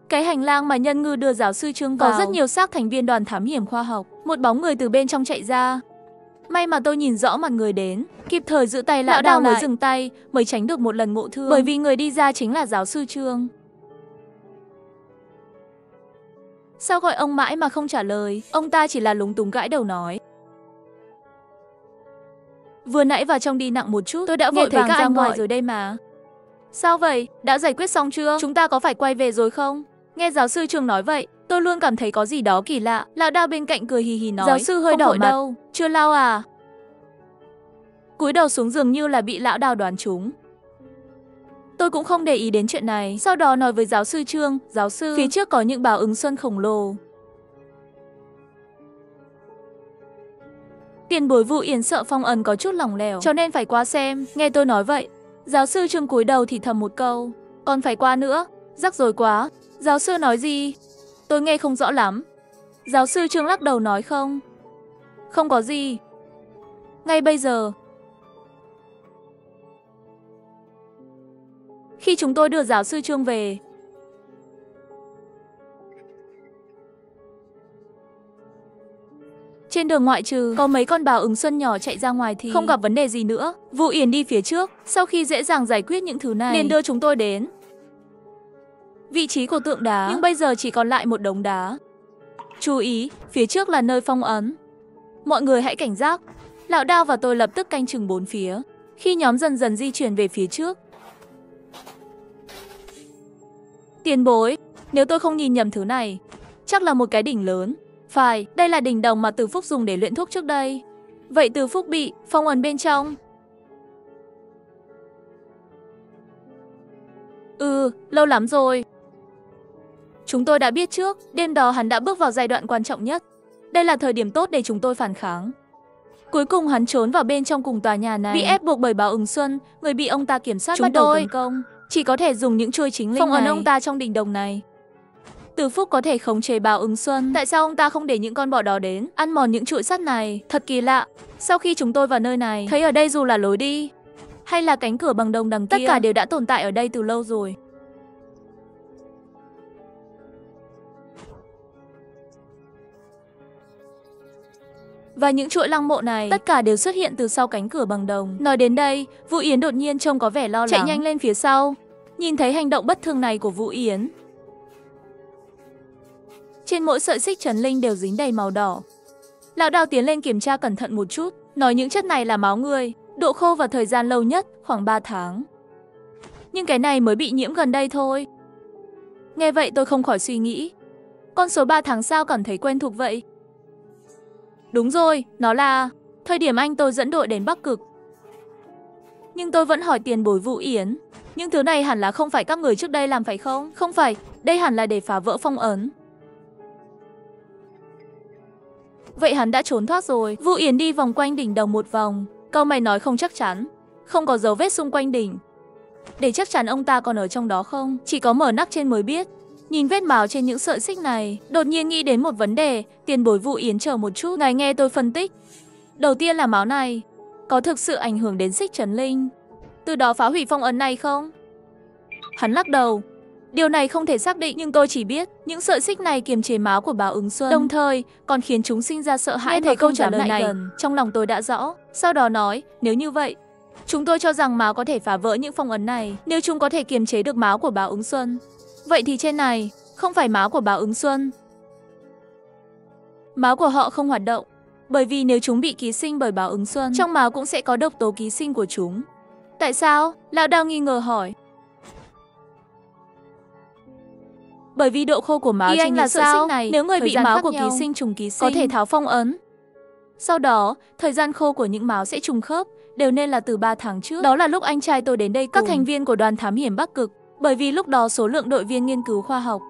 [SPEAKER 1] cái hành lang mà Nhân Ngư đưa giáo sư Trương vào, có rất nhiều xác thành viên đoàn thám hiểm khoa học. Một bóng người từ bên trong chạy ra. May mà tôi nhìn rõ mặt người đến, kịp thời giữ tay lão Đao mới dừng tay, mới tránh được một lần ngộ thương. Bởi vì người đi ra chính là giáo sư Trương. Sao gọi ông mãi mà không trả lời? Ông ta chỉ là lúng túng gãi đầu nói. Vừa nãy vào trong đi nặng một chút, tôi đã vội vàng ra ngoài rồi đây mà. Sao vậy? Đã giải quyết xong chưa? Chúng ta có phải quay về rồi không? Nghe giáo sư Trương nói vậy, tôi luôn cảm thấy có gì đó kỳ lạ. Lão Đao bên cạnh cười hì hì nói. Giáo sư hơi đỏ mặt. Đâu? Chưa lau à? Cúi đầu xuống dường như là bị lão Đao đoán trúng. Tôi cũng không để ý đến chuyện này. Sau đó nói với giáo sư Trương, giáo sư, phía trước có những báo ứng xuân khổng lồ. Tiền bối Vũ Yến sợ phong ấn có chút lỏng lẻo, cho nên phải qua xem. Nghe tôi nói vậy, giáo sư Trương cúi đầu thì thầm một câu, còn phải qua nữa, rắc rối quá. Giáo sư nói gì? Tôi nghe không rõ lắm. Giáo sư Trương lắc đầu nói không. Không có gì. Ngay bây giờ. Khi chúng tôi đưa giáo sư Trương về, trên đường ngoại trừ có mấy con báo ứng xuân nhỏ chạy ra ngoài thì không gặp vấn đề gì nữa. Vũ Yến đi phía trước, sau khi dễ dàng giải quyết những thứ này nên đưa chúng tôi đến vị trí của tượng đá, nhưng bây giờ chỉ còn lại một đống đá. Chú ý, phía trước là nơi phong ấn. Mọi người hãy cảnh giác. Lão Đao và tôi lập tức canh chừng bốn phía. Khi nhóm dần dần di chuyển về phía trước. Tiền bối, nếu tôi không nhìn nhầm thứ này, chắc là một cái đỉnh lớn. Phải, đây là đỉnh đồng mà Từ Phúc dùng để luyện thuốc trước đây. Vậy Từ Phúc bị phong ấn bên trong? Lâu lắm rồi. Chúng tôi đã biết trước, đêm đó hắn đã bước vào giai đoạn quan trọng nhất. Đây là thời điểm tốt để chúng tôi phản kháng. Cuối cùng hắn trốn vào bên trong cùng tòa nhà này. Bị ép buộc bởi báo ứng xuân, người bị ông ta kiểm soát bắt đầu tấn công. Chỉ có thể dùng những chuôi chính linh phong ấn ông ta trong đỉnh đồng này. Từ Phúc có thể khống chế báo ứng xuân. Tại sao ông ta không để những con bọ đó đến ăn mòn những chuỗi sắt này? Thật kỳ lạ. Sau khi chúng tôi vào nơi này, thấy ở đây dù là lối đi hay là cánh cửa bằng đồng đằng kia, tất cả đều đã tồn tại ở đây từ lâu rồi. Và những chuỗi lăng mộ này, tất cả đều xuất hiện từ sau cánh cửa bằng đồng. Nói đến đây, Vũ Yến đột nhiên trông có vẻ lo lắng, chạy nhanh lên phía sau. Nhìn thấy hành động bất thường này của Vũ Yến, trên mỗi sợi xích trấn linh đều dính đầy màu đỏ. Lão Đao tiến lên kiểm tra cẩn thận một chút, nói những chất này là máu người, độ khô và thời gian lâu nhất khoảng 3 tháng. Nhưng cái này mới bị nhiễm gần đây thôi. Nghe vậy tôi không khỏi suy nghĩ, con số 3 tháng sao cảm thấy quen thuộc vậy? Đúng rồi, nó là thời điểm anh tôi dẫn đội đến Bắc Cực. Nhưng tôi vẫn hỏi tiền bối Vũ Yến, những thứ này hẳn là không phải các người trước đây làm phải không? Không phải, đây hẳn là để phá vỡ phong ấn. Vậy hắn đã trốn thoát rồi. Vũ Yến đi vòng quanh đỉnh đồng một vòng. Cau mày nói không chắc chắn. Không có dấu vết xung quanh đỉnh. Để chắc chắn ông ta còn ở trong đó không? Chỉ có mở nắp trên mới biết. Nhìn vết máu trên những sợi xích này, đột nhiên nghĩ đến một vấn đề. Tiền bối Vũ Yến chờ một chút, ngài nghe tôi phân tích. Đầu tiên là máu này có thực sự ảnh hưởng đến xích trấn linh, từ đó phá hủy phong ấn này không? Hắn lắc đầu. Điều này không thể xác định, nhưng tôi chỉ biết những sợi xích này kiềm chế máu của Báo Ứng Xuân, đồng thời còn khiến chúng sinh ra sợ hãi. Nghe thấy câu trả lời này, trong lòng tôi đã rõ. Sau đó nói, nếu như vậy, chúng tôi cho rằng máu có thể phá vỡ những phong ấn này. Nếu chúng có thể kiềm chế được máu của Báo Ứng Xuân, vậy thì trên này không phải máu của Báo Ứng Xuân. Máu của họ không hoạt động, bởi vì nếu chúng bị ký sinh bởi Báo Ứng Xuân, trong máu cũng sẽ có độc tố ký sinh của chúng. Tại sao? Lão Đao nghi ngờ hỏi. Bởi vì độ khô của máu trên những sợi xích này, nếu người bị máu của ký sinh trùng ký sinh có thể tháo phong ấn. Sau đó, thời gian khô của những máu sẽ trùng khớp, đều nên là từ 3 tháng trước. Đó là lúc anh trai tôi đến đây cùng các thành viên của đoàn thám hiểm Bắc Cực, bởi vì lúc đó số lượng đội viên nghiên cứu khoa học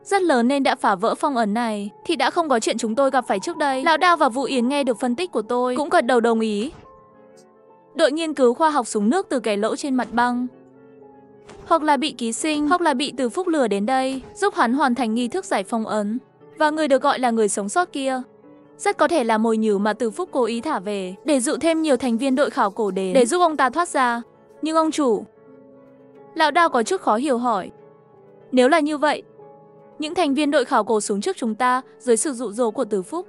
[SPEAKER 1] rất lớn nên đã phá vỡ phong ấn này, thì đã không có chuyện chúng tôi gặp phải trước đây. Lão Đao và Vũ Yến nghe được phân tích của tôi cũng gật đầu đồng ý. Đội nghiên cứu khoa học súng nước từ cái lỗ trên mặt băng, hoặc là bị ký sinh, hoặc là bị Từ Phúc lừa đến đây, giúp hắn hoàn thành nghi thức giải phong ấn. Và người được gọi là người sống sót kia, rất có thể là mồi nhử mà Từ Phúc cố ý thả về, để dụ thêm nhiều thành viên đội khảo cổ đến, để giúp ông ta thoát ra. Nhưng ông chủ... Lão Đao có chút khó hiểu hỏi. Nếu là như vậy, những thành viên đội khảo cổ xuống trước chúng ta dưới sự dụ dỗ của Từ Phúc,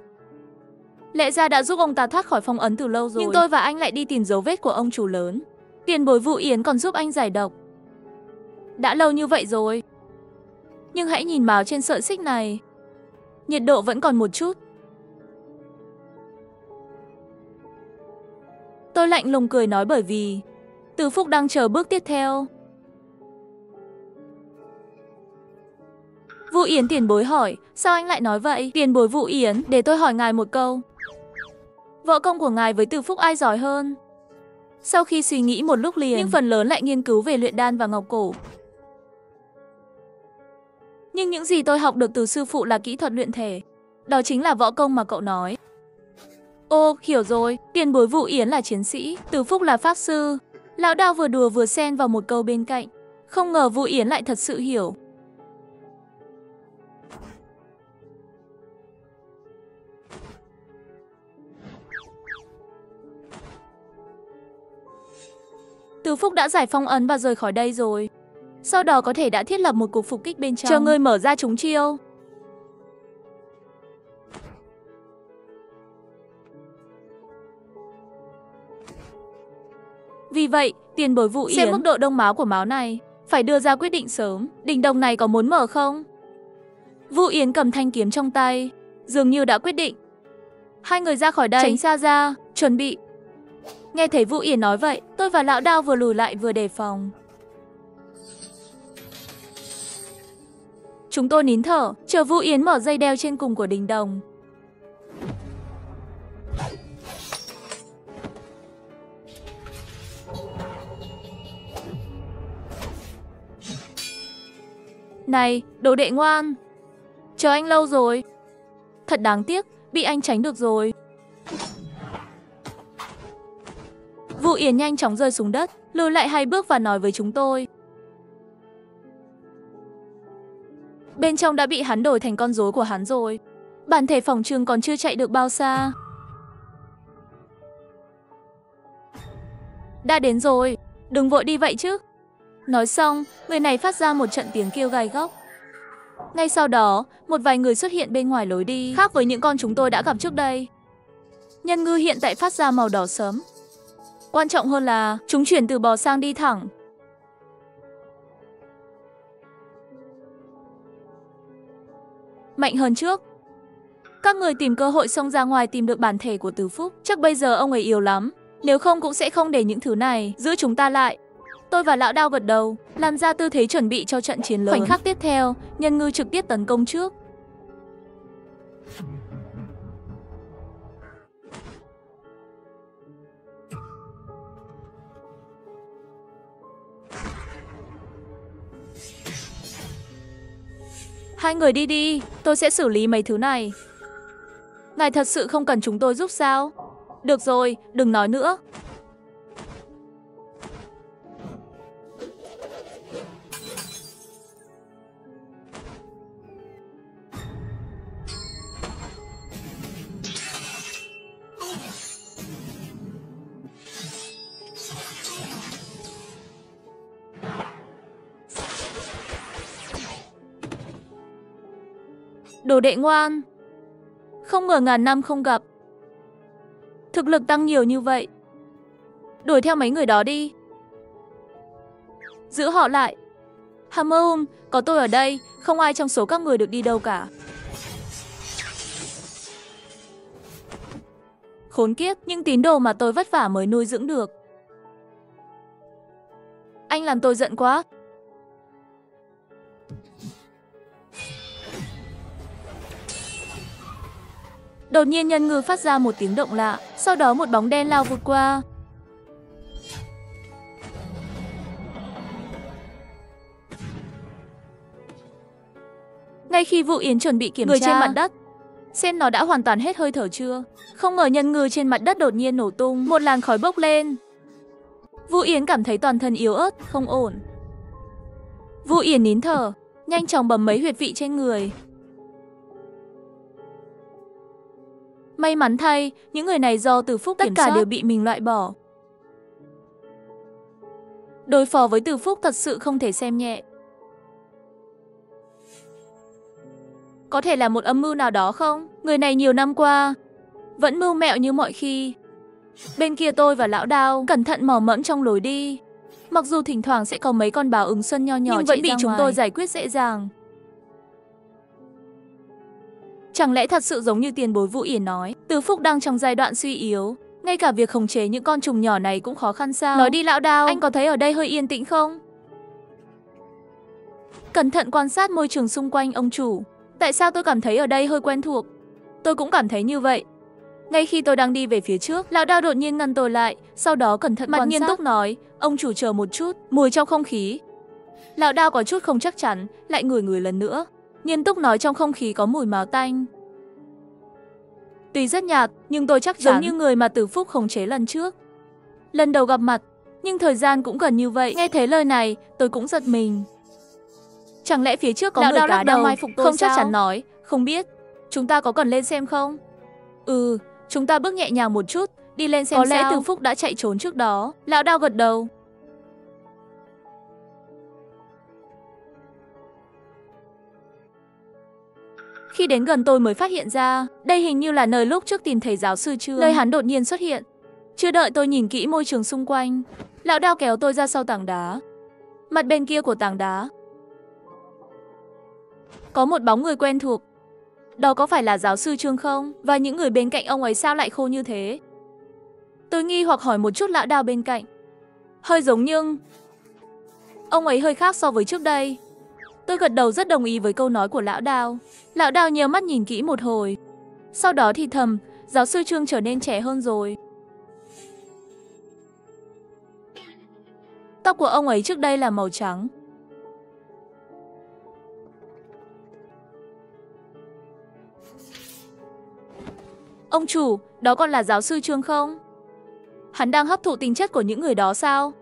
[SPEAKER 1] lẽ ra đã giúp ông ta thoát khỏi phong ấn từ lâu rồi. Nhưng tôi và anh lại đi tìm dấu vết của ông chủ lớn. Tiền bối Vũ Yến còn giúp anh giải độc. Đã lâu như vậy rồi. Nhưng hãy nhìn máu trên sợi xích này, nhiệt độ vẫn còn một chút. Tôi lạnh lùng cười nói bởi vì Từ Phúc đang chờ bước tiếp theo. Vũ Yến tiền bối hỏi, sao anh lại nói vậy? Tiền bối Vũ Yến, để tôi hỏi ngài một câu. Võ công của ngài với Từ Phúc ai giỏi hơn? Sau khi suy nghĩ một lúc liền, nhưng phần lớn lại nghiên cứu về luyện đan và ngọc cổ. Nhưng những gì tôi học được từ sư phụ là kỹ thuật luyện thể. Đó chính là võ công mà cậu nói. Ô, hiểu rồi, tiền bối Vũ Yến là chiến sĩ, Từ Phúc là pháp sư. Lão Đao vừa đùa vừa xen vào một câu bên cạnh. Không ngờ Vũ Yến lại thật sự hiểu. Từ Phúc đã giải phong ấn và rời khỏi đây rồi. Sau đó có thể đã thiết lập một cuộc phục kích bên trong. Chờ ngươi mở ra chúng chiêu. Vì vậy, tiền bối Vũ Yến xem mức độ đông máu của máu này, phải đưa ra quyết định sớm. Đỉnh đồng này có muốn mở không? Vũ Yến cầm thanh kiếm trong tay, dường như đã quyết định. Hai người ra khỏi đây, tránh xa ra, chuẩn bị. Nghe thấy Vũ Yến nói vậy, tôi và Lão Đao vừa lùi lại vừa đề phòng. Chúng tôi nín thở, chờ Vũ Yến mở dây đeo trên cùng của đỉnh đồng. Này, đồ đệ ngoan, chờ anh lâu rồi. Thật đáng tiếc, bị anh tránh được rồi. Vũ Yến nhanh chóng rơi xuống đất, lùi lại 2 bước và nói với chúng tôi. Bên trong đã bị hắn đổi thành con rối của hắn rồi. Bản thể phòng trường còn chưa chạy được bao xa. Đã đến rồi, đừng vội đi vậy chứ. Nói xong, người này phát ra một trận tiếng kêu gai góc. Ngay sau đó, một vài người xuất hiện bên ngoài lối đi, khác với những con chúng tôi đã gặp trước đây. Nhân ngư hiện tại phát ra màu đỏ sẫm. Quan trọng hơn là, chúng chuyển từ bò sang đi thẳng. Mạnh hơn trước. Các người tìm cơ hội xông ra ngoài tìm được bản thể của Từ Phúc. Chắc bây giờ ông ấy yếu lắm. Nếu không cũng sẽ không để những thứ này giữ chúng ta lại. Tôi và Lão Đao gật đầu, làm ra tư thế chuẩn bị cho trận chiến lớn. Khoảnh khắc tiếp theo, Nhân ngư trực tiếp tấn công trước. Hai người đi đi, tôi sẽ xử lý mấy thứ này. Ngài thật sự không cần chúng tôi giúp sao? Được rồi, đừng nói nữa. Đồ đệ ngoan. Không ngờ ngàn năm không gặp, thực lực tăng nhiều như vậy. Đuổi theo mấy người đó đi. Giữ họ lại. Hammerhum, có tôi ở đây, không ai trong số các người được đi đâu cả. Khốn kiếp, những tín đồ mà tôi vất vả mới nuôi dưỡng được. Anh làm tôi giận quá. Đột nhiên nhân ngư phát ra một tiếng động lạ, sau đó một bóng đen lao vụt qua. Ngay khi Vũ Yến chuẩn bị kiểm tra người trên mặt đất, xem nó đã hoàn toàn hết hơi thở chưa. Không ngờ nhân ngư trên mặt đất đột nhiên nổ tung, một làn khói bốc lên. Vũ Yến cảm thấy toàn thân yếu ớt, không ổn. Vũ Yến nín thở, nhanh chóng bấm mấy huyệt vị trên người. May mắn thay, những người này do Từ Phúc kiểm soát, tất cả đều bị mình loại bỏ. Đối phó với Từ Phúc thật sự không thể xem nhẹ. Có thể là một âm mưu nào đó không? Người này nhiều năm qua vẫn mưu mẹo như mọi khi. Bên kia tôi và lão Đao cẩn thận mò mẫm trong lối đi. Mặc dù thỉnh thoảng sẽ có mấy con báo ứng xuân nho nhỏ nhưng vẫn bị chúng tôi giải quyết dễ dàng. Chẳng lẽ thật sự giống như tiền bối Vũ Yến nói, Từ Phúc đang trong giai đoạn suy yếu, ngay cả việc khống chế những con trùng nhỏ này cũng khó khăn sao? Nói đi lão Đao, anh có thấy ở đây hơi yên tĩnh không? Cẩn thận quan sát môi trường xung quanh ông chủ. Tại sao tôi cảm thấy ở đây hơi quen thuộc? Tôi cũng cảm thấy như vậy. Ngay khi tôi đang đi về phía trước, lão Đao đột nhiên ngăn tôi lại, sau đó cẩn thận quan sát. Mặt nghiêm túc nói, ông chủ chờ một chút, mùi trong không khí. Lão Đao có chút không chắc chắn, lại ngửi lần nữa. Nghiêm túc nói trong không khí có mùi máu tanh. Tuy rất nhạt, nhưng tôi chắc chắn giống như người mà Từ Phúc khống chế lần trước. Lần đầu gặp mặt, nhưng thời gian cũng gần như vậy. Nghe thấy lời này, tôi cũng giật mình. Chẳng lẽ phía trước có người cá đang mai phục tôi không sao? Chắc chắn nói, không biết. Chúng ta có cần lên xem không? Chúng ta bước nhẹ nhàng một chút, đi lên xem. Có lẽ Từ Phúc đã chạy trốn trước đó. Lão Đao gật đầu. Khi đến gần tôi mới phát hiện ra, đây hình như là nơi lúc trước tìm thấy giáo sư Trương. Nơi hắn đột nhiên xuất hiện. Chưa đợi tôi nhìn kỹ môi trường xung quanh, lão Đao kéo tôi ra sau tảng đá. Mặt bên kia của tảng đá có một bóng người quen thuộc. Đó có phải là giáo sư Trương không? Và những người bên cạnh ông ấy sao lại khô như thế? Tôi nghi hoặc hỏi một chút lão Đao bên cạnh. Hơi giống nhưng ông ấy hơi khác so với trước đây. Tôi gật đầu rất đồng ý với câu nói của lão Đao. Lão Đao nhíu mắt nhìn kỹ một hồi. Sau đó thì thầm, giáo sư Trương trở nên trẻ hơn rồi. Tóc của ông ấy trước đây là màu trắng. Ông chủ, đó còn là giáo sư Trương không? Hắn đang hấp thụ tính chất của những người đó sao?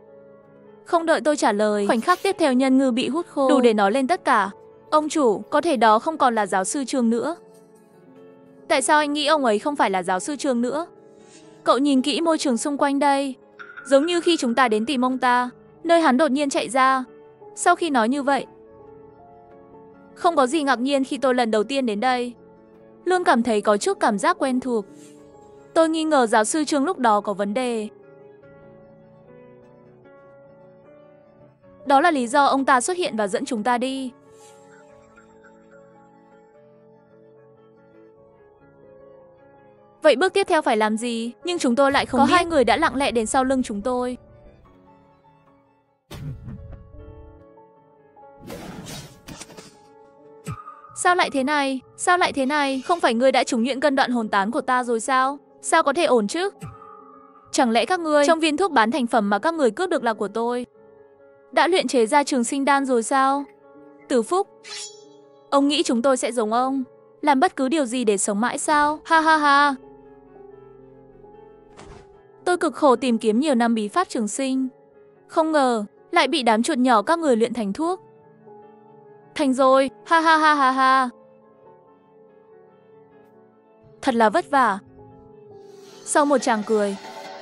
[SPEAKER 1] Không đợi tôi trả lời, khoảnh khắc tiếp theo nhân ngư bị hút khô, đủ để nói lên tất cả. Ông chủ, có thể đó không còn là giáo sư Trương nữa. Tại sao anh nghĩ ông ấy không phải là giáo sư Trương nữa? Cậu nhìn kỹ môi trường xung quanh đây. Giống như khi chúng ta đến tìm ông ta, nơi hắn đột nhiên chạy ra. Sau khi nói như vậy, không có gì ngạc nhiên khi tôi lần đầu tiên đến đây. Luôn cảm thấy có chút cảm giác quen thuộc. Tôi nghi ngờ giáo sư Trương lúc đó có vấn đề. Đó là lý do ông ta xuất hiện và dẫn chúng ta đi. Vậy bước tiếp theo phải làm gì? Nhưng chúng tôi lại không biết. Có hai người đã lặng lẽ đến sau lưng chúng tôi. Sao lại thế này? Sao lại thế này? Không phải ngươi đã trúng nhuyễn cân đoạn hồn tán của ta rồi sao? Sao có thể ổn chứ? Chẳng lẽ các ngươi trong viên thuốc bán thành phẩm mà các người cướp được là của tôi? Đã luyện chế ra trường sinh đan rồi sao? Từ Phúc, Ông nghĩ chúng tôi sẽ giống ông, làm bất cứ điều gì để sống mãi sao? Ha ha ha. Tôi cực khổ tìm kiếm nhiều năm bí pháp trường sinh. Không ngờ, lại bị đám chuột nhỏ các người luyện thành thuốc. Thành rồi, ha ha ha ha ha. Thật là vất vả. Sau một tràng cười,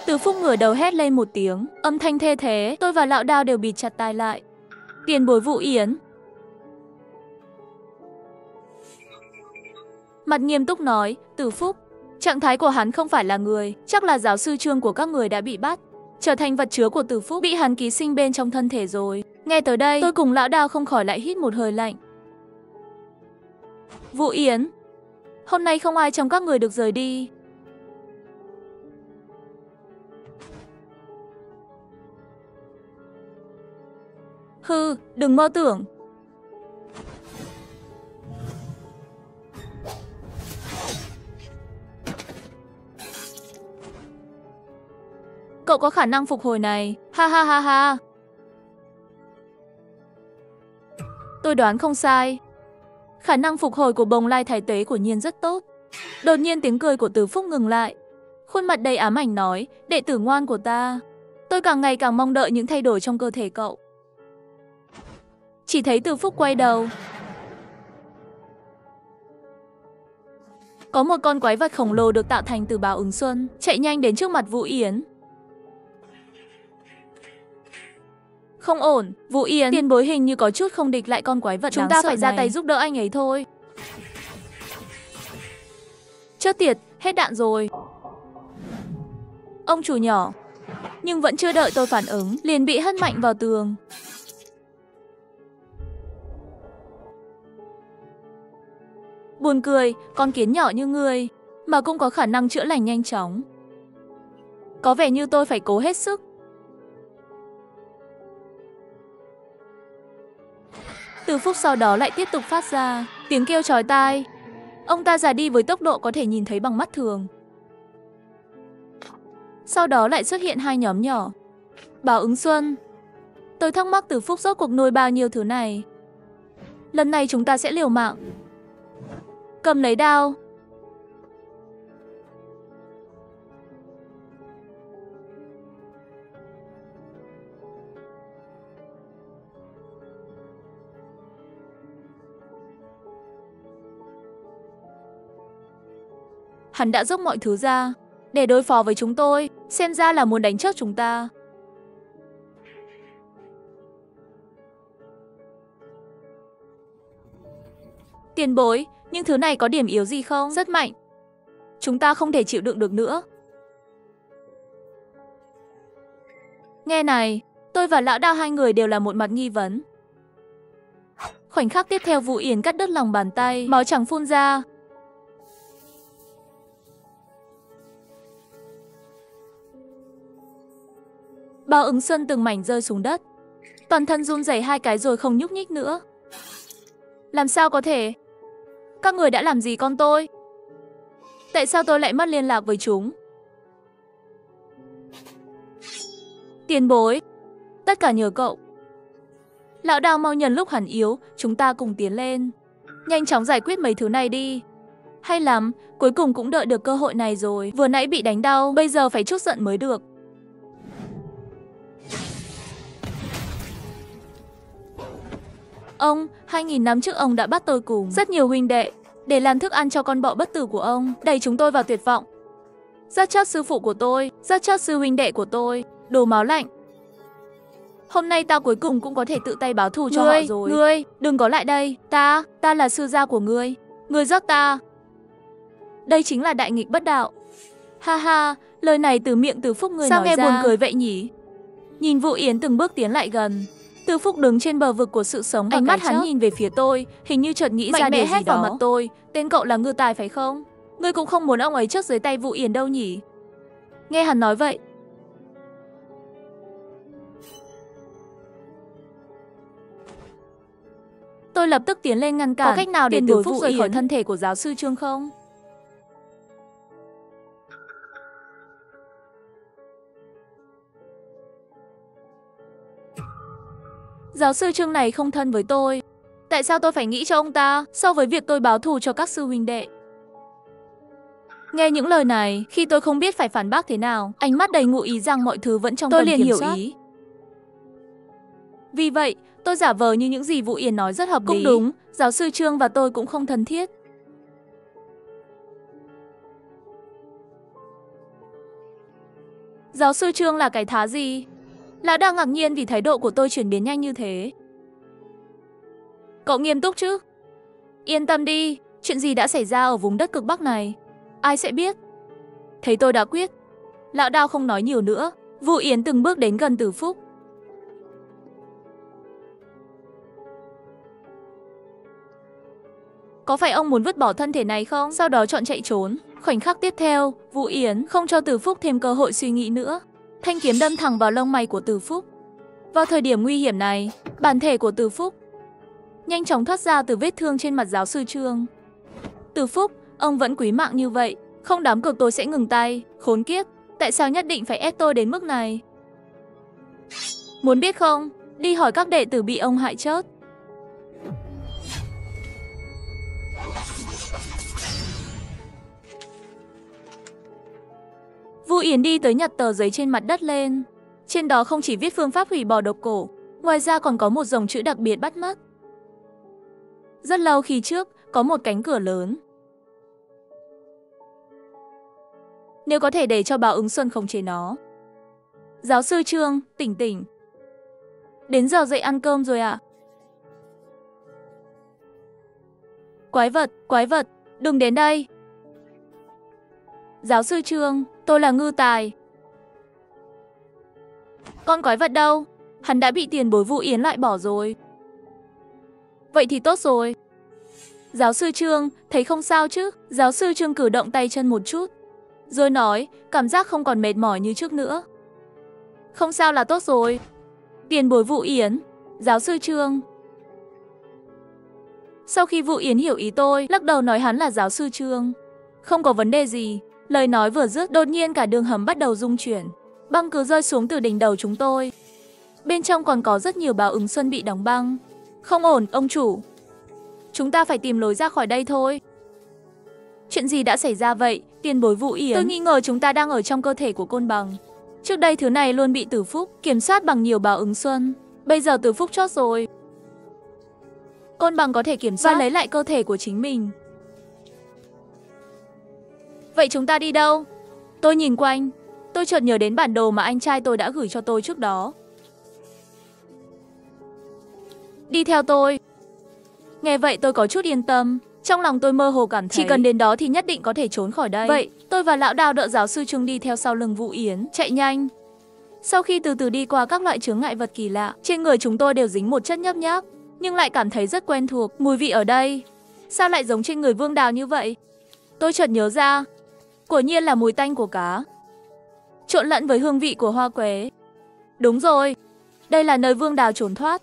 [SPEAKER 1] Từ Phúc ngửa đầu hét lên một tiếng, âm thanh thê thế, tôi và Lão Đao đều bịt chặt tai lại. Tiền bối Vũ Yến. Mặt nghiêm túc nói, Từ Phúc, trạng thái của hắn không phải là người, chắc là giáo sư Trương của các người đã bị bắt, trở thành vật chứa của Từ Phúc, bị hắn ký sinh bên trong thân thể rồi. Nghe tới đây, tôi cùng Lão Đao không khỏi lại hít một hơi lạnh. Vũ Yến, hôm nay không ai trong các người được rời đi. Hừ, đừng mơ tưởng. Cậu có khả năng phục hồi này, ha ha ha ha. Tôi đoán không sai. Khả năng phục hồi của bồng lai thái tuế của Nhiên rất tốt. Đột nhiên tiếng cười của Từ Phúc ngừng lại. Khuôn mặt đầy ám ảnh nói, đệ tử ngoan của ta. Tôi càng ngày càng mong đợi những thay đổi trong cơ thể cậu. Chỉ thấy Từ Phúc quay đầu. Có một con quái vật khổng lồ được tạo thành từ báo ứng xuân, chạy nhanh đến trước mặt Vũ Yến. Không ổn, Vũ Yến, tiền bối hình như có chút không địch lại con quái vật đáng sợ này. Chúng ta phải ra tay giúp đỡ anh ấy thôi. Chết tiệt, hết đạn rồi. Ông chủ nhỏ. Nhưng vẫn chưa đợi tôi phản ứng, liền bị hất mạnh vào tường. Buồn cười, con kiến nhỏ như ngươi mà cũng có khả năng chữa lành nhanh chóng. Có vẻ như tôi phải cố hết sức. Từ Phúc sau đó lại tiếp tục phát ra tiếng kêu chói tai. Ông ta già đi với tốc độ có thể nhìn thấy bằng mắt thường. Sau đó lại xuất hiện hai nhóm nhỏ. Báo ứng xuân. Tôi thắc mắc Từ Phúc rốt cuộc nuôi bao nhiêu thứ này. Lần này chúng ta sẽ liều mạng. Cầm lấy đao. Hắn đã dốc mọi thứ ra để đối phó với chúng tôi, xem ra là muốn đánh chết chúng ta. Tiền bối, nhưng thứ này có điểm yếu gì không? Rất mạnh. Chúng ta không thể chịu đựng được nữa. Nghe này, tôi và Lão Đao hai người đều là một mặt nghi vấn. Khoảnh khắc tiếp theo Vũ Yến cắt đứt lòng bàn tay, máu trắng phun ra. Báo ứng xuân từng mảnh rơi xuống đất. Toàn thân run rẩy hai cái rồi không nhúc nhích nữa. Làm sao có thể? Các người đã làm gì con tôi? Tại sao tôi lại mất liên lạc với chúng? Tiền bối, tất cả nhờ cậu. Lão Đao mau nhân lúc hắn yếu, chúng ta cùng tiến lên. Nhanh chóng giải quyết mấy thứ này đi. Hay lắm, cuối cùng cũng đợi được cơ hội này rồi. Vừa nãy bị đánh đau, bây giờ phải trút giận mới được. Ông, 2000 năm trước ông đã bắt tôi cùng rất nhiều huynh đệ để làm thức ăn cho con bọ bất tử của ông, đẩy chúng tôi vào tuyệt vọng. Rất chót sư phụ của tôi, rất chót sư huynh đệ của tôi, đồ máu lạnh. Hôm nay ta cuối cùng cũng có thể tự tay báo thù cho họ rồi. Ngươi, đừng có lại đây, ta là sư gia của ngươi. Ngươi giết ta. Đây chính là đại nghịch bất đạo. Ha ha, lời này từ miệng Từ Phúc ngươi nói ra. Sao nghe buồn cười vậy nhỉ? Nhìn Vũ Yến từng bước tiến lại gần. Từ Phúc đứng trên bờ vực của sự sống và ánh mắt hắn nhìn về phía tôi, hình như chợt nghĩ ra điều gì đó. Vào mặt tôi, tên cậu là Ngư Tài phải không? Ngươi cũng không muốn ông ấy chết dưới tay Vũ Yến đâu nhỉ? Nghe hắn nói vậy, tôi lập tức tiến lên ngăn cản. Có cách nào để Từ Phúc rời khỏi thân thể của giáo sư Trương không? Giáo sư Trương này không thân với tôi. Tại sao tôi phải nghĩ cho ông ta so với việc tôi báo thù cho các sư huynh đệ? Nghe những lời này, khi tôi không biết phải phản bác thế nào, ánh mắt đầy ngụ ý rằng mọi thứ vẫn trong tầm kiểm soát. Tôi liền hiểu ý. Vì vậy, tôi giả vờ như những gì Vũ Yến nói rất hợp lý. Cũng đúng, giáo sư Trương và tôi cũng không thân thiết. Giáo sư Trương là cái thá gì? Lão đang ngạc nhiên vì thái độ của tôi chuyển biến nhanh như thế. Cậu nghiêm túc chứ? Yên tâm đi, chuyện gì đã xảy ra ở vùng đất cực Bắc này? Ai sẽ biết? Thấy tôi đã quyết, lão Đao không nói nhiều nữa. Vũ Yến từng bước đến gần Từ Phúc. Có phải ông muốn vứt bỏ thân thể này không? Sau đó chọn chạy trốn. Khoảnh khắc tiếp theo, Vũ Yến không cho Từ Phúc thêm cơ hội suy nghĩ nữa. Thanh kiếm đâm thẳng vào lông mày của Từ Phúc. Vào thời điểm nguy hiểm này, bản thể của Từ Phúc nhanh chóng thoát ra từ vết thương trên mặt giáo sư Trương. Từ Phúc, ông vẫn quý mạng như vậy. Không đám cược tôi sẽ ngừng tay. Khốn kiếp, tại sao nhất định phải ép tôi đến mức này? Muốn biết không? Đi hỏi các đệ tử bị ông hại chớt. Vũ Yến đi tới nhặt tờ giấy trên mặt đất lên. Trên đó không chỉ viết phương pháp hủy bỏ độc cổ, ngoài ra còn có một dòng chữ đặc biệt bắt mắt. Rất lâu khi trước, có một cánh cửa lớn. Nếu có thể để cho Báo Ứng Xuân khống chế nó. Giáo sư Trương, tỉnh tỉnh. Đến giờ dậy ăn cơm rồi ạ. Quái vật, đừng đến đây. Giáo sư Trương, tôi là Ngư Tài. Con quái vật đâu? Hắn đã bị tiền bối Vũ Yến loại bỏ rồi. Vậy thì tốt rồi. Giáo sư Trương, thấy không sao chứ? Giáo sư Trương cử động tay chân một chút, rồi nói, cảm giác không còn mệt mỏi như trước nữa. Không sao là tốt rồi. Tiền bối Vũ Yến, giáo sư Trương. Sau khi Vũ Yến hiểu ý tôi, lắc đầu nói hắn là giáo sư Trương. Không có vấn đề gì. Lời nói vừa dứt, đột nhiên cả đường hầm bắt đầu rung chuyển. Băng cứ rơi xuống từ đỉnh đầu chúng tôi. Bên trong còn có rất nhiều Báo Ứng Xuân bị đóng băng. Không ổn, ông chủ. Chúng ta phải tìm lối ra khỏi đây thôi. Chuyện gì đã xảy ra vậy, tiền bối Vũ Yến? Tôi nghi ngờ chúng ta đang ở trong cơ thể của Côn Bằng. Trước đây thứ này luôn bị Từ Phúc kiểm soát bằng nhiều Báo Ứng Xuân. Bây giờ Từ Phúc chót rồi. Côn Bằng có thể kiểm soát và lấy lại cơ thể của chính mình. Vậy chúng ta đi đâu? Tôi nhìn quanh. Tôi chợt nhớ đến bản đồ mà anh trai tôi đã gửi cho tôi trước đó. Đi theo tôi. Nghe vậy tôi có chút yên tâm. Trong lòng tôi mơ hồ cảm thấy chỉ cần đến đó thì nhất định có thể trốn khỏi đây. Vậy tôi và lão Đao đỡ giáo sư Trương đi theo sau lưng Vũ Yến, chạy nhanh. Sau khi từ từ đi qua các loại chướng ngại vật kỳ lạ, trên người chúng tôi đều dính một chất nhấp nháp, nhưng lại cảm thấy rất quen thuộc. Mùi vị ở đây sao lại giống trên người Vương Đào như vậy? Tôi chợt nhớ ra, quả nhiên là mùi tanh của cá trộn lẫn với hương vị của hoa quế. Đúng rồi, đây là nơi Vương Đào trốn thoát.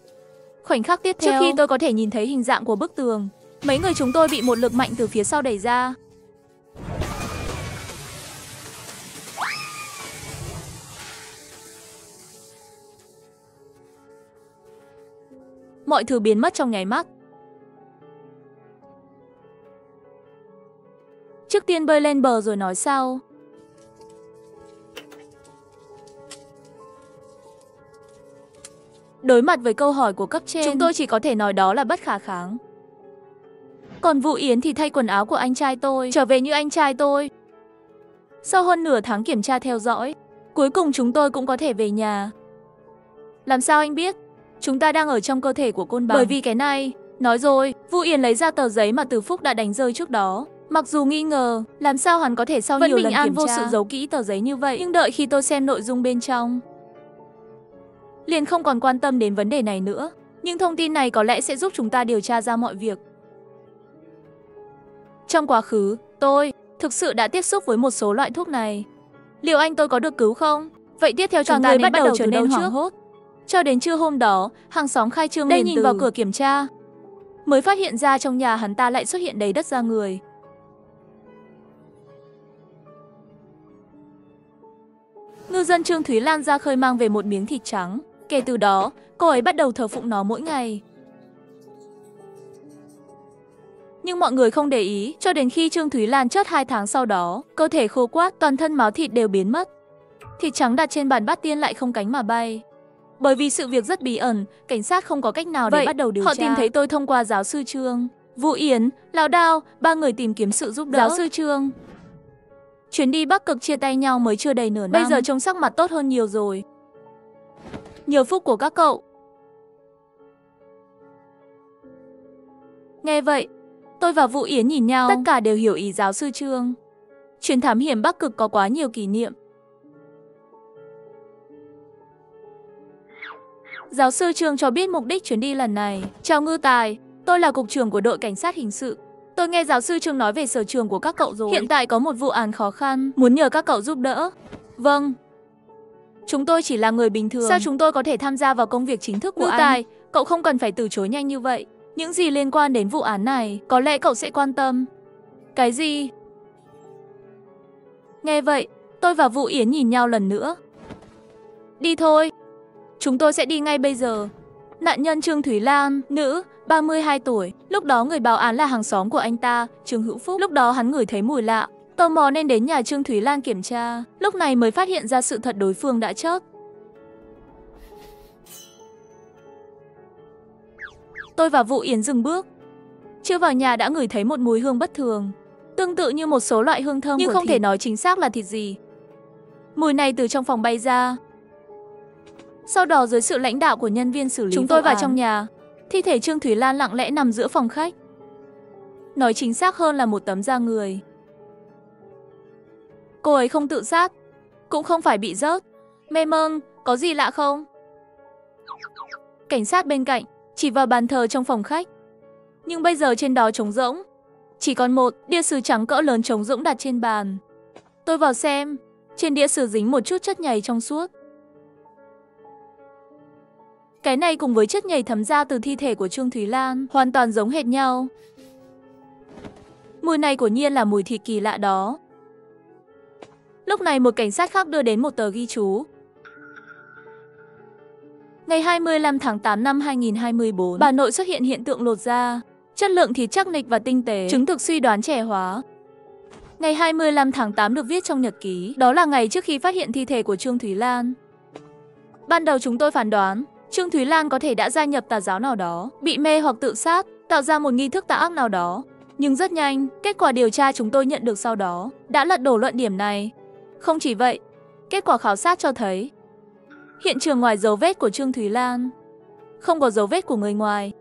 [SPEAKER 1] Khoảnh khắc tiếp theo, trước khi tôi có thể nhìn thấy hình dạng của bức tường, mấy người chúng tôi bị một lực mạnh từ phía sau đẩy ra. Mọi thứ biến mất trong nháy mắt. Trước tiên bơi lên bờ rồi nói sau. Đối mặt với câu hỏi của cấp trên, chúng tôi chỉ có thể nói đó là bất khả kháng. Còn Vũ Yến thì thay quần áo của anh trai tôi, trở về như anh trai tôi. Sau hơn nửa tháng kiểm tra theo dõi, cuối cùng chúng tôi cũng có thể về nhà. Làm sao anh biết? Chúng ta đang ở trong cơ thể của Côn Bằng. Bởi vì cái này, nói rồi, Vũ Yến lấy ra tờ giấy mà Từ Phúc đã đánh rơi trước đó. Mặc dù nghi ngờ, làm sao hắn có thể sau nhiều lần kiểm tra vô sự giấu kỹ tờ giấy như vậy, nhưng đợi khi tôi xem nội dung bên trong, liền không còn quan tâm đến vấn đề này nữa. Nhưng thông tin này có lẽ sẽ giúp chúng ta điều tra ra mọi việc. Trong quá khứ, tôi thực sự đã tiếp xúc với một số loại thuốc này. Liệu anh tôi có được cứu không? Vậy tiếp theo chúng ta nên bắt đầu trở nên hoảng hốt. Cho đến trưa hôm đó, hàng xóm khai trương liền nhìn vào cửa kiểm tra, mới phát hiện ra trong nhà hắn ta lại xuất hiện đầy đất da người. Ngư dân Trương Thúy Lan ra khơi mang về một miếng thịt trắng. Kể từ đó, cô ấy bắt đầu thờ phụng nó mỗi ngày. Nhưng mọi người không để ý, cho đến khi Trương Thúy Lan chết 2 tháng sau đó, cơ thể khô quắt, toàn thân máu thịt đều biến mất. Thịt trắng đặt trên bàn bát tiên lại không cánh mà bay. Bởi vì sự việc rất bí ẩn, cảnh sát không có cách nào để bắt đầu điều tra. Họ tìm thấy tôi thông qua giáo sư Trương, Vũ Yến, Lão Đao, 3 người tìm kiếm sự giúp đỡ. Giáo sư Trương. Chuyến đi Bắc Cực chia tay nhau mới chưa đầy nửa năm. Bây giờ trông sắc mặt tốt hơn nhiều rồi. Nhờ phúc của các cậu. Nghe vậy, tôi và Vũ Yến nhìn nhau, tất cả đều hiểu ý giáo sư Trương. Chuyến thám hiểm Bắc Cực có quá nhiều kỷ niệm. Giáo sư Trương cho biết mục đích chuyến đi lần này. Chào Ngư Tài, tôi là cục trưởng của đội cảnh sát hình sự. Tôi nghe giáo sư Trương nói về sở trường của các cậu rồi. Hiện tại có một vụ án khó khăn, muốn nhờ các cậu giúp đỡ. Vâng. Chúng tôi chỉ là người bình thường. Sao chúng tôi có thể tham gia vào công việc chính thức của anh? Ngư Tài, cậu không cần phải từ chối nhanh như vậy. Những gì liên quan đến vụ án này, có lẽ cậu sẽ quan tâm. Cái gì? Nghe vậy, tôi và Vũ Yến nhìn nhau lần nữa. Đi thôi. Chúng tôi sẽ đi ngay bây giờ. Nạn nhân Trương Thúy Lan, nữ, 32 tuổi. Lúc đó người báo án là hàng xóm của anh ta, Trương Hữu Phúc. Lúc đó hắn ngửi thấy mùi lạ, tò mò nên đến nhà Trương Thúy Lan kiểm tra. Lúc này mới phát hiện ra sự thật đối phương đã chết. Tôi và Vũ Yến dừng bước. Chưa vào nhà đã ngửi thấy một mùi hương bất thường, tương tự như một số loại hương thơm nhưng không thể nói chính xác là thịt gì. Mùi này từ trong phòng bay ra. Sau đó dưới sự lãnh đạo của nhân viên xử lý, chúng tôi vào trong nhà. Thi thể Trương Thúy Lan lặng lẽ nằm giữa phòng khách. Nói chính xác hơn là một tấm da người. Cô ấy không tự sát, cũng không phải bị rớt. Mê mông, có gì lạ không? Cảnh sát bên cạnh chỉ vào bàn thờ trong phòng khách. Nhưng bây giờ trên đó trống rỗng. Chỉ còn một đĩa sứ trắng cỡ lớn trống rỗng đặt trên bàn. Tôi vào xem, trên đĩa sứ dính một chút chất nhầy trong suốt. Cái này cùng với chất nhầy thấm ra từ thi thể của Trương Thúy Lan hoàn toàn giống hệt nhau. Mùi này quả nhiên là mùi thịt kỳ lạ đó. Lúc này một cảnh sát khác đưa đến một tờ ghi chú. Ngày 25 tháng 8 năm 2024, Bà Nội xuất hiện hiện tượng lột da. Chất lượng thịt chắc nịch và tinh tế, chứng thực suy đoán trẻ hóa. Ngày 25 tháng 8 được viết trong nhật ký, đó là ngày trước khi phát hiện thi thể của Trương Thúy Lan. Ban đầu chúng tôi phán đoán Trương Thúy Lan có thể đã gia nhập tà giáo nào đó, bị mê hoặc tự sát, tạo ra một nghi thức tà ác nào đó. Nhưng rất nhanh, kết quả điều tra chúng tôi nhận được sau đó đã lật đổ luận điểm này. Không chỉ vậy, kết quả khảo sát cho thấy hiện trường ngoài dấu vết của Trương Thúy Lan, không có dấu vết của người ngoài.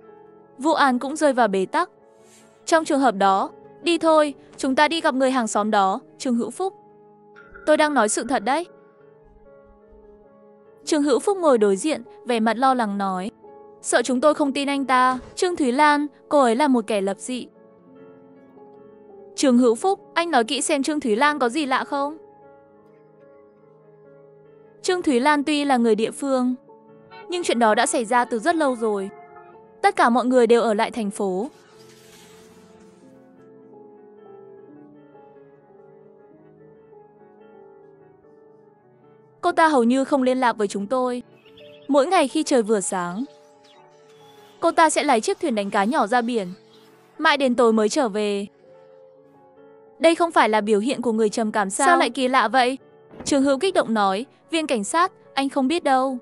[SPEAKER 1] Vụ án cũng rơi vào bế tắc. Trong trường hợp đó, đi thôi, chúng ta đi gặp người hàng xóm đó, Trương Hữu Phúc. Tôi đang nói sự thật đấy. Trương Hữu Phúc ngồi đối diện, vẻ mặt lo lắng nói. Sợ chúng tôi không tin anh ta, Trương Thúy Lan, cô ấy là một kẻ lập dị. Trương Hữu Phúc, anh nói kỹ xem Trương Thúy Lan có gì lạ không? Trương Thúy Lan tuy là người địa phương, nhưng chuyện đó đã xảy ra từ rất lâu rồi. Tất cả mọi người đều ở lại thành phố. Cô ta hầu như không liên lạc với chúng tôi. Mỗi ngày khi trời vừa sáng, cô ta sẽ lái chiếc thuyền đánh cá nhỏ ra biển, mãi đến tối mới trở về. Đây không phải là biểu hiện của người trầm cảm sao? Sao lại kỳ lạ vậy? Trường Hữu kích động nói, viên cảnh sát, anh không biết đâu.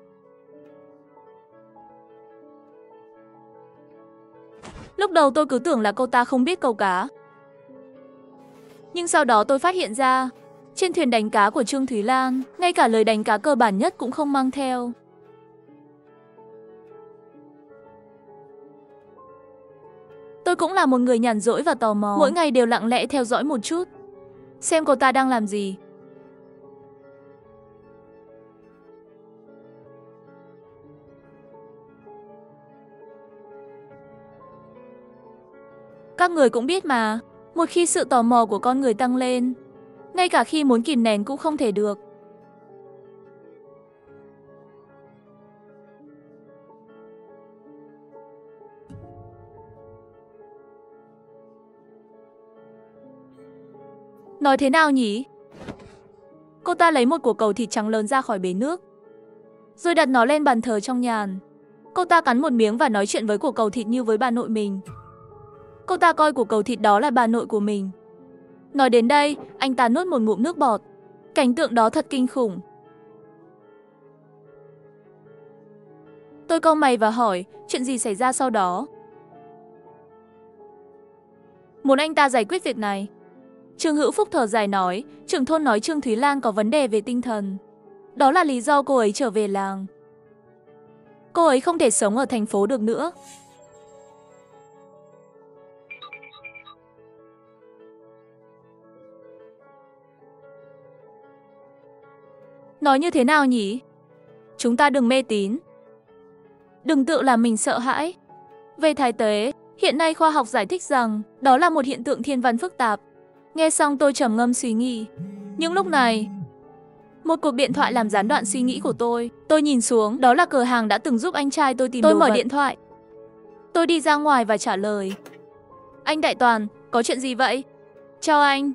[SPEAKER 1] Lúc đầu tôi cứ tưởng là cô ta không biết câu cá. Nhưng sau đó tôi phát hiện ra, trên thuyền đánh cá của Trương Thúy Lan, ngay cả lời đánh cá cơ bản nhất cũng không mang theo. Tôi cũng là một người nhàn rỗi và tò mò, mỗi ngày đều lặng lẽ theo dõi một chút, xem cô ta đang làm gì. Các người cũng biết mà, một khi sự tò mò của con người tăng lên, ngay cả khi muốn kìm nén cũng không thể được. Nói thế nào nhỉ? Cô ta lấy một quả cầu thịt trắng lớn ra khỏi bể nước, rồi đặt nó lên bàn thờ trong nhàn. Cô ta cắn một miếng và nói chuyện với quả cầu thịt như với bà nội mình. Cô ta coi củ cầu thịt đó là bà nội của mình. Nói đến đây, anh ta nuốt một ngụm nước bọt. Cảnh tượng đó thật kinh khủng. Tôi cau mày và hỏi, chuyện gì xảy ra sau đó? Muốn anh ta giải quyết việc này. Trương Hữu Phúc thở dài nói, trưởng thôn nói Trương Thúy Lan có vấn đề về tinh thần. Đó là lý do cô ấy trở về làng. Cô ấy không thể sống ở thành phố được nữa. Nói như thế nào nhỉ? Chúng ta đừng mê tín. Đừng tự làm mình sợ hãi. Về thái tuế, hiện nay khoa học giải thích rằng đó là một hiện tượng thiên văn phức tạp. Nghe xong tôi trầm ngâm suy nghĩ. Nhưng lúc này, một cuộc điện thoại làm gián đoạn suy nghĩ của tôi. Tôi nhìn xuống, đó là cửa hàng đã từng giúp anh trai tôi tìm đồ vật. Tôi mở điện thoại. Tôi đi ra ngoài và trả lời. Anh Đại Toàn, có chuyện gì vậy? Chào anh.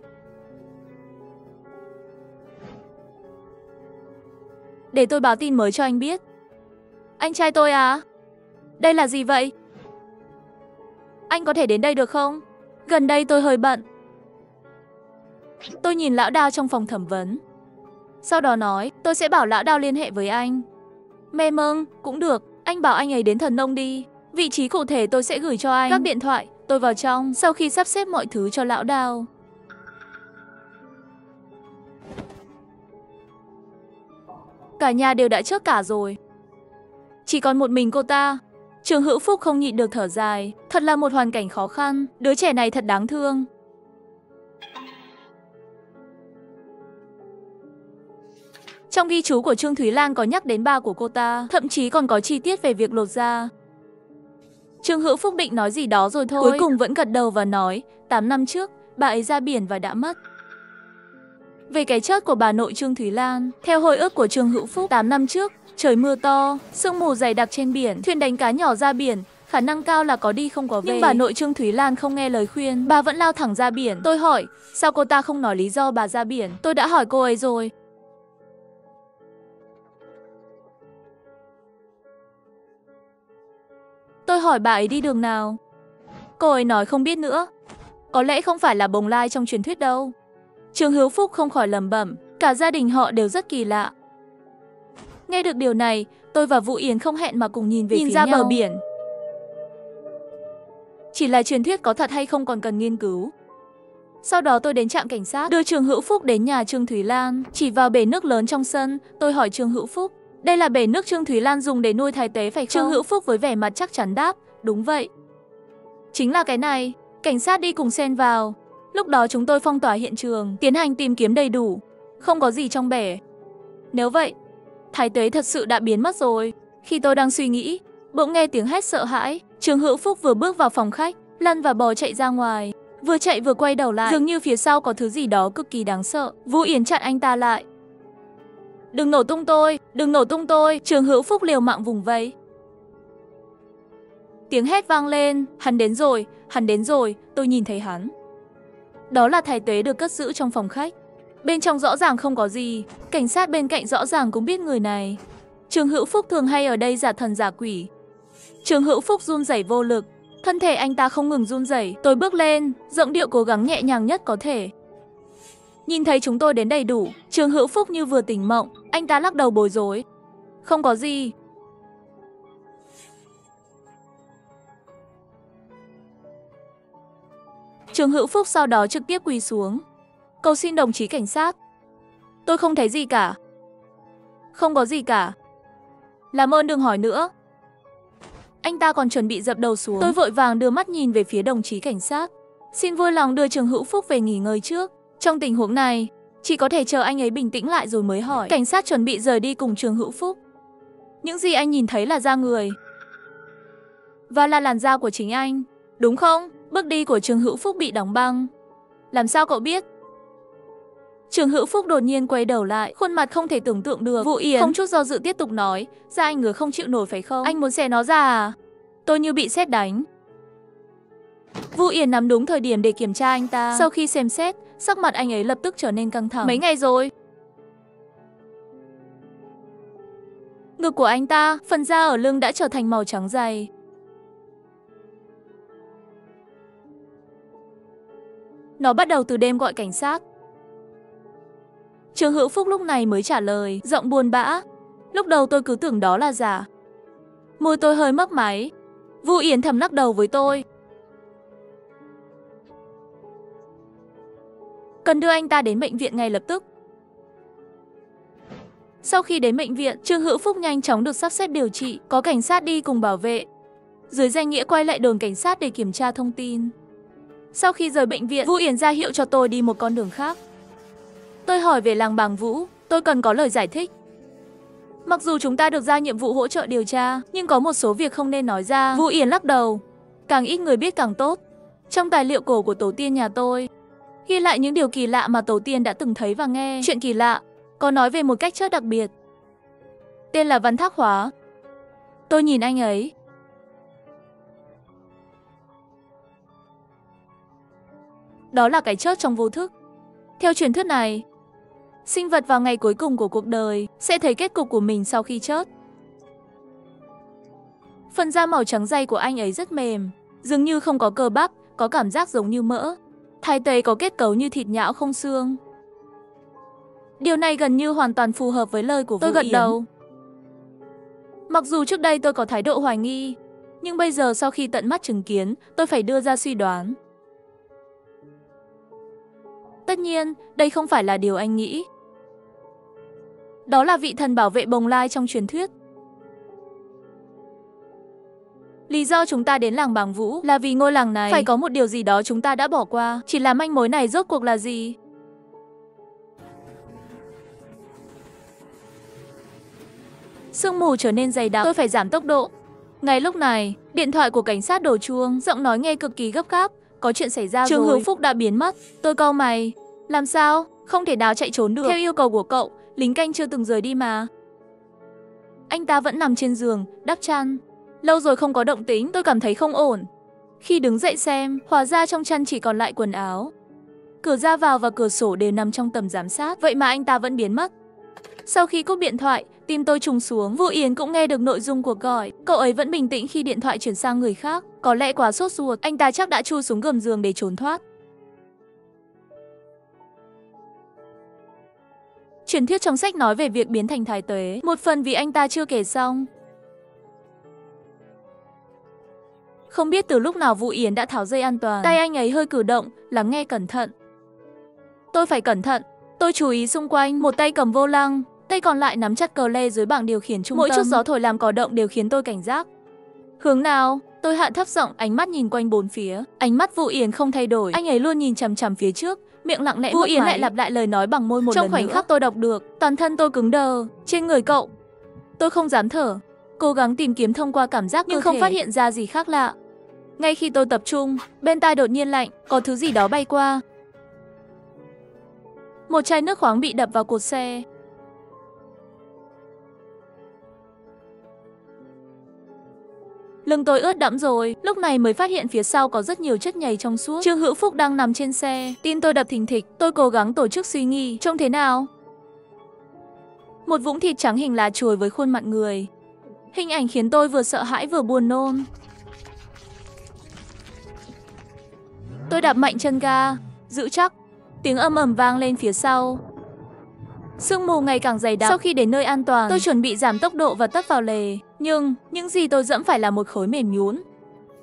[SPEAKER 1] Để tôi báo tin mới cho anh biết. Anh trai tôi à? Đây là gì vậy? Anh có thể đến đây được không? Gần đây tôi hơi bận. Tôi nhìn lão Đao trong phòng thẩm vấn. Sau đó nói, tôi sẽ bảo lão Đao liên hệ với anh. Mê mâng, cũng được, anh bảo anh ấy đến Thần Nông đi. Vị trí cụ thể tôi sẽ gửi cho anh. Các điện thoại, tôi vào trong sau khi sắp xếp mọi thứ cho lão Đao. Cả nhà đều đã trước cả rồi. Chỉ còn một mình cô ta. Trương Hữu Phúc không nhịn được thở dài. Thật là một hoàn cảnh khó khăn. Đứa trẻ này thật đáng thương. Trong ghi chú của Trương Thúy Lan có nhắc đến ba của cô ta, thậm chí còn có chi tiết về việc lột da. Trương Hữu Phúc định nói gì đó rồi thôi, cuối cùng vẫn gật đầu và nói, 8 năm trước, bà ấy ra biển và đã mất. Về cái chết của bà nội Trương Thúy Lan, theo hồi ức của Trương Hữu Phúc, 8 năm trước, trời mưa to, sương mù dày đặc trên biển, thuyền đánh cá nhỏ ra biển, khả năng cao là có đi không có về. Nhưng bà nội Trương Thúy Lan không nghe lời khuyên, bà vẫn lao thẳng ra biển. Tôi hỏi, sao cô ta không nói lý do bà ra biển? Tôi đã hỏi cô ấy rồi. Tôi hỏi bà ấy đi đường nào. Cô ấy nói không biết nữa. Có lẽ không phải là bồng lai trong truyền thuyết đâu. Trương Hữu Phúc không khỏi lẩm bẩm, cả gia đình họ đều rất kỳ lạ. Nghe được điều này, tôi và Vũ Yến không hẹn mà cùng nhìn về phía nhau. Bờ biển. Chỉ là truyền thuyết có thật hay không còn cần nghiên cứu. Sau đó tôi đến trạm cảnh sát, đưa Trương Hữu Phúc đến nhà Trương Thúy Lan, chỉ vào bể nước lớn trong sân. Tôi hỏi Trương Hữu Phúc, đây là bể nước Trương Thúy Lan dùng để nuôi thái tuế phải không? Trương Hữu Phúc với vẻ mặt chắc chắn đáp, đúng vậy. Chính là cái này. Cảnh sát đi cùng xen vào. Lúc đó chúng tôi phong tỏa hiện trường, tiến hành tìm kiếm đầy đủ. Không có gì trong bể. Nếu vậy, thái tuế thật sự đã biến mất rồi. Khi tôi đang suy nghĩ, bỗng nghe tiếng hét sợ hãi. Trương Hữu Phúc vừa bước vào phòng khách, lăn và bò chạy ra ngoài. Vừa chạy vừa quay đầu lại, dường như phía sau có thứ gì đó cực kỳ đáng sợ. Vũ Yến chặn anh ta lại. Đừng nổ tung tôi, đừng nổ tung tôi. Trương Hữu Phúc liều mạng vùng vây. Tiếng hét vang lên, hắn đến rồi, tôi nhìn thấy hắn. Đó là thái tuế được cất giữ trong phòng khách. Bên trong rõ ràng không có gì, cảnh sát bên cạnh rõ ràng cũng biết người này. Trương Hữu Phúc thường hay ở đây giả thần giả quỷ. Trương Hữu Phúc run rẩy vô lực, thân thể anh ta không ngừng run rẩy. Tôi bước lên, giọng điệu cố gắng nhẹ nhàng nhất có thể. Nhìn thấy chúng tôi đến đầy đủ, Trương Hữu Phúc như vừa tỉnh mộng, anh ta lắc đầu bối rối. Không có gì. Trương Hữu Phúc sau đó trực tiếp quỳ xuống. Cầu xin đồng chí cảnh sát. Tôi không thấy gì cả. Không có gì cả. Làm ơn đừng hỏi nữa. Anh ta còn chuẩn bị dập đầu xuống. Tôi vội vàng đưa mắt nhìn về phía đồng chí cảnh sát. Xin vui lòng đưa Trương Hữu Phúc về nghỉ ngơi trước. Trong tình huống này, chỉ có thể chờ anh ấy bình tĩnh lại rồi mới hỏi. Cảnh sát chuẩn bị rời đi cùng Trương Hữu Phúc. Những gì anh nhìn thấy là da người. Và là làn da của chính anh. Đúng không? Bước đi của Trương Hữu Phúc bị đóng băng. Làm sao cậu biết? Trương Hữu Phúc đột nhiên quay đầu lại, khuôn mặt không thể tưởng tượng được. Vũ Yến không chút do dự tiếp tục nói, da anh ngứa không chịu nổi phải không? Anh muốn xé nó ra à? Tôi như bị sét đánh. Vũ Yến nắm đúng thời điểm để kiểm tra anh ta. Sau khi xem xét, sắc mặt anh ấy lập tức trở nên căng thẳng. Mấy ngày rồi? Ngực của anh ta, phần da ở lưng đã trở thành màu trắng dày. Nó bắt đầu từ đêm gọi cảnh sát. Trương Hữu Phúc lúc này mới trả lời, giọng buồn bã. Lúc đầu tôi cứ tưởng đó là giả. Môi tôi hơi mấp máy. Vu Yến thầm lắc đầu với tôi. Cần đưa anh ta đến bệnh viện ngay lập tức. Sau khi đến bệnh viện, Trương Hữu Phúc nhanh chóng được sắp xếp điều trị, có cảnh sát đi cùng bảo vệ. Dưới danh nghĩa quay lại đồn cảnh sát để kiểm tra thông tin. Sau khi rời bệnh viện, Vu Yến ra hiệu cho tôi đi một con đường khác. Tôi hỏi về làng Bàng Vũ, tôi cần có lời giải thích. Mặc dù chúng ta được giao nhiệm vụ hỗ trợ điều tra, nhưng có một số việc không nên nói ra. Vu Yến lắc đầu. Càng ít người biết càng tốt. Trong tài liệu cổ của tổ tiên nhà tôi, ghi lại những điều kỳ lạ mà tổ tiên đã từng thấy và nghe. Chuyện kỳ lạ, có nói về một cách chết đặc biệt. Tên là Văn Thác Hóa. Tôi nhìn anh ấy. Đó là cái chết trong vô thức. Theo truyền thuyết này, sinh vật vào ngày cuối cùng của cuộc đời sẽ thấy kết cục của mình sau khi chết. Phần da màu trắng dày của anh ấy rất mềm, dường như không có cơ bắp, có cảm giác giống như mỡ. Thái tấy có kết cấu như thịt nhão không xương. Điều này gần như hoàn toàn phù hợp với lời của Vu Yến. Tôi gật đầu. Mặc dù trước đây tôi có thái độ hoài nghi, nhưng bây giờ sau khi tận mắt chứng kiến, tôi phải đưa ra suy đoán. Tất nhiên, đây không phải là điều anh nghĩ. Đó là vị thần bảo vệ bồng lai trong truyền thuyết. Lý do chúng ta đến làng Bàng Vũ là vì ngôi làng này phải có một điều gì đó chúng ta đã bỏ qua. Chỉ là manh mối này rốt cuộc là gì? Sương mù trở nên dày đặc, tôi phải giảm tốc độ. Ngay lúc này, điện thoại của cảnh sát đổ chuông, giọng nói nghe cực kỳ gấp gáp. Có chuyện xảy ra rồi. Trương Hữu Phúc đã biến mất. Tôi cau mày. Làm sao? Không thể nào chạy trốn được. Theo yêu cầu của cậu, lính canh chưa từng rời đi mà. Anh ta vẫn nằm trên giường, đắp chăn. Lâu rồi không có động tĩnh, tôi cảm thấy không ổn. Khi đứng dậy xem, hóa ra trong chăn chỉ còn lại quần áo. Cửa ra vào và cửa sổ đều nằm trong tầm giám sát, vậy mà anh ta vẫn biến mất. Sau khi cúp điện thoại, tim tôi trùng xuống. Vu Yến cũng nghe được nội dung cuộc gọi. Cậu ấy vẫn bình tĩnh khi điện thoại chuyển sang người khác. Có lẽ quá sốt ruột, anh ta chắc đã chui xuống gầm giường để trốn thoát. Truyền thuyết trong sách nói về việc biến thành thái tuế, một phần vì anh ta chưa kể xong. Không biết từ lúc nào Vu Yến đã tháo dây an toàn. Tay anh ấy hơi cử động, lắng nghe cẩn thận. Tôi phải cẩn thận. Tôi chú ý xung quanh, một tay cầm vô lăng, tay còn lại nắm chặt cờ lê dưới bảng điều khiển trung tâm. Mỗi chút gió thổi làm cò động đều khiến tôi cảnh giác. Hướng nào? Tôi hạ thấp giọng, ánh mắt nhìn quanh bốn phía. Ánh mắt Vu Yến không thay đổi, anh ấy luôn nhìn chằm chằm phía trước, miệng lặng lẽ. Vu Yến lại lặp lại lời nói bằng môi một lần nữa. Trong khoảnh khắc tôi đọc được, toàn thân tôi cứng đờ. Trên người cậu, tôi không dám thở, cố gắng tìm kiếm thông qua cảm giác nhưng không phát hiện ra gì khác lạ. Ngay khi tôi tập trung, bên tai đột nhiên lạnh, có thứ gì đó bay qua. Một chai nước khoáng bị đập vào cột xe. Lưng tôi ướt đẫm rồi, lúc này mới phát hiện phía sau có rất nhiều chất nhầy trong suốt. Trương Hữu Phúc đang nằm trên xe, tim tôi đập thình thịch, tôi cố gắng tổ chức suy nghĩ, trông thế nào? Một vũng thịt trắng hình lá chuối với khuôn mặt người. Hình ảnh khiến tôi vừa sợ hãi vừa buồn nôn. Tôi đạp mạnh chân ga, giữ chắc. Tiếng ầm ầm vang lên phía sau. Sương mù ngày càng dày đặc. Sau khi đến nơi an toàn, tôi chuẩn bị giảm tốc độ và tấp vào lề. Nhưng, những gì tôi dẫm phải là một khối mềm nhũn.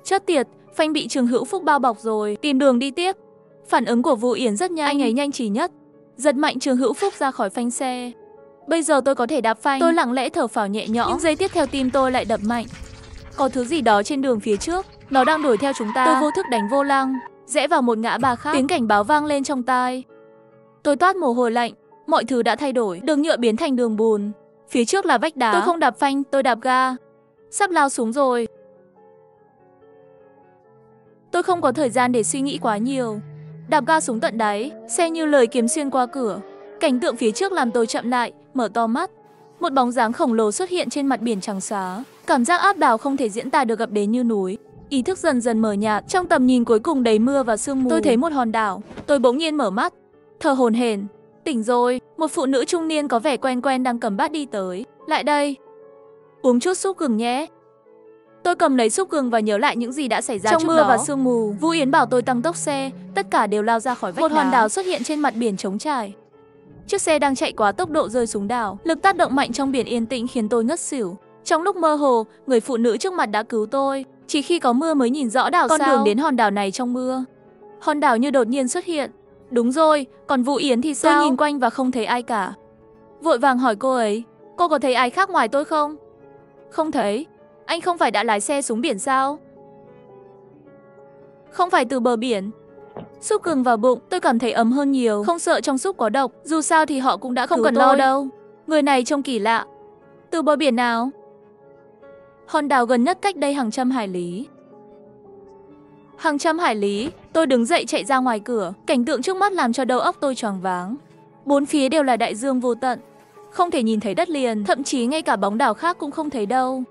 [SPEAKER 1] Chết tiệt, phanh bị Trương Hữu Phúc bao bọc rồi. Tìm đường đi tiếp. Phản ứng của Vu Yến rất nhanh. Anh ấy nhanh chỉ nhất, giật mạnh Trương Hữu Phúc ra khỏi phanh xe. Bây giờ tôi có thể đạp phanh. Tôi lặng lẽ thở phào nhẹ nhõm. Những giây tiếp theo tim tôi lại đập mạnh. Có thứ gì đó trên đường phía trước, nó đang đuổi theo chúng ta. Tôi vô thức đánh vô lăng, rẽ vào một ngã ba khác. Tiếng cảnh báo vang lên trong tai. Tôi toát mồ hôi lạnh. Mọi thứ đã thay đổi, đường nhựa biến thành đường bùn. Phía trước là vách đá. Tôi không đạp phanh, tôi đạp ga. Sắp lao xuống rồi. Tôi không có thời gian để suy nghĩ quá nhiều. Đạp ga xuống tận đáy, xe như lời kiếm xuyên qua cửa. Cảnh tượng phía trước làm tôi chậm lại, mở to mắt. Một bóng dáng khổng lồ xuất hiện trên mặt biển trắng xóa. Cảm giác áp đảo không thể diễn tả được ập đến như núi. Ý thức dần dần mờ nhạt, trong tầm nhìn cuối cùng đầy mưa và sương mù. Tôi thấy một hòn đảo, tôi bỗng nhiên mở mắt, thở hổn hển. Tỉnh rồi, một phụ nữ trung niên có vẻ quen quen đang cầm bát đi tới. Lại đây, uống chút súp gừng nhé. Tôi cầm lấy xúc gừng và nhớ lại những gì đã xảy ra trong mưa và sương mù. Vũ Yến bảo tôi tăng tốc xe, tất cả đều lao ra khỏi vách đá. Một hòn đảo xuất hiện trên mặt biển trống trải. Chiếc xe đang chạy quá tốc độ rơi xuống đảo. Lực tác động mạnh trong biển yên tĩnh khiến tôi ngất xỉu. Trong lúc mơ hồ, người phụ nữ trước mặt đã cứu tôi. Chỉ khi có mưa mới nhìn rõ đảo. Con đường đến hòn đảo này trong mưa. Hòn đảo như đột nhiên xuất hiện. Đúng rồi, còn Vũ Yến thì sao? Tôi nhìn quanh và không thấy ai cả. Vội vàng hỏi cô ấy, cô có thấy ai khác ngoài tôi không? Không thấy. Anh không phải đã lái xe xuống biển sao? Không phải từ bờ biển. Súp gừng vào bụng, tôi cảm thấy ấm hơn nhiều. Không sợ trong súp có độc, dù sao thì họ cũng đã không cần lo đâu. Người này trông kỳ lạ. Từ bờ biển nào? Hòn đảo gần nhất cách đây hàng trăm hải lý. Hàng trăm hải lý, tôi đứng dậy chạy ra ngoài cửa. Cảnh tượng trước mắt làm cho đầu óc tôi choáng váng. Bốn phía đều là đại dương vô tận. Không thể nhìn thấy đất liền, thậm chí ngay cả bóng đảo khác cũng không thấy đâu.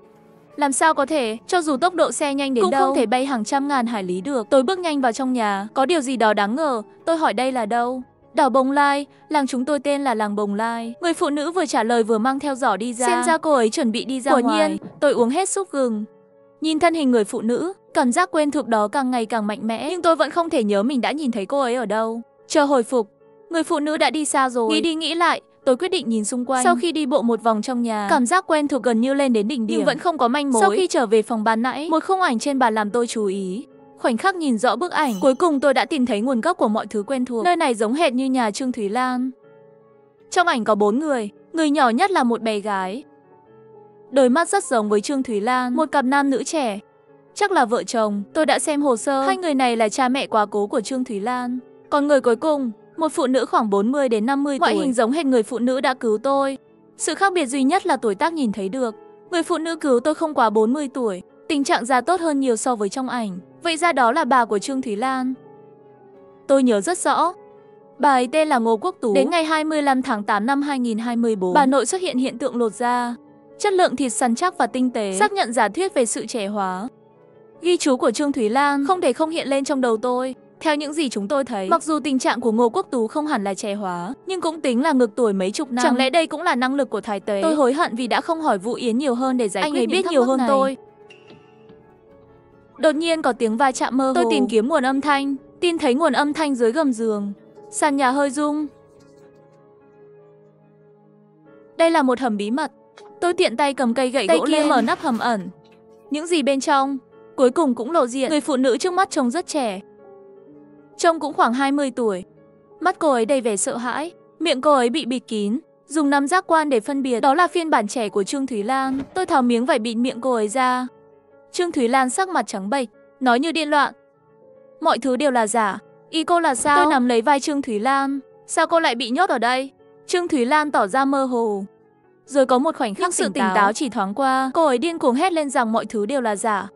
[SPEAKER 1] Làm sao có thể, cho dù tốc độ xe nhanh đến cũng đâu, không thể bay hàng trăm ngàn hải lý được. Tôi bước nhanh vào trong nhà, có điều gì đó đáng ngờ. Tôi hỏi đây là đâu? Đảo Bồng Lai, làng chúng tôi tên là làng Bồng Lai. Người phụ nữ vừa trả lời vừa mang theo giỏ đi ra. Xem ra cô ấy chuẩn bị đi ra ngoài. Quả nhiên, tôi uống hết súp gừng. Nhìn thân hình người phụ nữ, cảm giác quen thuộc đó càng ngày càng mạnh mẽ. Nhưng tôi vẫn không thể nhớ mình đã nhìn thấy cô ấy ở đâu. Chờ hồi phục, người phụ nữ đã đi xa rồi. Nghĩ đi nghĩ lại, tôi quyết định nhìn xung quanh. Sau khi đi bộ một vòng trong nhà, cảm giác quen thuộc gần như lên đến đỉnh điểm. Nhưng vẫn không có manh mối. Sau khi trở về phòng ban nãy, một khung ảnh trên bàn làm tôi chú ý. Khoảnh khắc nhìn rõ bức ảnh, cuối cùng tôi đã tìm thấy nguồn gốc của mọi thứ quen thuộc. Nơi này giống hệt như nhà Trương Thúy Lan. Trong ảnh có 4 người, người nhỏ nhất là một bé gái. Đôi mắt rất giống với Trương Thúy Lan, một cặp nam nữ trẻ. Chắc là vợ chồng, tôi đã xem hồ sơ, hai người này là cha mẹ quá cố của Trương Thúy Lan. Còn người cuối cùng, một phụ nữ khoảng 40 đến 50 tuổi, ngoại hình giống hệt người phụ nữ đã cứu tôi. Sự khác biệt duy nhất là tuổi tác nhìn thấy được. Người phụ nữ cứu tôi không quá 40 tuổi, tình trạng da tốt hơn nhiều so với trong ảnh. Vậy ra đó là bà của Trương Thúy Lan. Tôi nhớ rất rõ. Bà ấy tên là Ngô Quốc Tú. Đến ngày 25 tháng 8 năm 2024, bà nội xuất hiện hiện tượng lột da. Chất lượng thịt săn chắc và tinh tế, xác nhận giả thuyết về sự trẻ hóa. Ghi chú của Trương Thúy Lan không thể không hiện lên trong đầu tôi. Theo những gì chúng tôi thấy, mặc dù tình trạng của Ngô Quốc Tú không hẳn là trẻ hóa, nhưng cũng tính là ngược tuổi mấy chục năm. Chẳng lẽ đây cũng là năng lực của thái tế? Tôi hối hận vì đã không hỏi Vũ Yến nhiều hơn để giải quyết những thắc mắc này. Anh ấy biết nhiều hơn tôi. Đột nhiên có tiếng va chạm mơ hồ. Tôi tìm kiếm nguồn âm thanh, tìm thấy nguồn âm thanh dưới gầm giường. Sàn nhà hơi rung. Đây là một hầm bí mật. Tôi tiện tay cầm cây gậy gỗ lên mở nắp hầm ẩn. Những gì bên trong cuối cùng cũng lộ diện. Người phụ nữ trước mắt trông rất trẻ, trông cũng khoảng 20 tuổi. Mắt cô ấy đầy vẻ sợ hãi, miệng cô ấy bị bịt kín, dùng 5 giác quan để phân biệt. Đó là phiên bản trẻ của Trương Thúy Lan. Tôi tháo miếng vải bịt miệng cô ấy ra. Trương Thúy Lan sắc mặt trắng bệch, nói như điên loạn. Mọi thứ đều là giả. Ý cô là sao? Tôi nắm lấy vai Trương Thúy Lan. Sao cô lại bị nhốt ở đây? Trương Thúy Lan tỏ ra mơ hồ. Rồi có một khoảnh khắc sự tỉnh táo chỉ thoáng qua, cô ấy điên cuồng hét lên rằng mọi thứ đều là giả.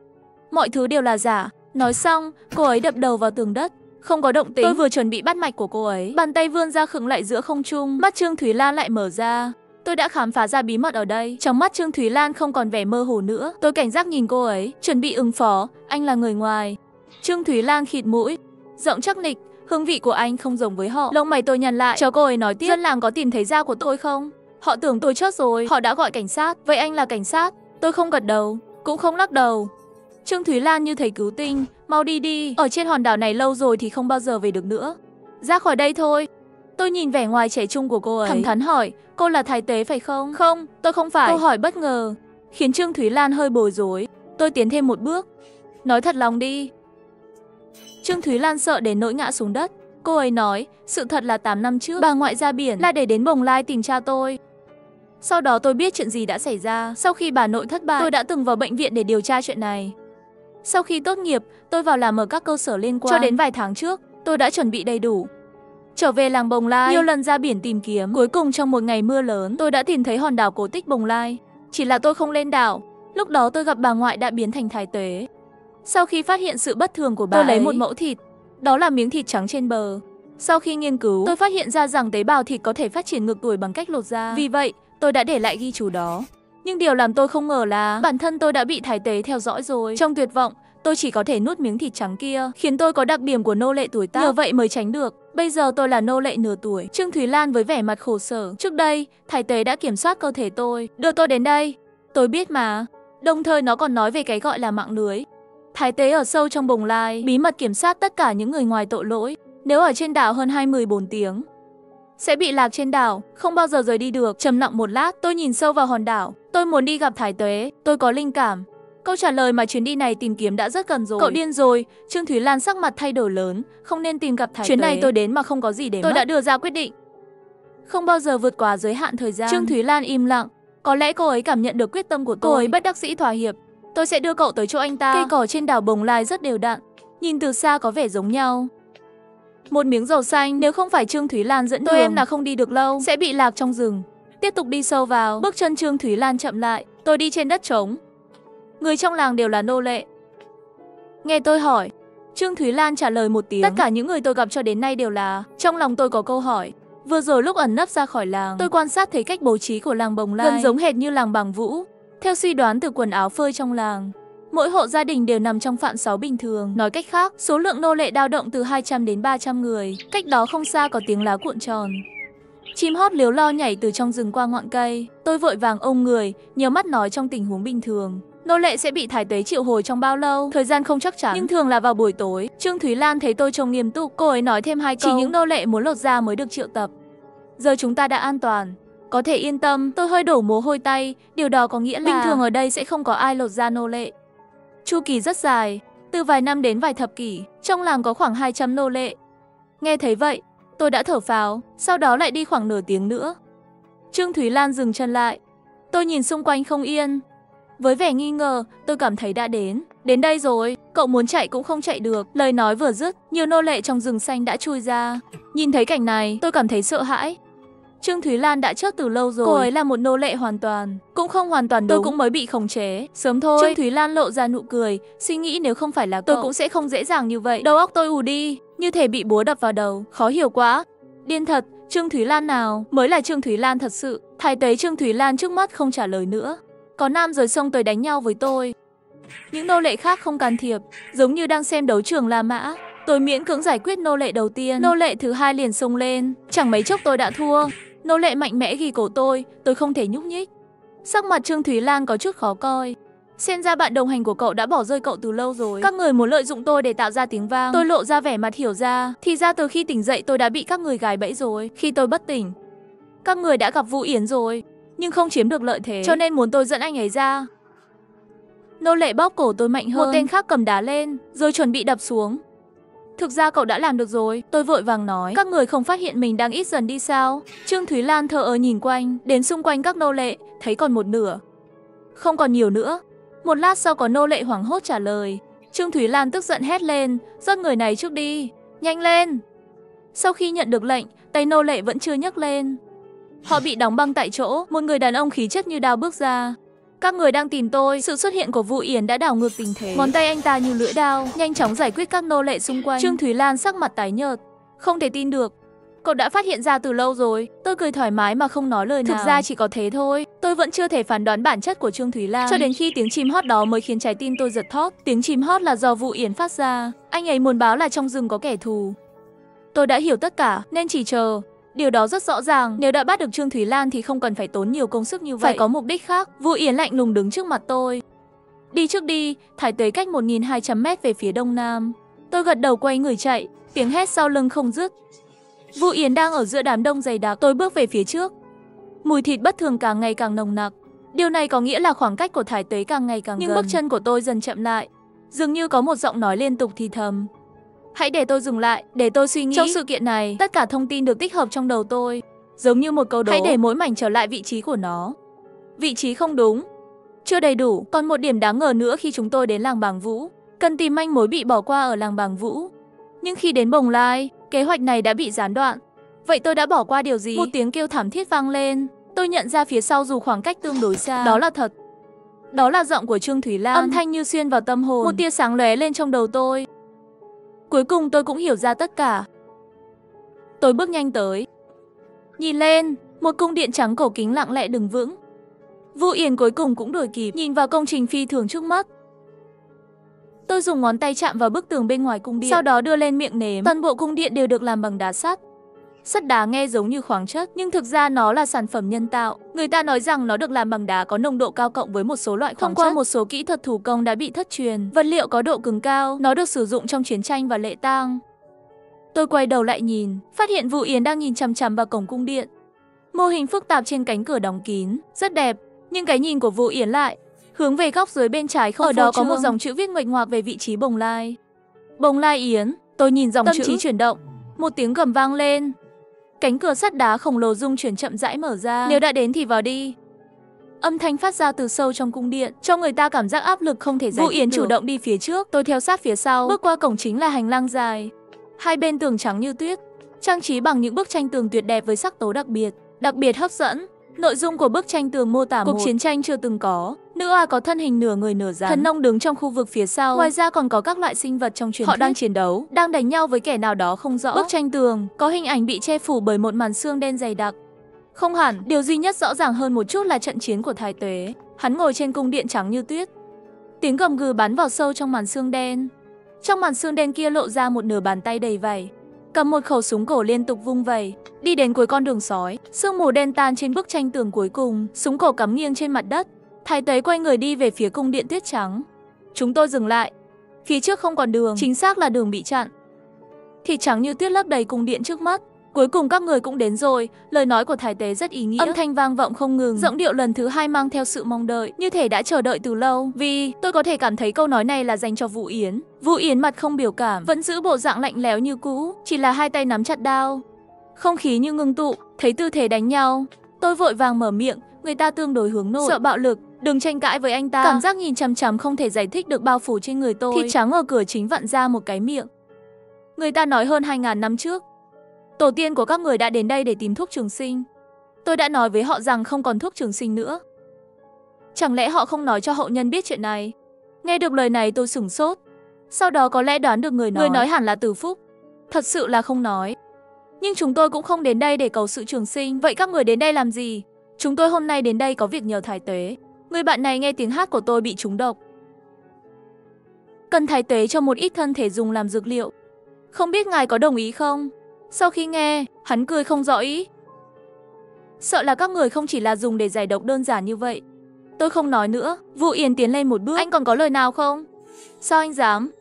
[SPEAKER 1] Mọi thứ đều là giả. Nói xong, cô ấy đập đầu vào tường đất, không có động tĩnh. Tôi vừa chuẩn bị bắt mạch của cô ấy, bàn tay vươn ra khựng lại giữa không trung, mắt Trương Thúy Lan lại mở ra. Tôi đã khám phá ra bí mật ở đây. Trong mắt Trương Thúy Lan không còn vẻ mơ hồ nữa. Tôi cảnh giác nhìn cô ấy, chuẩn bị ứng phó. Anh là người ngoài. Trương Thúy Lan khịt mũi, giọng chắc nịch. Hương vị của anh không giống với họ. Lông mày tôi nhăn lại, cho cô ấy nói tiếp. Dân làng có tìm thấy da của tôi không? Họ tưởng tôi chết rồi. Họ đã gọi cảnh sát. Vậy anh là cảnh sát? Tôi không gật đầu, cũng không lắc đầu. Trương Thúy Lan như thấy cứu tinh. Mau đi đi. Ở trên hòn đảo này lâu rồi thì không bao giờ về được nữa. Ra khỏi đây thôi. Tôi nhìn vẻ ngoài trẻ trung của cô ấy, thẳng thắn hỏi, cô là thái tế phải không? Không, tôi không phải. Câu hỏi bất ngờ khiến Trương Thúy Lan hơi bối rối. Tôi tiến thêm một bước. Nói thật lòng đi. Trương Thúy Lan sợ đến nỗi ngã xuống đất. Cô ấy nói, sự thật là 8 năm trước, bà ngoại ra biển là để đến Bồng Lai tìm cha tôi. Sau đó tôi biết chuyện gì đã xảy ra. Sau khi bà nội thất bại, tôi đã từng vào bệnh viện để điều tra chuyện này. Sau khi tốt nghiệp, tôi vào làm ở các cơ sở liên quan. Cho đến vài tháng trước, tôi đã chuẩn bị đầy đủ. Trở về làng Bồng Lai, nhiều lần ra biển tìm kiếm. Cuối cùng trong một ngày mưa lớn, tôi đã tìm thấy hòn đảo cổ tích Bồng Lai. Chỉ là tôi không lên đảo. Lúc đó tôi gặp bà ngoại đã biến thành thái tuế. Sau khi phát hiện sự bất thường của bà tôi lấy một mẫu thịt. Đó là miếng thịt trắng trên bờ. Sau khi nghiên cứu, tôi phát hiện ra rằng tế bào thịt có thể phát triển ngược tuổi bằng cách lột da. Vì vậy, tôi đã để lại ghi chú đó. Nhưng điều làm tôi không ngờ là bản thân tôi đã bị thái tế theo dõi rồi. Trong tuyệt vọng, tôi chỉ có thể nuốt miếng thịt trắng kia, khiến tôi có đặc điểm của nô lệ tuổi tác. Nhờ vậy mới tránh được. Bây giờ tôi là nô lệ nửa tuổi. Trương Thúy Lan với vẻ mặt khổ sở. Trước đây, thái tế đã kiểm soát cơ thể tôi, đưa tôi đến đây. Tôi biết mà. Đồng thời nó còn nói về cái gọi là mạng lưới. Thái tế ở sâu trong bồng lai, bí mật kiểm soát tất cả những người ngoài tội lỗi. Nếu ở trên đảo hơn 24 tiếng, sẽ bị lạc trên đảo, không bao giờ rời đi được. Trầm lặng một lát, tôi nhìn sâu vào hòn đảo. Tôi muốn đi gặp Thái Tuế, tôi có linh cảm. Câu trả lời mà chuyến đi này tìm kiếm đã rất gần rồi. Cậu điên rồi, Trương Thúy Lan sắc mặt thay đổi lớn, không nên tìm gặp Thái Tuế. Chuyến này tôi đến mà không có gì để tôi mất. Đã đưa ra quyết định, không bao giờ vượt quá giới hạn thời gian. Trương Thúy Lan im lặng, có lẽ cô ấy cảm nhận được quyết tâm của tôi. Cô ấy bất đắc dĩ thỏa hiệp. Tôi sẽ đưa cậu tới chỗ anh ta. Cây cỏ trên đảo Bồng Lai rất đều đặn, nhìn từ xa có vẻ giống nhau. Một miếng dầu xanh, nếu không phải Trương Thúy Lan dẫn đường, tôi em là không đi được lâu, sẽ bị lạc trong rừng. Tiếp tục đi sâu vào, bước chân Trương Thúy Lan chậm lại, tôi đi trên đất trống. Người trong làng đều là nô lệ. Nghe tôi hỏi, Trương Thúy Lan trả lời một tiếng. Tất cả những người tôi gặp cho đến nay đều là. Trong lòng tôi có câu hỏi. Vừa rồi lúc ẩn nấp ra khỏi làng, tôi quan sát thấy cách bố trí của làng Bồng Lai gần giống hệt như làng Bàng Vũ. Theo suy đoán từ quần áo phơi trong làng, mỗi hộ gia đình đều nằm trong phạm 6 bình thường. Nói cách khác, số lượng nô lệ dao động từ 200 đến 300 người. Cách đó không xa có tiếng lá cuộn tròn. Chim hót líu lo nhảy từ trong rừng qua ngọn cây. Tôi vội vàng ôm người, nhiều mắt nói trong tình huống bình thường. Nô lệ sẽ bị Thái Tuế triệu hồi trong bao lâu? Thời gian không chắc chắn, nhưng thường là vào buổi tối. Trương Thúy Lan thấy tôi trông nghiêm túc, cô ấy nói thêm 2 câu. Chỉ những nô lệ muốn lột da mới được triệu tập. Giờ chúng ta đã an toàn, có thể yên tâm. Tôi hơi đổ mồ hôi tay, điều đó có nghĩa là bình thường ở đây sẽ không có ai lột da nô lệ. Chu kỳ rất dài, từ vài năm đến vài thập kỷ, trong làng có khoảng 200 nô lệ. Nghe thấy vậy, tôi đã thở phào, sau đó lại đi khoảng nửa tiếng nữa. Trương Thúy Lan dừng chân lại. Tôi nhìn xung quanh không yên. Với vẻ nghi ngờ, tôi cảm thấy đã đến. Đến đây rồi, cậu muốn chạy cũng không chạy được. Lời nói vừa dứt, nhiều nô lệ trong rừng xanh đã chui ra. Nhìn thấy cảnh này, tôi cảm thấy sợ hãi. Trương Thúy Lan đã chết từ lâu rồi. Cô ấy là một nô lệ hoàn toàn. Cũng không hoàn toàn đúng. Tôi cũng mới bị khống chế. Sớm thôi. Trương Thúy Lan lộ ra nụ cười, suy nghĩ nếu không phải là cậu, tôi cũng sẽ không dễ dàng như vậy. Đầu óc tôi ù đi, như thể bị búa đập vào đầu. Khó hiểu quá. Điên thật, Trương Thúy Lan nào mới là Trương Thúy Lan thật sự. Thái Tuế Trương Thúy Lan trước mắt không trả lời nữa. Có nam rời sông tới đánh nhau với tôi. Những nô lệ khác không can thiệp, giống như đang xem đấu trường La Mã. Tôi miễn cưỡng giải quyết nô lệ đầu tiên. Nô lệ thứ hai liền xông lên. Chẳng mấy chốc tôi đã thua. Nô lệ mạnh mẽ ghi cổ tôi không thể nhúc nhích. Sắc mặt Trương Thúy Lan có chút khó coi. Xem ra bạn đồng hành của cậu đã bỏ rơi cậu từ lâu rồi. Các người muốn lợi dụng tôi để tạo ra tiếng vang. Tôi lộ ra vẻ mặt hiểu ra. Thì ra từ khi tỉnh dậy tôi đã bị các người gài bẫy rồi. Khi tôi bất tỉnh, các người đã gặp Vũ Yến rồi, nhưng không chiếm được lợi thế, cho nên muốn tôi dẫn anh ấy ra. Nô lệ bóp cổ tôi mạnh hơn. Một tên khác cầm đá lên, rồi chuẩn bị đập xuống. Thực ra cậu đã làm được rồi, tôi vội vàng nói. Các người không phát hiện mình đang ít dần đi sao? Trương Thúy Lan thờ ơ nhìn quanh, đến xung quanh các nô lệ, thấy còn một nửa. Không còn nhiều nữa. Một lát sau có nô lệ hoảng hốt trả lời. Trương Thúy Lan tức giận hét lên, dắt người này trước đi, nhanh lên. Sau khi nhận được lệnh, tay nô lệ vẫn chưa nhấc lên. Họ bị đóng băng tại chỗ, một người đàn ông khí chất như đao bước ra. Các người đang tìm tôi. Sự xuất hiện của Vũ Yến đã đảo ngược tình thế. Ngón tay anh ta như lưỡi dao, nhanh chóng giải quyết các nô lệ xung quanh. Trương Thúy Lan sắc mặt tái nhợt, không thể tin được. Cậu đã phát hiện ra từ lâu rồi. Tôi cười thoải mái mà không nói lời nào. Thực ra chỉ có thế thôi. Tôi vẫn chưa thể phán đoán bản chất của Trương Thúy Lan, cho đến khi tiếng chim hót đó mới khiến trái tim tôi giật thót. Tiếng chim hót là do Vũ Yến phát ra. Anh ấy muốn báo là trong rừng có kẻ thù. Tôi đã hiểu tất cả, nên chỉ chờ. Điều đó rất rõ ràng, nếu đã bắt được Trương Thúy Lan thì không cần phải tốn nhiều công sức như vậy. Phải có mục đích khác. Vũ Yến lạnh lùng đứng trước mặt tôi. Đi trước đi. Thái Tuế cách 1200 m về phía đông nam. Tôi gật đầu quay người chạy, tiếng hét sau lưng không dứt. Vũ Yến đang ở giữa đám đông dày đặc. Tôi bước về phía trước. Mùi thịt bất thường càng ngày càng nồng nặc. Điều này có nghĩa là khoảng cách của Thái Tuế càng ngày càng gần. Nhưng bước chân của tôi dần chậm lại. Dường như có một giọng nói liên tục thì thầm. Hãy để tôi dừng lại, để tôi suy nghĩ. Trong sự kiện này, tất cả thông tin được tích hợp trong đầu tôi, giống như một câu đố. Hãy để mỗi mảnh trở lại vị trí của nó. Vị trí không đúng, chưa đầy đủ. Còn một điểm đáng ngờ nữa khi chúng tôi đến làng Bàng Vũ. Cần tìm manh mối bị bỏ qua ở làng Bàng Vũ. Nhưng khi đến Bồng Lai, kế hoạch này đã bị gián đoạn. Vậy tôi đã bỏ qua điều gì? Một tiếng kêu thảm thiết vang lên. Tôi nhận ra phía sau dù khoảng cách tương đối xa. Đó là thật. Đó là giọng của Trương Thúy Lan. Âm thanh như xuyên vào tâm hồn. Một tia sáng lóe lên trong đầu tôi. Cuối cùng tôi cũng hiểu ra tất cả. Tôi bước nhanh tới. Nhìn lên, một cung điện trắng cổ kính lặng lẽ đứng vững. Vũ Yến cuối cùng cũng đuổi kịp, nhìn vào công trình phi thường trước mắt. Tôi dùng ngón tay chạm vào bức tường bên ngoài cung điện, sau đó đưa lên miệng nếm. Toàn bộ cung điện đều được làm bằng đá sắt. Sắt đá nghe giống như khoáng chất, nhưng thực ra nó là sản phẩm nhân tạo. Người ta nói rằng nó được làm bằng đá có nồng độ cao cộng với một số loại khoáng chất. Thông qua một số kỹ thuật thủ công đã bị thất truyền, vật liệu có độ cứng cao, nó được sử dụng trong chiến tranh và lễ tang. Tôi quay đầu lại nhìn, phát hiện Vũ Yến đang nhìn chằm chằm vào cổng cung điện. Mô hình phức tạp trên cánh cửa đóng kín, rất đẹp, nhưng cái nhìn của Vũ Yến lại hướng về góc dưới bên trái không. Ở đó có một dòng chữ viết nguệch ngoạc về vị trí Bồng Lai. Bồng Lai Yến. Tôi nhìn dòng chữ, tâm trí chuyển động, một tiếng gầm vang lên. Cánh cửa sắt đá khổng lồ rung chuyển chậm rãi mở ra. Nếu đã đến thì vào đi. Âm thanh phát ra từ sâu trong cung điện, cho người ta cảm giác áp lực không thể giải thích được. Vũ Yến chủ động đi phía trước, tôi theo sát phía sau. Bước qua cổng chính là hành lang dài. Hai bên tường trắng như tuyết, trang trí bằng những bức tranh tường tuyệt đẹp với sắc tố đặc biệt hấp dẫn. Nội dung của bức tranh tường mô tả cuộc chiến tranh chưa từng có. Nữ oa có thân hình nửa người nửa rắn, thần nông đứng trong khu vực phía sau. Ngoài ra còn có các loại sinh vật trong truyền thuyết. Họ đang chiến đấu, đang đánh nhau với kẻ nào đó không rõ. Bức tranh tường có hình ảnh bị che phủ bởi một màn sương đen dày đặc. Không hẳn, điều duy nhất rõ ràng hơn một chút là trận chiến của Thái Tuế. Hắn ngồi trên cung điện trắng như tuyết. Tiếng gầm gừ bắn vào sâu trong màn sương đen. Trong màn sương đen kia lộ ra một nửa bàn tay đầy vảy, cầm một khẩu súng cổ liên tục vung vẩy. Đi đến cuối con đường sói, sương mù đen tan trên bức tranh tường cuối cùng, súng cổ cắm nghiêng trên mặt đất. Thái Tuế quay người đi về phía cung điện tuyết trắng. Chúng tôi dừng lại. Phía trước không còn đường, chính xác là đường bị chặn. Thịt trắng như tuyết lấp đầy cung điện trước mắt. Cuối cùng các người cũng đến rồi. Lời nói của Thái Tuế rất ý nghĩa. Âm thanh vang vọng không ngừng, giọng điệu lần thứ hai mang theo sự mong đợi, như thể đã chờ đợi từ lâu. Vì tôi có thể cảm thấy câu nói này là dành cho Vũ Yến. Vũ Yến mặt không biểu cảm, vẫn giữ bộ dạng lạnh lẽo như cũ, chỉ là hai tay nắm chặt đao. Không khí như ngưng tụ, thấy tư thế đánh nhau. Tôi vội vàng mở miệng, người ta tương đối hướng nội, sợ bạo lực, đừng tranh cãi với anh ta. Cảm giác nhìn chằm chằm không thể giải thích được bao phủ trên người tôi. Thịt trắng ở cửa chính vặn ra một cái miệng. Người ta nói hơn 2000 năm trước, tổ tiên của các người đã đến đây để tìm thuốc trường sinh. Tôi đã nói với họ rằng không còn thuốc trường sinh nữa. Chẳng lẽ họ không nói cho hậu nhân biết chuyện này? Nghe được lời này tôi sửng sốt. Sau đó có lẽ đoán được người nói hẳn là Từ Phúc. Thật sự là không nói. Nhưng chúng tôi cũng không đến đây để cầu sự trường sinh. Vậy các người đến đây làm gì? Chúng tôi hôm nay đến đây có việc nhờ Thái Tuế. Người bạn này nghe tiếng hát của tôi bị trúng độc, cần Thái Tuế cho một ít thân thể dùng làm dược liệu. Không biết ngài có đồng ý không? Sau khi nghe, hắn cười không rõ ý. Sợ là các người không chỉ là dùng để giải độc đơn giản như vậy. Tôi không nói nữa. Vũ Yến tiến lên một bước. Anh còn có lời nào không? Sao anh dám?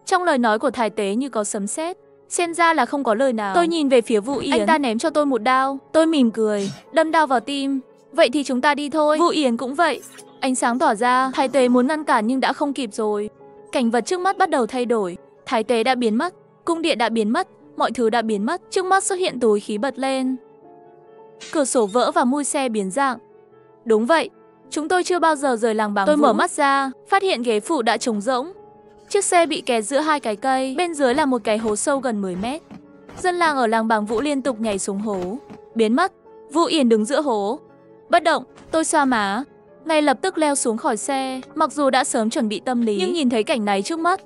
[SPEAKER 1] Trong lời nói của Thái Tuế như có sấm sét. Xem ra là không có lời nào. Tôi nhìn về phía Vũ Yến. Anh ta ném cho tôi một đao. Tôi mỉm cười, đâm đao vào tim. Vậy thì chúng ta đi thôi. Vũ Yến cũng vậy. Ánh sáng tỏa ra. Thái Tuế muốn ngăn cản nhưng đã không kịp rồi. Cảnh vật trước mắt bắt đầu thay đổi. Thái Tuế đã biến mất, cung điện đã biến mất, mọi thứ đã biến mất. Trước mắt xuất hiện túi khí bật lên. Cửa sổ vỡ và mui xe biến dạng. Đúng vậy, chúng tôi chưa bao giờ rời làng Bàng Vũ. Tôi mở mắt ra, phát hiện ghế phụ đã trống rỗng. Chiếc xe bị kẹt giữa hai cái cây, bên dưới là một cái hố sâu gần 10 mét. Dân làng ở làng Bàng Vũ liên tục nhảy xuống hố, biến mất. Vũ Yến đứng giữa hố, bất động. Tôi xoa má, ngay lập tức leo xuống khỏi xe. Mặc dù đã sớm chuẩn bị tâm lý, nhưng nhìn thấy cảnh này trước mắt,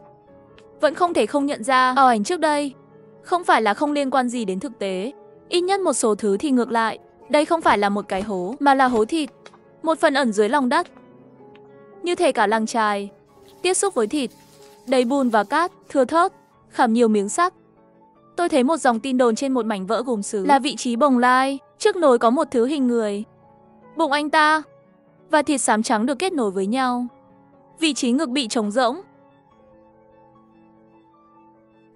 [SPEAKER 1] vẫn không thể không nhận ra ảo ảnh trước đây không phải là không liên quan gì đến thực tế. Ít nhất một số thứ thì ngược lại. Đây không phải là một cái hố, mà là hố thịt, một phần ẩn dưới lòng đất. Như thể cả làng chài tiếp xúc với thịt, đầy bùn và cát, thưa thớt, khảm nhiều miếng sắt. Tôi thấy một dòng tin đồn trên một mảnh vỡ gốm sứ là vị trí Bồng Lai. Trước nồi có một thứ hình người, bụng anh ta và thịt xám trắng được kết nối với nhau. Vị trí ngực bị trống rỗng.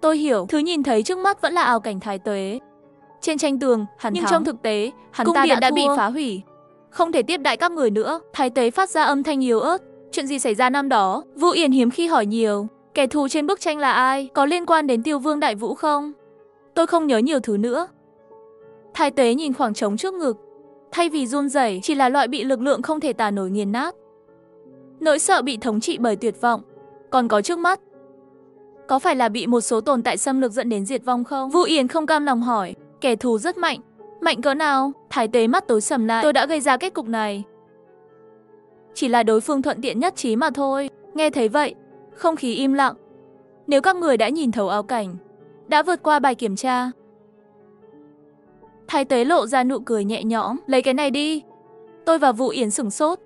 [SPEAKER 1] Tôi hiểu, thứ nhìn thấy trước mắt vẫn là ảo cảnh Thái Tuế. Trên tranh tường, hắn nhưng thắng. Trong thực tế, hắn ta đã bị phá hủy. Không thể tiếp đãi các người nữa. Thái Tuế phát ra âm thanh yếu ớt. Chuyện gì xảy ra năm đó? Vũ Yến hiếm khi hỏi nhiều. Kẻ thù trên bức tranh là ai? Có liên quan đến Tiêu Vương Đại Vũ không? Tôi không nhớ nhiều thứ nữa. Thái Tuế nhìn khoảng trống trước ngực. Thay vì run rẩy, chỉ là loại bị lực lượng không thể tả nổi nghiền nát. Nỗi sợ bị thống trị bởi tuyệt vọng. Còn có trước mắt, có phải là bị một số tồn tại xâm lược dẫn đến diệt vong không? Vũ Yến không cam lòng hỏi. Kẻ thù rất mạnh. Mạnh cỡ nào? Thái Tuế mắt tối sầm lại. Tôi đã gây ra kết cục này. Chỉ là đối phương thuận tiện nhất trí mà thôi. Nghe thấy vậy, không khí im lặng. Nếu các người đã nhìn thấu ảo cảnh, đã vượt qua bài kiểm tra. Thái Tuế lộ ra nụ cười nhẹ nhõm. Lấy cái này đi. Tôi và Vũ Yến sửng sốt.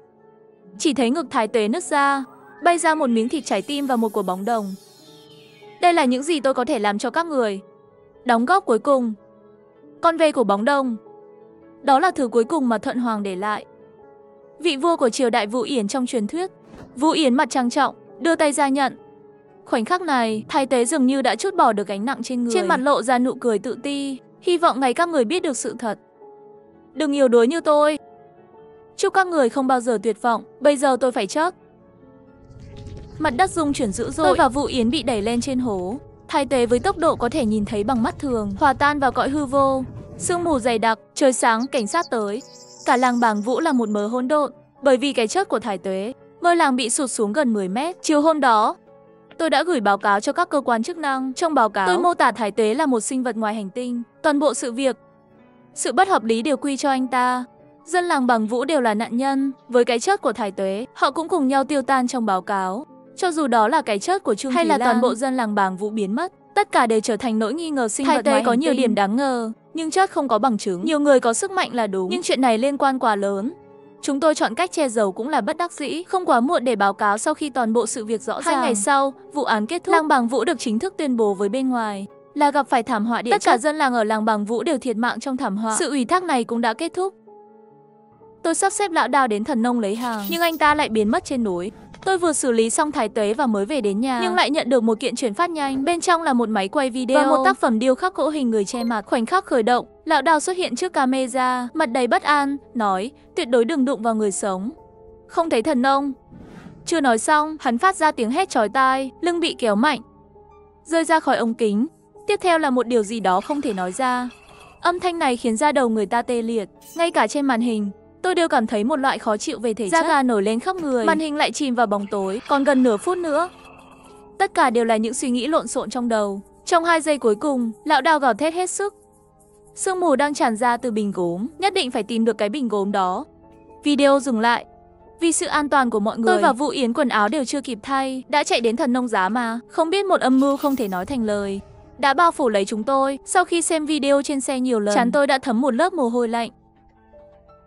[SPEAKER 1] Chỉ thấy ngực Thái Tuế nứt ra, bay ra một miếng thịt trái tim và một quả bóng đồng. Đây là những gì tôi có thể làm cho các người. Đóng góp cuối cùng. con ve của bóng đồng. Đó là thứ cuối cùng mà Thuận Hoàng để lại. Vị vua của triều đại Vũ Yến trong truyền thuyết. Vũ Yến mặt trang trọng, đưa tay ra nhận. Khoảnh khắc này, thái tế dường như đã trút bỏ được gánh nặng trên người. Trên mặt lộ ra nụ cười tự ti, hy vọng ngày các người biết được sự thật. Đừng yếu đuối như tôi. Chúc các người không bao giờ tuyệt vọng, bây giờ tôi phải chết. Mặt đất rung chuyển dữ dội, tôi và Vũ Yến bị đẩy lên trên hố. Thái tế với tốc độ có thể nhìn thấy bằng mắt thường, hòa tan vào cõi hư vô. Sương mù dày đặc, trời sáng, cảnh sát tới. Cả làng Bàng Vũ là một mớ hỗn độn, bởi vì cái chết của thái tế. Ngôi làng bị sụt xuống gần 10 mét. Chiều hôm đó, tôi đã gửi báo cáo cho các cơ quan chức năng. Trong báo cáo, tôi mô tả thái tế là một sinh vật ngoài hành tinh. Toàn bộ sự việc, sự bất hợp lý đều quy cho anh ta. Dân làng Bàng Vũ đều là nạn nhân. Với cái chết của thái tế, họ cũng cùng nhau tiêu tan trong báo cáo. Cho dù đó là cái chết của Trương hay là toàn bộ dân làng Bàng Vũ biến mất, tất cả đều trở thành nỗi nghi ngờ sinh vật ngoài hành tinh. Thái tế có nhiều điểm đáng ngờ, nhưng chết không có bằng chứng. Nhiều người có sức mạnh là đúng, nhưng chuyện này liên quan quá lớn. Chúng tôi chọn cách che giấu cũng là bất đắc dĩ, không quá muộn để báo cáo sau khi toàn bộ sự việc rõ ràng. 2 ngày sau, vụ án kết thúc. Làng Bàng Vũ được chính thức tuyên bố với bên ngoài là gặp phải thảm họa địa chất. Tất cả dân làng ở làng Bàng Vũ đều thiệt mạng trong thảm họa. Sự ủy thác này cũng đã kết thúc. Tôi sắp xếp lão Đào đến Thần Nông lấy hàng, nhưng anh ta lại biến mất trên núi. Tôi vừa xử lý xong thái tế và mới về đến nhà, nhưng lại nhận được một kiện chuyển phát nhanh. Bên trong là một máy quay video và một tác phẩm điêu khắc gỗ hình người che mặt. Khoảnh khắc khởi động, lão Đào xuất hiện trước camera, mặt đầy bất an, nói tuyệt đối đừng đụng vào người sống. Không thấy Thần Nông. Chưa nói xong, hắn phát ra tiếng hét chói tai, lưng bị kéo mạnh, rơi ra khỏi ống kính. Tiếp theo là một điều gì đó không thể nói ra. Âm thanh này khiến da đầu người ta tê liệt, ngay cả trên màn hình. Tôi đều cảm thấy một loại khó chịu về thể chất. Da gà nổi lên khắp người. Màn hình lại chìm vào bóng tối. Còn gần nửa phút nữa. Tất cả đều là những suy nghĩ lộn xộn trong đầu. Trong 2 giây cuối cùng, lão Đào gào thét hết sức. Sương mù đang tràn ra từ bình gốm. Nhất định phải tìm được cái bình gốm đó. Video dừng lại. Vì sự an toàn của mọi người, tôi và Vũ Yến quần áo đều chưa kịp thay, đã chạy đến Thần Nông Giá mà. Không biết một âm mưu không thể nói thành lời đã bao phủ lấy chúng tôi. Sau khi xem video trên xe nhiều lần, trán tôi đã thấm một lớp mồ hôi lạnh.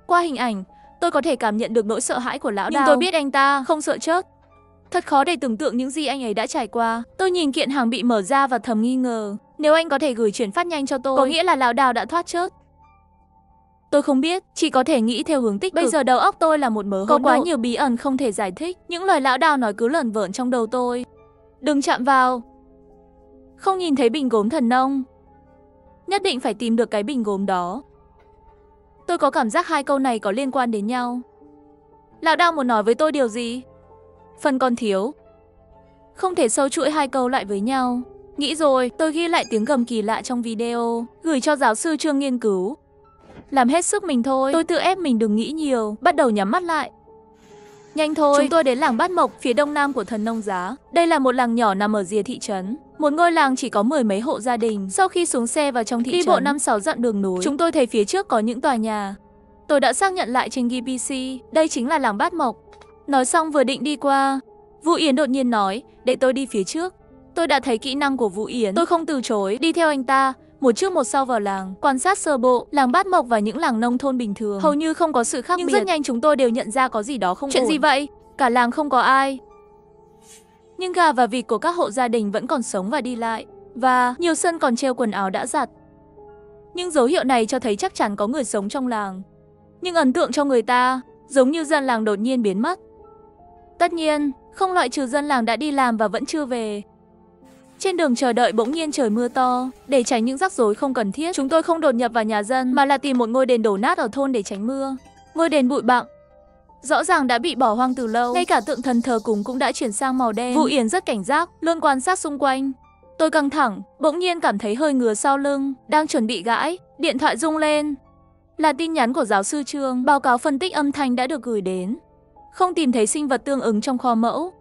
[SPEAKER 1] Qua hình ảnh, tôi có thể cảm nhận được nỗi sợ hãi của lão Đào. Nhưng tôi biết anh ta không sợ chết. Thật khó để tưởng tượng những gì anh ấy đã trải qua. Tôi nhìn kiện hàng bị mở ra và thầm nghi ngờ. Nếu anh có thể gửi chuyển phát nhanh cho tôi, có nghĩa là lão Đào đã thoát chết. Tôi không biết, chỉ có thể nghĩ theo hướng tích cực. Bây giờ đầu óc tôi là một mớ hỗn độn. Có quá nhiều bí ẩn không thể giải thích. Những lời lão Đào nói cứ lởn vởn trong đầu tôi. Đừng chạm vào. Không nhìn thấy bình gốm Thần Nông. Nhất định phải tìm được cái bình gốm đó. Tôi có cảm giác 2 câu này có liên quan đến nhau. Lão Đào muốn nói với tôi điều gì? Phần còn thiếu. Không thể sâu chuỗi 2 câu lại với nhau. Nghĩ rồi, tôi ghi lại tiếng gầm kỳ lạ trong video, gửi cho giáo sư Trương nghiên cứu. Làm hết sức mình thôi, tôi tự ép mình đừng nghĩ nhiều, bắt đầu nhắm mắt lại. Nhanh thôi, chúng tôi đến làng Bát Mộc, phía đông nam của Thần Nông Giá. Đây là một làng nhỏ nằm ở rìa thị trấn. Một ngôi làng chỉ có 10 mấy hộ gia đình. Sau khi xuống xe vào trong thị trấn, đi bộ 5-6 dặm đường núi, chúng tôi thấy phía trước có những tòa nhà. Tôi đã xác nhận lại trên GPS, đây chính là làng Bát Mộc. Nói xong vừa định đi qua, Vũ Yến đột nhiên nói, để tôi đi phía trước. Tôi đã thấy kỹ năng của Vũ Yến, tôi không từ chối, đi theo anh ta. Một trước một sau vào làng, quan sát sơ bộ, làng Bát Mộc và những làng nông thôn bình thường hầu như không có sự khác biệt. Nhưng rất nhanh chúng tôi đều nhận ra có gì đó không ổn. Chuyện gì vậy? Cả làng không có ai. Nhưng gà và vịt của các hộ gia đình vẫn còn sống và đi lại. Và nhiều sân còn treo quần áo đã giặt. Nhưng dấu hiệu này cho thấy chắc chắn có người sống trong làng. Nhưng ấn tượng cho người ta, giống như dân làng đột nhiên biến mất. Tất nhiên, không loại trừ dân làng đã đi làm và vẫn chưa về. Trên đường chờ đợi bỗng nhiên trời mưa to. Để tránh những rắc rối không cần thiết, chúng tôi không đột nhập vào nhà dân mà là tìm một ngôi đền đổ nát ở thôn để tránh mưa. Ngôi đền bụi bặm, rõ ràng đã bị bỏ hoang từ lâu. Ngay cả tượng thần thờ cúng cũng đã chuyển sang màu đen. Vũ Yến rất cảnh giác, luôn quan sát xung quanh. Tôi căng thẳng, bỗng nhiên cảm thấy hơi ngứa sau lưng. Đang chuẩn bị gãi, điện thoại rung lên. Là tin nhắn của giáo sư Trương. Báo cáo phân tích âm thanh đã được gửi đến. Không tìm thấy sinh vật tương ứng trong kho mẫu.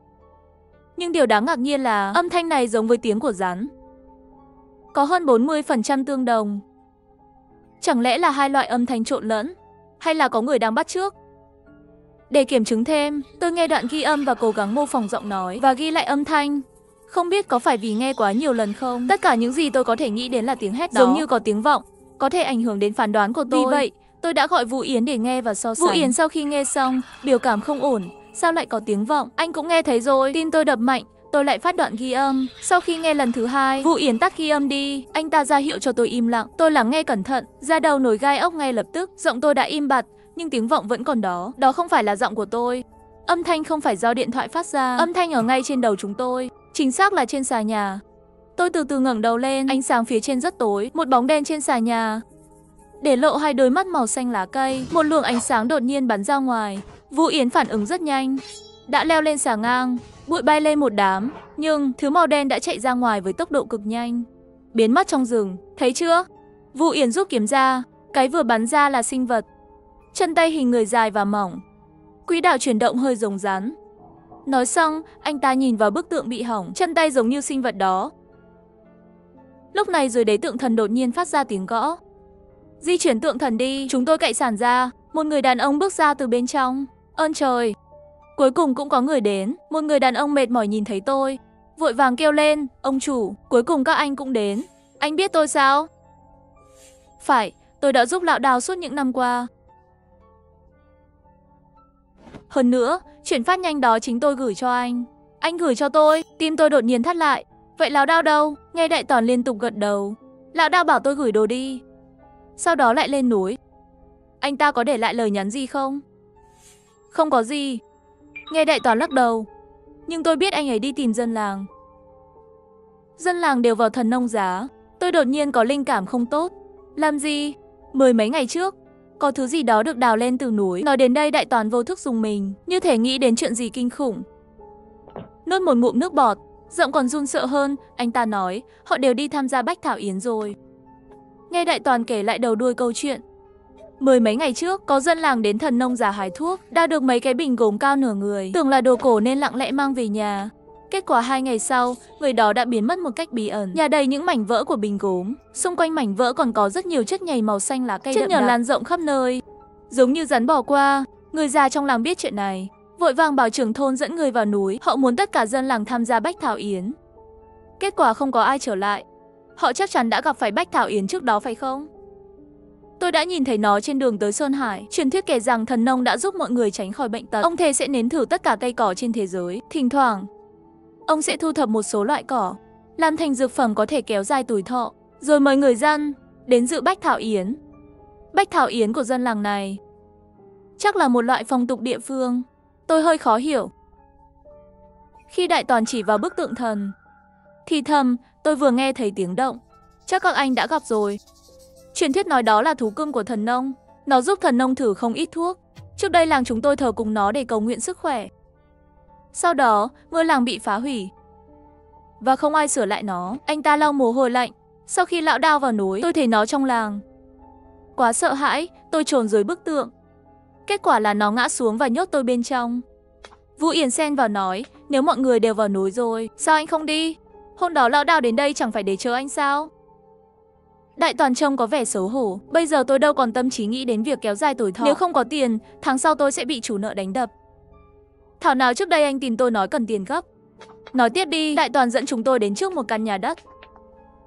[SPEAKER 1] Nhưng điều đáng ngạc nhiên là âm thanh này giống với tiếng của rắn. Có hơn 40% tương đồng. Chẳng lẽ là 2 loại âm thanh trộn lẫn? Hay là có người đang bắt chước? Để kiểm chứng thêm, tôi nghe đoạn ghi âm và cố gắng mô phỏng giọng nói và ghi lại âm thanh. Không biết có phải vì nghe quá nhiều lần không? Tất cả những gì tôi có thể nghĩ đến là tiếng hét đó. Giống như có tiếng vọng, có thể ảnh hưởng đến phán đoán của tôi. Vì vậy, tôi đã gọi Vũ Yến để nghe và so sánh. Vũ Yến sau khi nghe xong, biểu cảm không ổn. Sao lại có tiếng vọng? Anh cũng nghe thấy rồi. Tim tôi đập mạnh, tôi lại phát đoạn ghi âm. Sau khi nghe lần thứ hai, Vũ Yến tắt ghi âm đi. Anh ta ra hiệu cho tôi im lặng. Tôi lắng nghe cẩn thận, da đầu nổi gai ốc ngay lập tức. Giọng tôi đã im bặt, nhưng tiếng vọng vẫn còn đó. Đó không phải là giọng của tôi. Âm thanh không phải do điện thoại phát ra. Âm thanh ở ngay trên đầu chúng tôi, chính xác là trên xà nhà. Tôi từ từ ngẩng đầu lên, ánh sáng phía trên rất tối, một bóng đen trên xà nhà để lộ hai đôi mắt màu xanh lá cây. Một luồng ánh sáng đột nhiên bắn ra ngoài. Vũ Yến phản ứng rất nhanh, đã leo lên xà ngang, bụi bay lên một đám, nhưng thứ màu đen đã chạy ra ngoài với tốc độ cực nhanh, biến mất trong rừng. Thấy chưa? Vũ Yến rút kiếm ra, cái vừa bắn ra là sinh vật, chân tay hình người dài và mỏng, quỹ đạo chuyển động hơi giống rắn. Nói xong, anh ta nhìn vào bức tượng bị hỏng, chân tay giống như sinh vật đó. Lúc này dưới đáy tượng thần đột nhiên phát ra tiếng gõ. Di chuyển tượng thần đi, chúng tôi cậy sàn ra. Một người đàn ông bước ra từ bên trong. Ơn trời! Cuối cùng cũng có người đến. Một người đàn ông mệt mỏi nhìn thấy tôi, vội vàng kêu lên, ông chủ, cuối cùng các anh cũng đến. Anh biết tôi sao? Phải, tôi đã giúp lão Đào suốt những năm qua. Hơn nữa, chuyển phát nhanh đó chính tôi gửi cho anh. Anh gửi cho tôi, tim tôi đột nhiên thắt lại. Vậy lão Đào đâu? Nghe Đại Toàn liên tục gật đầu. Lão Đào bảo tôi gửi đồ đi, sau đó lại lên núi. Anh ta có để lại lời nhắn gì không? Không có gì. Nghe Đại Toàn lắc đầu. Nhưng tôi biết anh ấy đi tìm dân làng. Dân làng đều vào thần nông giá. Tôi đột nhiên có linh cảm không tốt. Làm gì? Mười mấy ngày trước, có thứ gì đó được đào lên từ núi. Nói đến đây Đại Toàn vô thức dùng mình, như thể nghĩ đến chuyện gì kinh khủng. Nuốt một ngụm nước bọt, giọng còn run sợ hơn. Anh ta nói, họ đều đi tham gia Bách Thảo Yến rồi. Nghe Đại Toàn kể lại đầu đuôi câu chuyện. Mười mấy ngày trước, có dân làng đến thần nông giá hái thuốc, đào được mấy cái bình gốm cao nửa người, tưởng là đồ cổ nên lặng lẽ mang về nhà. Kết quả 2 ngày sau, người đó đã biến mất một cách bí ẩn. Nhà đầy những mảnh vỡ của bình gốm, xung quanh mảnh vỡ còn có rất nhiều chất nhầy màu xanh lá cây, chất nhờ lan rộng khắp nơi, giống như rắn bỏ qua. Người già trong làng biết chuyện này, vội vàng bảo trưởng thôn dẫn người vào núi. Họ muốn tất cả dân làng tham gia Bách Thảo Yến. Kết quả không có ai trở lại. Họ chắc chắn đã gặp phải Bách Thảo Yến trước đó phải không? Tôi đã nhìn thấy nó trên đường tới Sơn Hải. Truyền thuyết kể rằng thần nông đã giúp mọi người tránh khỏi bệnh tật. Ông thề sẽ nếm thử tất cả cây cỏ trên thế giới. Thỉnh thoảng, ông sẽ thu thập một số loại cỏ, làm thành dược phẩm có thể kéo dài tuổi thọ, rồi mời người dân đến dự Bách Thảo Yến. Bách Thảo Yến của dân làng này chắc là một loại phong tục địa phương. Tôi hơi khó hiểu. Khi Đại Toàn chỉ vào bức tượng thần, thì thầm, tôi vừa nghe thấy tiếng động. Chắc các anh đã gặp rồi. Truyền thuyết nói đó là thú cưng của thần nông. Nó giúp thần nông thử không ít thuốc. Trước đây làng chúng tôi thờ cúng nó để cầu nguyện sức khỏe. Sau đó, ngôi làng bị phá hủy và không ai sửa lại nó. Anh ta lau mồ hôi lạnh. Sau khi lão Đao vào núi, tôi thấy nó trong làng. Quá sợ hãi, tôi trốn dưới bức tượng. Kết quả là nó ngã xuống và nhốt tôi bên trong. Vũ Yến xen vào nói, nếu mọi người đều vào núi rồi, sao anh không đi? Hôm đó lão Đao đến đây chẳng phải để chờ anh sao? Đại Toàn trông có vẻ xấu hổ. Bây giờ tôi đâu còn tâm trí nghĩ đến việc kéo dài tuổi thọ. Nếu không có tiền, tháng sau tôi sẽ bị chủ nợ đánh đập. Thảo nào trước đây anh tìm tôi nói cần tiền gấp. Nói tiếp đi. Đại Toàn dẫn chúng tôi đến trước một căn nhà đất.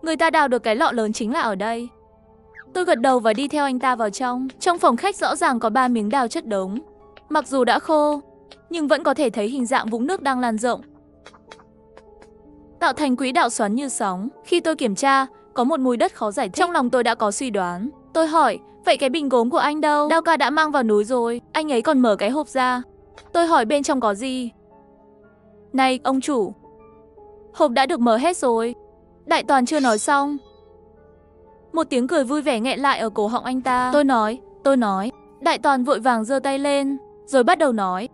[SPEAKER 1] Người ta đào được cái lọ lớn chính là ở đây. Tôi gật đầu và đi theo anh ta vào trong. Trong phòng khách rõ ràng có 3 miếng đào chất đống. Mặc dù đã khô, nhưng vẫn có thể thấy hình dạng vũng nước đang lan rộng, tạo thành quỹ đạo xoắn như sóng. Khi tôi kiểm tra, có một mùi đất khó giải thích. Trong lòng tôi đã có suy đoán. Tôi hỏi, vậy cái bình gốm của anh đâu? Đao ca đã mang vào núi rồi. Anh ấy còn mở cái hộp ra. Tôi hỏi bên trong có gì? Này, ông chủ, hộp đã được mở hết rồi. Đại Toàn chưa nói xong, một tiếng cười vui vẻ nghẹn lại ở cổ họng anh ta. Tôi nói. Đại Toàn vội vàng giơ tay lên, rồi bắt đầu nói.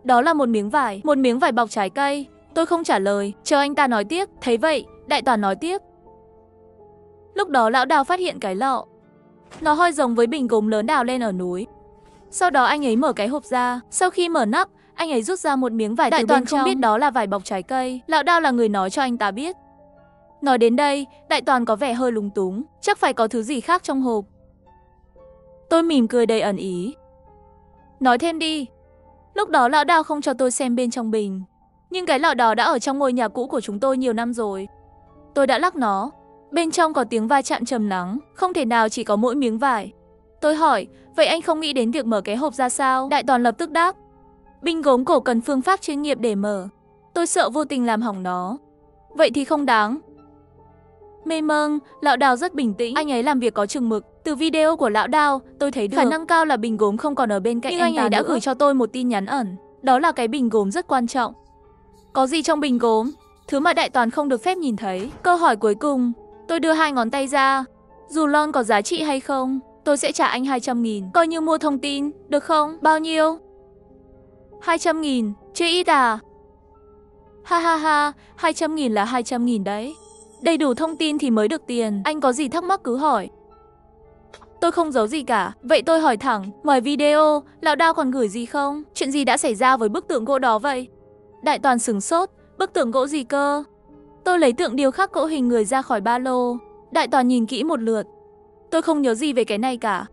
[SPEAKER 1] Đó là một miếng vải bọc trái cây. Tôi không trả lời, chờ anh ta nói tiếp. Thấy vậy, Đại Toàn nói tiếp. Lúc đó lão Đào phát hiện cái lọ. Nó hơi giống với bình gốm lớn đào lên ở núi. Sau đó anh ấy mở cái hộp ra. Sau khi mở nắp, anh ấy rút ra một miếng vải từ bên trong. Đại Toàn không biết đó là vải bọc trái cây. Lão Đào là người nói cho anh ta biết. Nói đến đây, Đại Toàn có vẻ hơi lúng túng. Chắc phải có thứ gì khác trong hộp. Tôi mỉm cười đầy ẩn ý. Nói thêm đi. Lúc đó lão Đào không cho tôi xem bên trong bình. Nhưng cái lọ đó đã ở trong ngôi nhà cũ của chúng tôi nhiều năm rồi. Tôi đã lắc nó. Bên trong có tiếng va chạm trầm lắng. Không thể nào chỉ có mỗi miếng vải. Tôi hỏi, vậy anh không nghĩ đến việc mở cái hộp ra sao? Đại Toàn lập tức đáp, bình gốm cổ cần phương pháp chuyên nghiệp để mở. Tôi sợ vô tình làm hỏng nó. Vậy thì không đáng. Mê mâng, Lão Đào rất bình tĩnh, anh ấy làm việc có chừng mực. Từ video của Lão Đào, tôi thấy được khả năng cao là bình gốm không còn ở bên cạnh anh ta. Nhưng anh ấy đã gửi cho tôi một tin nhắn ẩn. Đó là cái bình gốm rất quan trọng. Có gì trong bình gốm? Thứ mà đại toàn không được phép nhìn thấy. Câu hỏi cuối cùng, tôi đưa 2 ngón tay ra. Dù lon có giá trị hay không, tôi sẽ trả anh 200.000. Coi như mua thông tin, được không? Bao nhiêu? 200.000, chưa ít à? Ha ha ha, 200.000 là 200.000 đấy. Đầy đủ thông tin thì mới được tiền. Anh có gì thắc mắc cứ hỏi. Tôi không giấu gì cả. Vậy tôi hỏi thẳng, ngoài video, Lão Đao còn gửi gì không? Chuyện gì đã xảy ra với bức tượng gỗ đó vậy? Đại toàn sửng sốt. Bức tượng gỗ gì cơ? Tôi lấy tượng điêu khắc cỗ hình người ra khỏi ba lô. Đại toàn nhìn kỹ một lượt. Tôi không nhớ gì về cái này cả.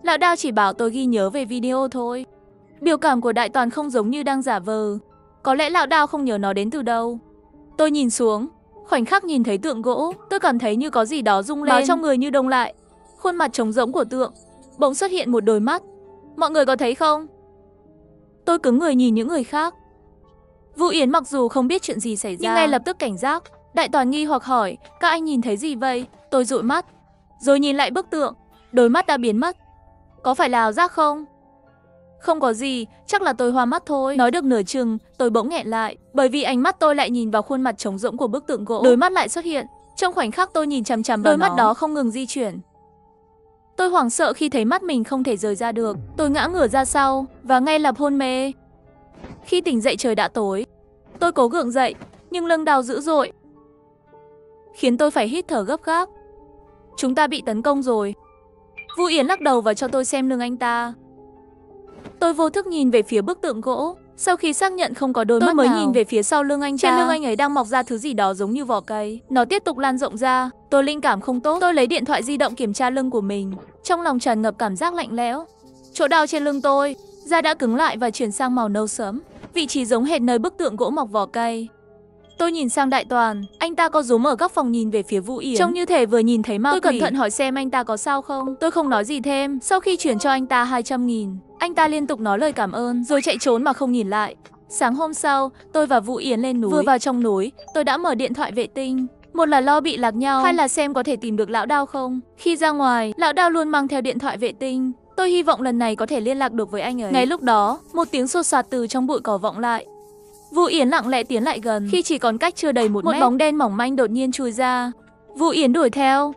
[SPEAKER 1] Lão Đao chỉ bảo tôi ghi nhớ về video thôi. Biểu cảm của đại toàn không giống như đang giả vờ. Có lẽ Lão Đao không nhớ nó đến từ đâu. Tôi nhìn xuống, khoảnh khắc nhìn thấy tượng gỗ, tôi cảm thấy như có gì đó rung lên. Máu trong người như đông lại. Khuôn mặt trống rỗng của tượng bỗng xuất hiện một đôi mắt. Mọi người có thấy không? Tôi cứng người nhìn những người khác. Vũ Yến mặc dù không biết chuyện gì xảy ra, nhưng ngay lập tức cảnh giác. Đại toàn nghi hoặc hỏi, các anh nhìn thấy gì vậy? Tôi dụi mắt, rồi nhìn lại bức tượng. Đôi mắt đã biến mất. Có phải là ảo giác không? Không có gì, chắc là tôi hoa mắt thôi. Nói được nửa chừng, tôi bỗng nghẹn lại, bởi vì ánh mắt tôi lại nhìn vào khuôn mặt trống rỗng của bức tượng gỗ. Đôi mắt lại xuất hiện. Trong khoảnh khắc tôi nhìn chằm chằm vào đôi mắt đó không ngừng di chuyển. Tôi hoảng sợ khi thấy mắt mình không thể rời ra được. Tôi ngã ngửa ra sau và ngay lập hôn mê. Khi tỉnh dậy trời đã tối. Tôi cố gượng dậy, nhưng lưng đau dữ dội, khiến tôi phải hít thở gấp gáp. Chúng ta bị tấn công rồi. Vũ Yến lắc đầu và cho tôi xem lưng anh ta. Tôi vô thức nhìn về phía bức tượng gỗ. Sau khi xác nhận không có đôi mắt mới nhìn về phía sau lưng anh ta. Trên lưng anh ấy đang mọc ra thứ gì đó giống như vỏ cây. Nó tiếp tục lan rộng ra. Tôi linh cảm không tốt. Tôi lấy điện thoại di động kiểm tra lưng của mình. Trong lòng tràn ngập cảm giác lạnh lẽo. Chỗ đau trên lưng tôi, da đã cứng lại và chuyển sang màu nâu sẫm. Vị trí giống hệt nơi bức tượng gỗ mọc vỏ cây. Tôi nhìn sang đại toàn. Anh ta có rúm ở góc phòng nhìn về phía Vũ Yến, trông như thể vừa nhìn thấy ma quỷ. Tôi cẩn thận hỏi xem anh ta có sao không. Tôi không nói gì thêm. Sau khi chuyển cho anh ta 200.000, anh ta liên tục nói lời cảm ơn rồi chạy trốn mà không nhìn lại. Sáng hôm sau, tôi và Vũ Yến lên núi. Vừa vào trong núi, tôi đã mở điện thoại vệ tinh. Một là lo bị lạc nhau, hai là xem có thể tìm được Lão Đao không. Khi ra ngoài, Lão Đao luôn mang theo điện thoại vệ tinh. Tôi hy vọng lần này có thể liên lạc được với anh ấy. Ngay lúc đó, một tiếng xô xạt từ trong bụi cỏ vọng lại. Vũ Yến lặng lẽ tiến lại gần. Khi chỉ còn cách chưa đầy một mét, bóng đen mỏng manh đột nhiên chui ra. Vũ Yến đuổi theo.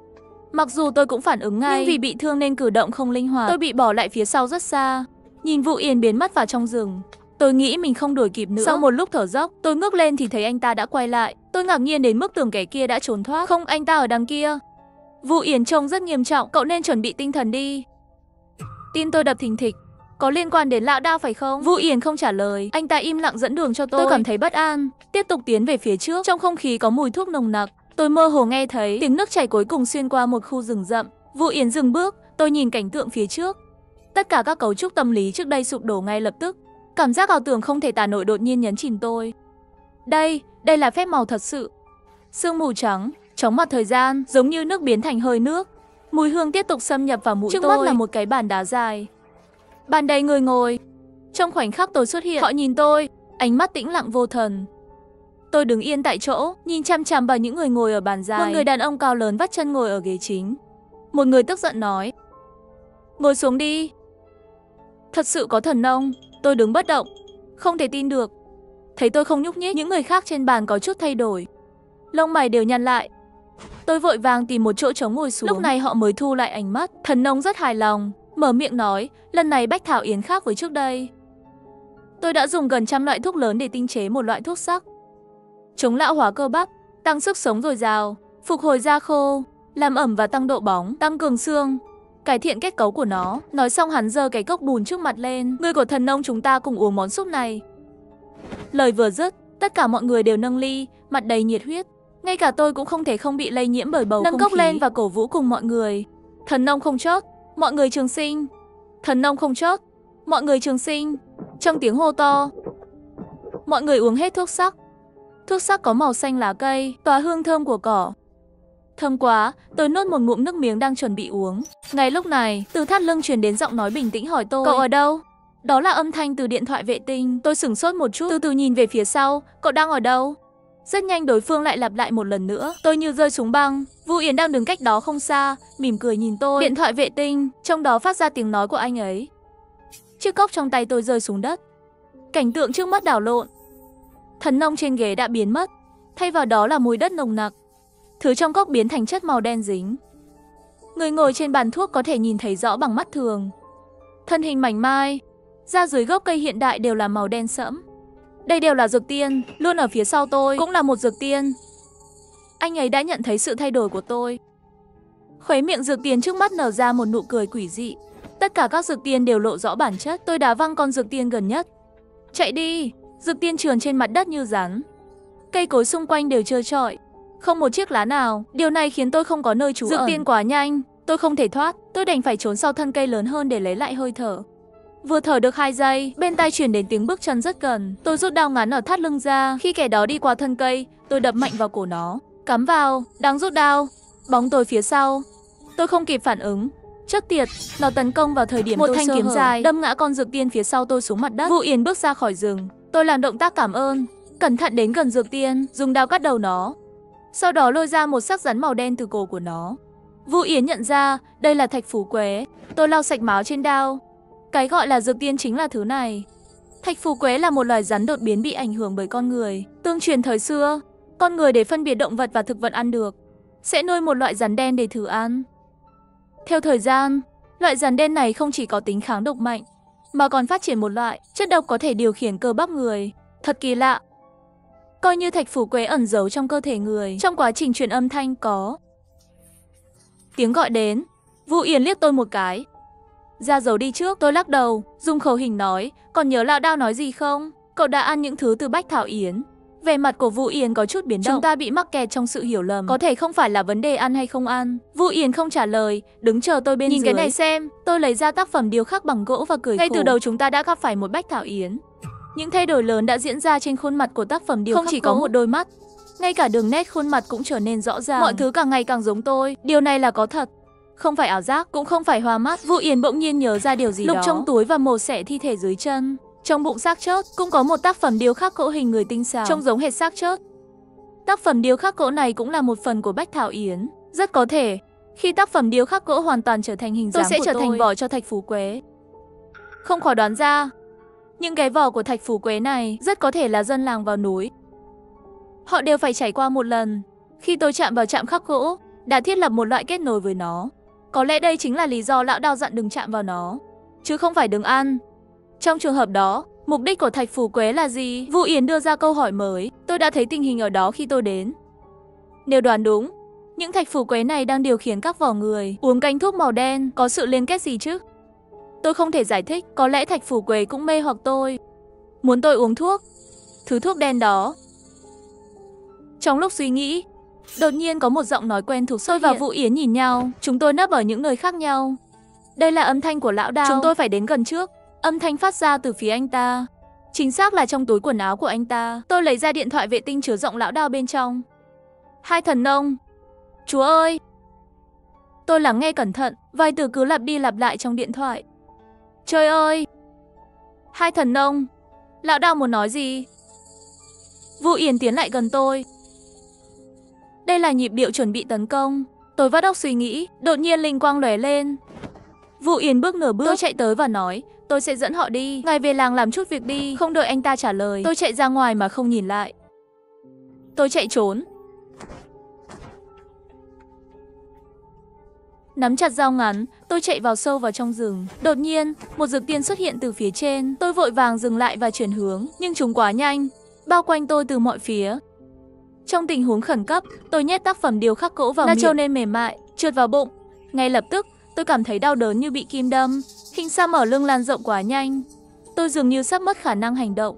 [SPEAKER 1] Mặc dù tôi cũng phản ứng ngay, nhưng vì bị thương nên cử động không linh hoạt. Tôi bị bỏ lại phía sau rất xa. Nhìn Vũ Yến biến mất vào trong rừng, tôi nghĩ mình không đuổi kịp nữa. Sau một lúc thở dốc, tôi ngước lên thì thấy anh ta đã quay lại. Tôi ngạc nhiên đến mức tưởng kẻ kia đã trốn thoát. Không, anh ta ở đằng kia. Vũ Yến trông rất nghiêm trọng, cậu nên chuẩn bị tinh thần đi. Tim tôi đập thình thịch. Có liên quan đến Lão Đao phải không? Vũ Yến không trả lời. Anh ta im lặng dẫn đường cho tôi. Tôi cảm thấy bất an, tiếp tục tiến về phía trước. Trong không khí có mùi thuốc nồng nặc. Tôi mơ hồ nghe thấy tiếng nước chảy cuối cùng xuyên qua một khu rừng rậm. Vũ Yến dừng bước. Tôi nhìn cảnh tượng phía trước. Tất cả các cấu trúc tâm lý trước đây sụp đổ ngay lập tức. Cảm giác ảo tưởng không thể tả nổi đột nhiên nhấn chìm tôi. Đây là phép màu thật sự. Sương mù trắng, chóng mặt thời gian, giống như nước biến thành hơi nước. Mùi hương tiếp tục xâm nhập vào mũi tôi. Trước mắt là một cái bàn đá dài. Bàn đầy người ngồi. Trong khoảnh khắc tôi xuất hiện, họ nhìn tôi, ánh mắt tĩnh lặng vô thần. Tôi đứng yên tại chỗ, nhìn chằm chằm vào những người ngồi ở bàn dài. Một người đàn ông cao lớn vắt chân ngồi ở ghế chính. Một người tức giận nói, ngồi xuống đi. Thật sự có thần nông. Tôi đứng bất động, không thể tin được. Thấy tôi không nhúc nhích, những người khác trên bàn có chút thay đổi. Lông mày đều nhăn lại. Tôi vội vàng tìm một chỗ trống ngồi xuống. Lúc này họ mới thu lại ánh mắt. Thần nông rất hài lòng, mở miệng nói, lần này Bách Thảo Yến khác với trước đây. Tôi đã dùng gần 100 loại thuốc lớn để tinh chế một loại thuốc sắc. Chống lão hóa cơ bắp, tăng sức sống dồi dào, phục hồi da khô, làm ẩm và tăng độ bóng, tăng cường xương, cải thiện kết cấu của nó. Nói xong hắn giơ cái cốc bùn trước mặt lên. Người của thần nông chúng ta cùng uống món súp này. Lời vừa dứt, tất cả mọi người đều nâng ly, mặt đầy nhiệt huyết. Ngay cả tôi cũng không thể không bị lây nhiễm bởi bầu không khí. Nâng cốc lên và cổ vũ cùng mọi người. Thần nông không chốt, mọi người trường sinh. Thần nông không chốt, mọi người trường sinh. Trong tiếng hô to, mọi người uống hết thuốc sắc. Thuốc sắc có màu xanh lá cây, tỏa hương thơm của cỏ. Thơm quá, tôi nuốt một ngụm nước miếng đang chuẩn bị uống. Ngay lúc này, từ thắt lưng truyền đến giọng nói bình tĩnh hỏi tôi, cậu ở đâu? Đó là âm thanh từ điện thoại vệ tinh. Tôi sửng sốt một chút, từ từ nhìn về phía sau. Cậu đang ở đâu? Rất nhanh đối phương lại lặp lại một lần nữa. Tôi như rơi xuống băng. Vu Yến đang đứng cách đó không xa, mỉm cười nhìn tôi. Điện thoại vệ tinh, trong đó phát ra tiếng nói của anh ấy. Chiếc cốc trong tay tôi rơi xuống đất. Cảnh tượng trước mắt đảo lộn. Thần nông trên ghế đã biến mất, thay vào đó là mùi đất nồng nặc. Thứ trong cốc biến thành chất màu đen dính. Người ngồi trên bàn thuốc có thể nhìn thấy rõ bằng mắt thường. Thân hình mảnh mai, da dưới gốc cây hiện đại đều là màu đen sẫm. Đây đều là dược tiên, luôn ở phía sau tôi cũng là một dược tiên. Anh ấy đã nhận thấy sự thay đổi của tôi. Khóe miệng dược tiên trước mắt nở ra một nụ cười quỷ dị. Tất cả các dược tiên đều lộ rõ bản chất. Tôi đá văng con dược tiên gần nhất. Chạy đi! Dược tiên trườn trên mặt đất như rắn. Cây cối xung quanh đều trơ trọi, không một chiếc lá nào. Điều này khiến tôi không có nơi trú ẩn. Dược tiên quá nhanh, tôi không thể thoát. Tôi đành phải trốn sau thân cây lớn hơn để lấy lại hơi thở. Vừa thở được 2 giây, bên tai truyền đến tiếng bước chân rất gần. Tôi rút đao ngắn ở thắt lưng ra. Khi kẻ đó đi qua thân cây, tôi đập mạnh vào cổ nó. Cắm vào, đang rút đao. Bóng tối phía sau. Tôi không kịp phản ứng. Chất tiệt, nó tấn công vào thời điểm
[SPEAKER 2] một
[SPEAKER 1] tôi
[SPEAKER 2] thanh
[SPEAKER 1] sơ
[SPEAKER 2] kiếm
[SPEAKER 1] hở,
[SPEAKER 2] dài
[SPEAKER 1] đâm ngã con dược tiên phía sau tôi xuống mặt đất. Vu Yến bước ra khỏi rừng. Tôi làm động tác cảm ơn, cẩn thận đến gần dược tiên, dùng dao cắt đầu nó. Sau đó lôi ra một xác rắn màu đen từ cổ của nó. Vu Yến nhận ra đây là thạch phù quế. Tôi lau sạch máu trên đao. Cái gọi là dược tiên chính là thứ này. Thạch phù quế là một loài rắn đột biến bị ảnh hưởng bởi con người. Tương truyền thời xưa, con người để phân biệt động vật và thực vật ăn được sẽ nuôi một loại rắn đen để thử ăn. Theo thời gian, loại rắn đen này không chỉ có tính kháng độc mạnh, mà còn phát triển một loại chất độc có thể điều khiển cơ bắp người. Thật kỳ lạ. Coi như thạch phù quế ẩn giấu trong cơ thể người, trong quá trình truyền âm thanh có tiếng gọi đến. Vu Yến liếc tôi một cái. Ra dấu đi trước. Tôi lắc đầu, dùng khẩu hình nói, còn nhớ lão đao nói gì không? Cậu đã ăn những thứ từ Bách Thảo Yến. Vẻ mặt của Vu Yến có chút biến động. Chúng ta bị mắc kẹt trong sự hiểu lầm. Có thể không phải là vấn đề ăn hay không ăn. Vu Yến không trả lời, đứng chờ tôi bên dưới. Nhìn cái này xem. Tôi lấy ra tác phẩm điêu khắc bằng gỗ và cười khổ. Ngay từ đầu chúng ta đã gặp phải một Bách Thảo Yến. Những thay đổi lớn đã diễn ra trên khuôn mặt của tác phẩm điêu khắc. Không chỉ có một đôi mắt, ngay cả đường nét khuôn mặt cũng trở nên rõ ràng. Mọi thứ càng ngày càng giống tôi. Điều này là có thật, không phải ảo giác, cũng không phải hoa mắt. Vu Yến bỗng nhiên nhớ ra điều gì đó. Lục trong túi và mổ xẻ thi thể dưới chân. Trong bụng xác chết cũng có một tác phẩm điêu khắc gỗ hình người tinh xảo, trông giống hệt xác chết. Tác phẩm điêu khắc gỗ này cũng là một phần của Bách Thảo Yến. Rất có thể, khi tác phẩm điêu khắc gỗ hoàn toàn trở thành hình dáng của tôi sẽ trở thành vỏ cho thạch phù quế. Không khó đoán ra, những cái vỏ của thạch phù quế này rất có thể là dân làng vào núi. Họ đều phải trải qua một lần. Khi tôi chạm vào chạm khắc gỗ, đã thiết lập một loại kết nối với nó. Có lẽ đây chính là lý do lão đao dặn đừng chạm vào nó, chứ không phải đừng ăn. Trong trường hợp đó, mục đích của thạch phù quế là gì? Vu Yến đưa ra câu hỏi mới. Tôi đã thấy tình hình ở đó khi tôi đến. Nếu đoán đúng, những thạch phù quế này đang điều khiển các vỏ người. Uống canh thuốc màu đen có sự liên kết gì chứ? Tôi không thể giải thích. Có lẽ thạch phù quế cũng mê hoặc tôi, muốn tôi uống thuốc, thứ thuốc đen đó. Trong lúc suy nghĩ, đột nhiên có một giọng nói quen thuộc xuất hiện. Tôi và Vu Yến nhìn nhau. Chúng tôi nấp ở những nơi khác nhau. Đây là âm thanh của lão đao. Chúng tôi phải đến gần trước. Âm thanh phát ra từ phía anh ta, chính xác là trong túi quần áo của anh ta. Tôi lấy ra điện thoại vệ tinh chứa giọng lão đao bên trong. Hai thần nông. Chúa ơi. Tôi lắng nghe cẩn thận, vài từ cứ lặp đi lặp lại trong điện thoại. Trời ơi. Hai thần nông. Lão đao muốn nói gì? Vu Yến tiến lại gần tôi. Đây là nhịp điệu chuẩn bị tấn công. Tôi vắt óc suy nghĩ, đột nhiên linh quang lóe lên. Vu Yến bước nửa bước. Tôi chạy tới và nói, tôi sẽ dẫn họ đi. Ngài về làng làm chút việc đi. Không đợi anh ta trả lời, tôi chạy ra ngoài mà không nhìn lại. Tôi chạy trốn. Nắm chặt dao ngắn, tôi chạy vào sâu vào trong rừng. Đột nhiên, một dược tiên xuất hiện từ phía trên. Tôi vội vàng dừng lại và chuyển hướng, nhưng chúng quá nhanh, bao quanh tôi từ mọi phía. Trong tình huống khẩn cấp, tôi nhét tác phẩm điêu khắc gỗ vào miệng. Nó trâu nên mềm mại, trượt vào bụng. Ngay lập tức, tôi cảm thấy đau đớn như bị kim đâm. Hình xăm ở lưng lan rộng quá nhanh. Tôi dường như sắp mất khả năng hành động.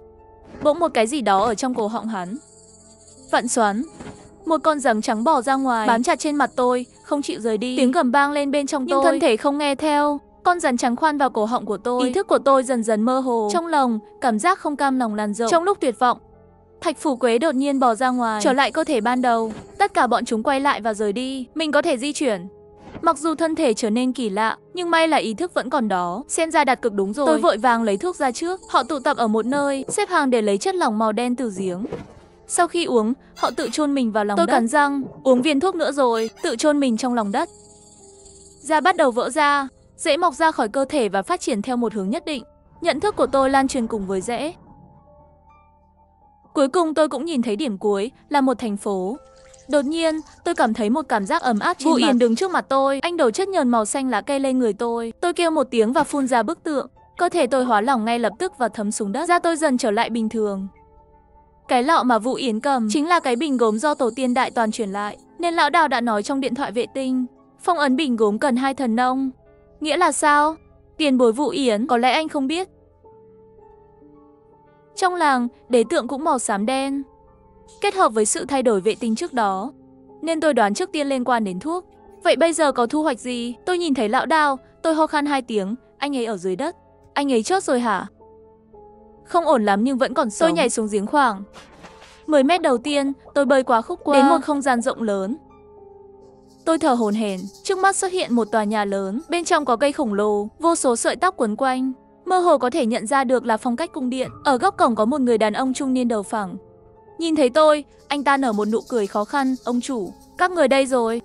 [SPEAKER 1] Bỗng một cái gì đó ở trong cổ họng hắn vặn xoắn. Một con rắn trắng bò ra ngoài, bám chặt trên mặt tôi, không chịu rời đi. Tiếng gầm vang lên bên trong tôi, nhưng thân thể không nghe theo. Con rắn trắng khoan vào cổ họng của tôi. Ý thức của tôi dần dần mơ hồ. Trong lòng, cảm giác không cam lòng lan rộng. Trong lúc tuyệt vọng, thạch phù quế đột nhiên bò ra ngoài, trở lại cơ thể ban đầu. Tất cả bọn chúng quay lại và rời đi. Mình có thể di chuyển. Mặc dù thân thể trở nên kỳ lạ, nhưng may là ý thức vẫn còn đó. Xem ra đặt cược đúng rồi. Tôi vội vàng lấy thuốc ra trước. Họ tụ tập ở một nơi, xếp hàng để lấy chất lỏng màu đen từ giếng. Sau khi uống, họ tự chôn mình vào lòng đất. Tôi cắn răng, uống viên thuốc nữa rồi, tự chôn mình trong lòng đất. Da bắt đầu vỡ ra, rễ mọc ra khỏi cơ thể và phát triển theo một hướng nhất định. Nhận thức của tôi lan truyền cùng với rễ. Cuối cùng tôi cũng nhìn thấy điểm cuối, là một thành phố. Đột nhiên, tôi cảm thấy một cảm giác ấm áp trên mặt. Vũ Yến đứng trước mặt tôi, anh đổ chất nhờn màu xanh lá cây lên người tôi. Tôi kêu một tiếng và phun ra bức tượng. Cơ thể tôi hóa lỏng ngay lập tức và thấm xuống đất. Da tôi dần trở lại bình thường. Cái lọ mà Vũ Yến cầm chính là cái bình gốm do tổ tiên Đại Toàn truyền lại. Nên lão Đào đã nói trong điện thoại vệ tinh, phong ấn bình gốm cần 2 thần nông. Nghĩa là sao? Tiền bối Vũ Yến, có lẽ anh không biết. Trong làng, đế tượng cũng màu xám đen. Kết hợp với sự thay đổi vệ tinh trước đó, nên tôi đoán trước tiên liên quan đến thuốc. Vậy bây giờ có thu hoạch gì? Tôi nhìn thấy lão Đào, tôi ho khan 2 tiếng, anh ấy ở dưới đất. Anh ấy chốt rồi hả? Không ổn lắm nhưng vẫn còn sống. Tôi nhảy xuống giếng khoảng 10 mét đầu tiên, tôi bơi qua khúc qua đến một không gian rộng lớn. Tôi thở hổn hển, trước mắt xuất hiện một tòa nhà lớn, bên trong có cây khổng lồ, vô số sợi tóc quấn quanh. Mơ hồ có thể nhận ra được là phong cách cung điện. Ở góc cổng có một người đàn ông trung niên đầu phẳng. Nhìn thấy tôi, anh ta nở một nụ cười khó khăn. Ông chủ, các người đây rồi.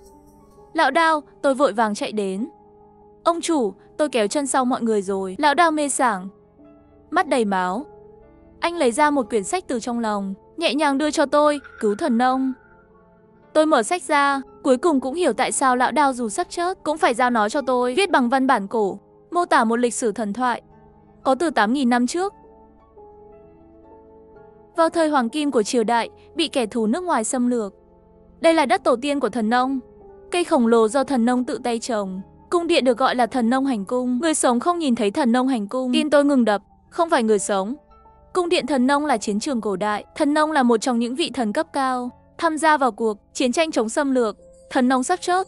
[SPEAKER 1] Lão Đào, tôi vội vàng chạy đến. Ông chủ, tôi kéo chân sau mọi người rồi. Lão Đào mê sảng, mắt đầy máu. Anh lấy ra một quyển sách từ trong lòng, nhẹ nhàng đưa cho tôi, Cứu thần nông. Tôi mở sách ra, cuối cùng cũng hiểu tại sao lão Đào dù sắp chết cũng phải giao nó cho tôi. Viết bằng văn bản cổ, mô tả một lịch sử thần thoại có từ 8.000 năm trước. Vào thời hoàng kim của triều đại, bị kẻ thù nước ngoài xâm lược. Đây là đất tổ tiên của thần nông, cây khổng lồ do thần nông tự tay trồng. Cung điện được gọi là thần nông hành cung. Người sống không nhìn thấy thần nông hành cung. Tim tôi ngừng đập, không phải người sống. Cung điện thần nông là chiến trường cổ đại. Thần nông là một trong những vị thần cấp cao tham gia vào cuộc chiến tranh chống xâm lược. Thần nông sắp chết,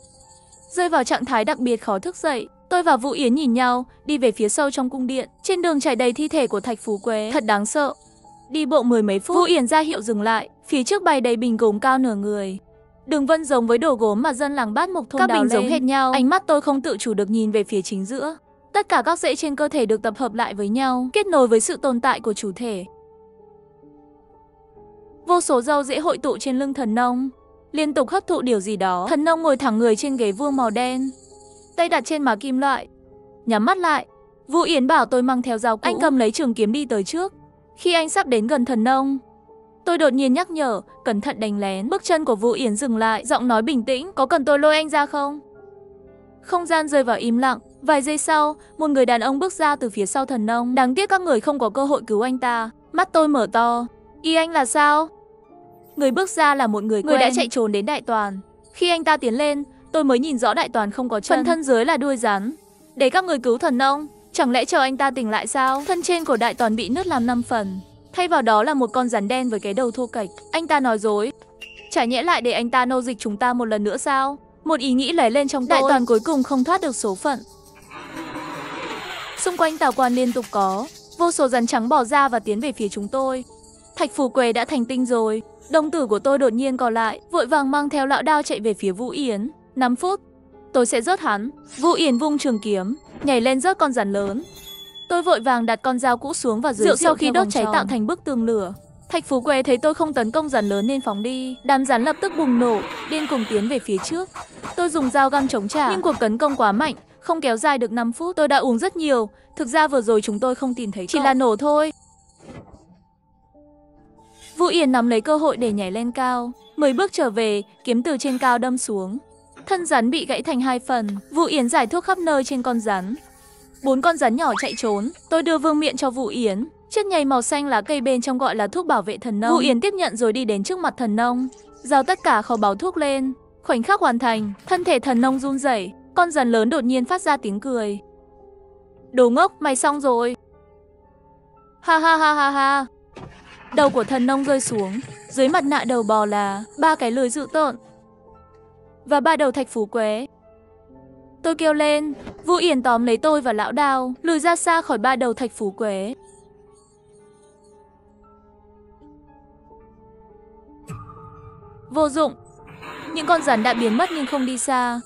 [SPEAKER 1] rơi vào trạng thái đặc biệt khó thức dậy. Tôi và Vũ Yến nhìn nhau, đi về phía sâu trong cung điện. Trên đường trải đầy thi thể của Thạch Phú Quế, thật đáng sợ. Đi bộ 10 mấy phút, Vũ Yến ra hiệu dừng lại. Phía trước bày đầy bình gốm cao nửa người. Đường vân giống với đồ gốm mà dân làng Bát Mộc thôn đào lên. Các bình giống hệt nhau. Ánh mắt tôi không tự chủ được nhìn về phía chính giữa. Tất cả các rễ trên cơ thể được tập hợp lại với nhau, kết nối với sự tồn tại của chủ thể. Vô số râu rễ hội tụ trên lưng thần nông, liên tục hấp thụ điều gì đó. Thần nông ngồi thẳng người trên ghế vuông màu đen, tay đặt trên má kim loại, nhắm mắt lại. Vũ Yến bảo tôi mang theo dao cũ. Anh cầm lấy trường kiếm đi tới trước. Khi anh sắp đến gần thần nông, tôi đột nhiên nhắc nhở, cẩn thận đánh lén. Bước chân của Vũ Yến dừng lại, giọng nói bình tĩnh, có cần tôi lôi anh ra không? Không gian rơi vào im lặng. Vài giây sau, một người đàn ông bước ra từ phía sau thần nông. Đáng tiếc các người không có cơ hội cứu anh ta. Mắt tôi mở to. Ý anh là sao? Người bước ra là một người đã chạy trốn đến Đại Toàn. Khi anh ta tiến lên, tôi mới nhìn rõ Đại Toàn không có chân, phần thân dưới là đuôi rắn. Để các người cứu thần nông, chẳng lẽ chờ anh ta tỉnh lại sao? Thân trên của Đại Toàn bị nứt làm 5 phần. Thay vào đó là một con rắn đen với cái đầu thô kệch. Anh ta nói dối. Chả nhẽ lại để anh ta nô dịch chúng ta một lần nữa sao? Một ý nghĩ lóe lên trong tôi. Đại Toàn cuối cùng không thoát được số phận. Xung quanh tào quan liên tục có vô số rắn trắng bò ra và tiến về phía chúng tôi. Thạch Phú Quế đã thành tinh rồi. Đồng tử của tôi đột nhiên co lại, vội vàng mang theo lão Đao chạy về phía Vũ Yến. 5 phút, tôi sẽ rớt hắn. Vũ Yến vung trường kiếm, nhảy lên rớt con rắn lớn. Tôi vội vàng đặt con dao cũ xuống và rượu sau khi đốt cháy tạo thành bức tường lửa. Thạch Phú Quế thấy tôi không tấn công rắn lớn nên phóng đi. Đám rắn lập tức bùng nổ, điên cuồng tiến về phía trước. Tôi dùng dao găm chống trả, nhưng cuộc tấn công quá mạnh, không kéo dài được 5 phút. Tôi đã uống rất nhiều, thực ra vừa rồi chúng tôi không tìm thấy chỉ là nổ thôi. Vũ Yến nắm lấy cơ hội để nhảy lên cao. 10 bước trở về, kiếm từ trên cao đâm xuống. Thân rắn bị gãy thành 2 phần. Vũ Yến rải thuốc khắp nơi trên con rắn. 4 con rắn nhỏ chạy trốn. Tôi đưa vương miện cho Vũ Yến. Chất nhầy màu xanh lá cây bên trong gọi là thuốc bảo vệ thần nông. Vũ Yến tiếp nhận rồi đi đến trước mặt thần nông, rào tất cả kho báu thuốc lên. Khoảnh khắc hoàn thành, thân thể thần nông run rẩy. Con rắn lớn đột nhiên phát ra tiếng cười. Đồ ngốc, mày xong rồi. Ha ha ha ha ha. Đầu của thần nông rơi xuống. Dưới mặt nạ đầu bò là 3 cái lưỡi dữ tợn và 3 đầu Thạch Phú Quế. Tôi kêu lên. Vũ Yến tóm lấy tôi và lão Đao, lùi ra xa khỏi 3 đầu Thạch Phú Quế. Vô dụng. Những con rắn đã biến mất nhưng không đi xa.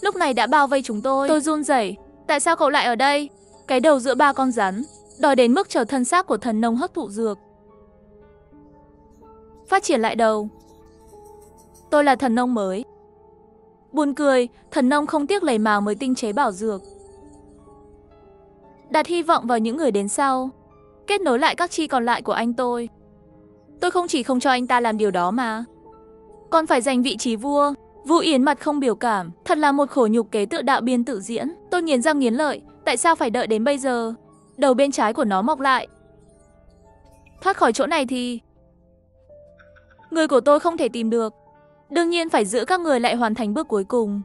[SPEAKER 1] lúc này đã bao vây chúng tôi. Tôi run rẩy. Tại sao cậu lại ở đây? Cái đầu giữa ba con rắn, đòi đến mức chờ thân xác của thần nông hấp thụ dược. Phát triển lại đầu. Tôi là thần nông mới. Buồn cười, thần nông không tiếc lấy máu mới tinh chế bảo dược. Đặt hy vọng vào những người đến sau. Kết nối lại các chi còn lại của anh tôi. Tôi không chỉ không cho anh ta làm điều đó mà còn phải giành vị trí vua. Vũ Yến mặt không biểu cảm. Thật là một khổ nhục kế tự đạo biên tự diễn. Tôi nghiến răng nghiến lợi. Tại sao phải đợi đến bây giờ? Đầu bên trái của nó mọc lại. Thoát khỏi chỗ này thì người của tôi không thể tìm được. Đương nhiên phải giữ các người lại hoàn thành bước cuối cùng.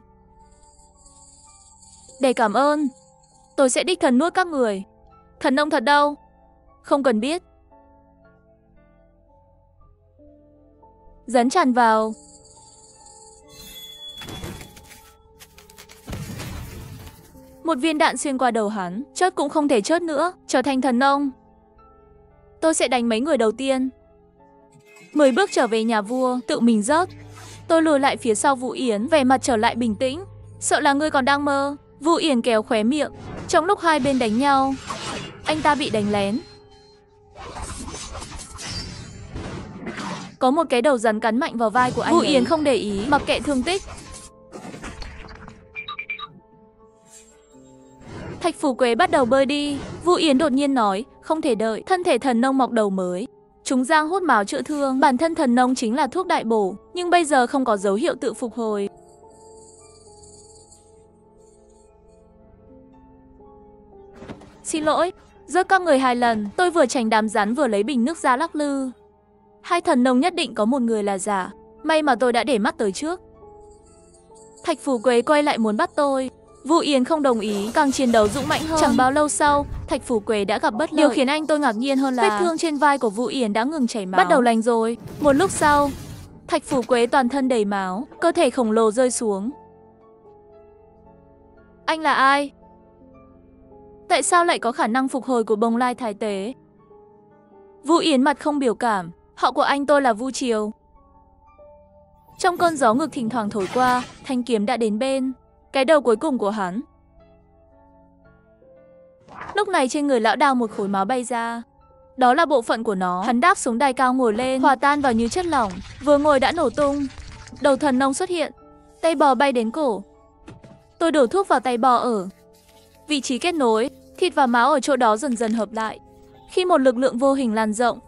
[SPEAKER 1] Để cảm ơn, tôi sẽ đích thân nuốt các người. Thần nông thật đâu? Không cần biết. Dấn tràn vào. Một viên đạn xuyên qua đầu hắn, chớt cũng không thể chớt nữa, trở thành thần nông. Tôi sẽ đánh mấy người đầu tiên. 10 bước trở về nhà vua, tự mình rớt. Tôi lùi lại phía sau Vũ Yến, vẻ mặt trở lại bình tĩnh. Sợ là ngươi còn đang mơ. Vũ Yến kéo khóe miệng. Trong lúc hai bên đánh nhau, anh ta bị đánh lén. Có một cái đầu rắn cắn mạnh vào vai của anh. Vũ Yến không để ý, mặc kệ thương tích. Thạch Phủ Quế bắt đầu bơi đi. Vũ Yến đột nhiên nói, không thể đợi, thân thể thần nông mọc đầu mới. Chúng giang hút máu chữa thương, bản thân thần nông chính là thuốc đại bổ, nhưng bây giờ không có dấu hiệu tự phục hồi. Xin lỗi, rớt các người 2 lần, tôi vừa tránh đám rắn vừa lấy bình nước ra lắc lư. Hai thần nông nhất định có một người là giả, may mà tôi đã để mắt tới trước. Thạch Phủ Quế quay lại muốn bắt tôi. Vũ Yến không đồng ý, càng chiến đấu dũng mãnh hơn. Chẳng bao lâu sau, Thạch Phủ Quế đã gặp bất lợi. Điều khiến anh tôi ngạc nhiên hơn là vết thương trên vai của Vũ Yến đã ngừng chảy máu, bắt đầu lành rồi. Một lúc sau, Thạch Phủ Quế toàn thân đầy máu, cơ thể khổng lồ rơi xuống. Anh là ai? Tại sao lại có khả năng phục hồi của Bồng Lai Thái Tế? Vũ Yến mặt không biểu cảm. Họ của anh tôi là Vu Triều. Trong cơn gió ngược thỉnh thoảng thổi qua, thanh kiếm đã đến bên cái đầu cuối cùng của hắn. Lúc này trên người lão đào một khối máu bay ra. Đó là bộ phận của nó. Hắn đáp xuống đài cao ngồi lên, hòa tan vào như chất lỏng. Vừa ngồi đã nổ tung. Đầu thần nông xuất hiện. Tay bò bay đến cổ. Tôi đổ thuốc vào tay bò ở vị trí kết nối. Thịt và máu ở chỗ đó dần dần hợp lại. Khi một lực lượng vô hình lan rộng,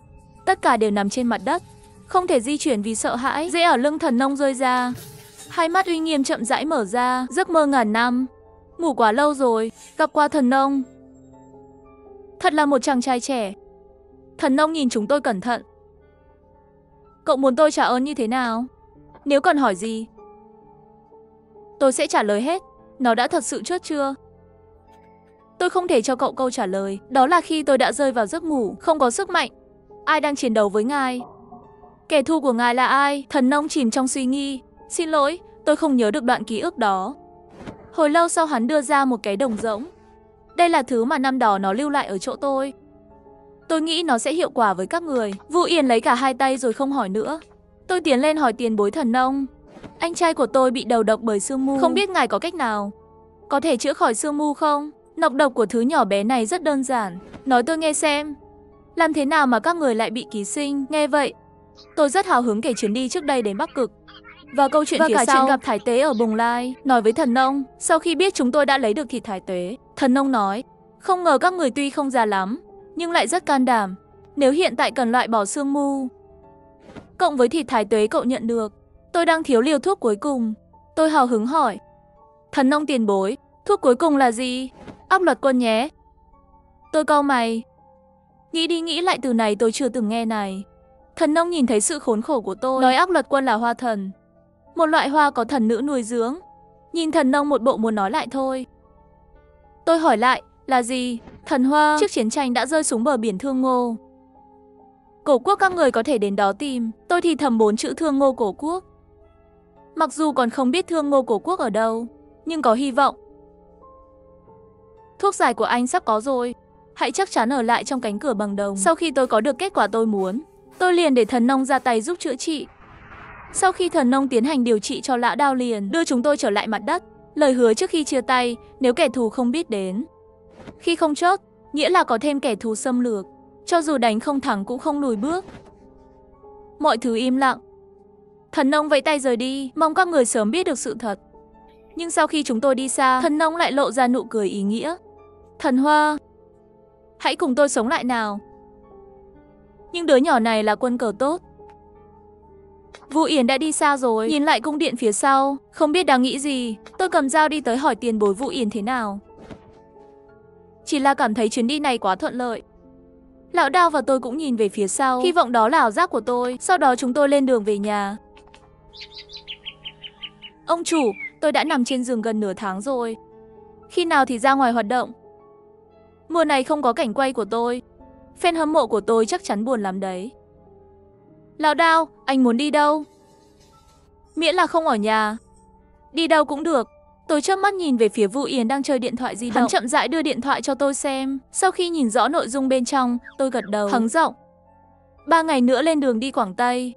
[SPEAKER 1] tất cả đều nằm trên mặt đất, không thể di chuyển vì sợ hãi. Rễ ở lưng thần nông rơi ra. Hai mắt uy nghiêm chậm rãi mở ra. Giấc mơ ngàn năm. Ngủ quá lâu rồi, gặp qua thần nông. Thật là một chàng trai trẻ. Thần nông nhìn chúng tôi cẩn thận. Cậu muốn tôi trả ơn như thế nào? Nếu cần hỏi gì, tôi sẽ trả lời hết. Nó đã thật sự chết chưa? Tôi không thể cho cậu câu trả lời. Đó là khi tôi đã rơi vào giấc ngủ, không có sức mạnh. Ai đang chiến đấu với ngài? Kẻ thù của ngài là ai? Thần nông chìm trong suy nghĩ. Xin lỗi, tôi không nhớ được đoạn ký ức đó. Hồi lâu sau hắn đưa ra một cái đồng rỗng. Đây là thứ mà năm đó nó lưu lại ở chỗ tôi. Tôi nghĩ nó sẽ hiệu quả với các người. Vũ Yến lấy cả hai tay rồi không hỏi nữa. Tôi tiến lên hỏi tiền bối thần nông. Anh trai của tôi bị đầu độc bởi sương mu. Không biết ngài có cách nào có thể chữa khỏi sương mu không? Nọc độc của thứ nhỏ bé này rất đơn giản. Nói tôi nghe xem. Làm thế nào mà các người lại bị ký sinh? Nghe vậy, tôi rất hào hứng kể chuyến đi trước đây đến Bắc Cực và câu chuyện phía sau. Chuyện gặp Thái Tế ở Bồng Lai. Nói với thần nông, sau khi biết chúng tôi đã lấy được thịt Thái Tế, thần nông nói, không ngờ các người tuy không già lắm, nhưng lại rất can đảm. Nếu hiện tại cần loại bỏ xương mu, cộng với thịt Thái Tế cậu nhận được, tôi đang thiếu liều thuốc cuối cùng. Tôi hào hứng hỏi, thần nông tiền bối, thuốc cuối cùng là gì? Áp luật quân nhé. Tôi cau mày. Nghĩ đi nghĩ lại, từ này tôi chưa từng nghe này. Thần nông nhìn thấy sự khốn khổ của tôi, nói ác luật quân là hoa thần, một loại hoa có thần nữ nuôi dưỡng. Nhìn thần nông một bộ muốn nói lại thôi. Tôi hỏi lại, là gì? Thần hoa. Trước chiến tranh đã rơi xuống bờ biển Thương Ngô. Cổ quốc các người có thể đến đó tìm. Tôi thì thầm 4 chữ Thương Ngô cổ quốc. Mặc dù còn không biết Thương Ngô cổ quốc ở đâu, nhưng có hy vọng. Thuốc giải của anh sắp có rồi. Hãy chắc chắn ở lại trong cánh cửa bằng đồng. Sau khi tôi có được kết quả tôi muốn, tôi liền để thần nông ra tay giúp chữa trị. Sau khi thần nông tiến hành điều trị cho lão đao liền đưa chúng tôi trở lại mặt đất. Lời hứa trước khi chia tay, nếu kẻ thù không biết đến. Khi không chốt, nghĩa là có thêm kẻ thù xâm lược. Cho dù đánh không thắng cũng không lùi bước. Mọi thứ im lặng. Thần nông vẫy tay rời đi, mong các người sớm biết được sự thật. Nhưng sau khi chúng tôi đi xa, thần nông lại lộ ra nụ cười ý nghĩa. Thần Hoa, hãy cùng tôi sống lại nào. Nhưng đứa nhỏ này là quân cờ tốt. Vu Yến đã đi xa rồi, nhìn lại cung điện phía sau, không biết đang nghĩ gì. Tôi cầm dao đi tới hỏi tiền bối Vu Yến thế nào. Chỉ là cảm thấy chuyến đi này quá thuận lợi. Lão Đao và tôi cũng nhìn về phía sau, hy vọng đó là ảo giác của tôi. Sau đó chúng tôi lên đường về nhà. Ông chủ, tôi đã nằm trên giường gần nửa tháng rồi. Khi nào thì ra ngoài hoạt động? Mùa này không có cảnh quay của tôi. Fan hâm mộ của tôi chắc chắn buồn lắm đấy. Lão Đao, anh muốn đi đâu? Miễn là không ở nhà. Đi đâu cũng được. Tôi chớp mắt nhìn về phía Vu Yến đang chơi điện thoại di động. Hắn chậm rãi đưa điện thoại cho tôi xem. Sau khi nhìn rõ nội dung bên trong, tôi gật đầu. Hắng giọng. 3 ngày nữa lên đường đi Quảng Tây.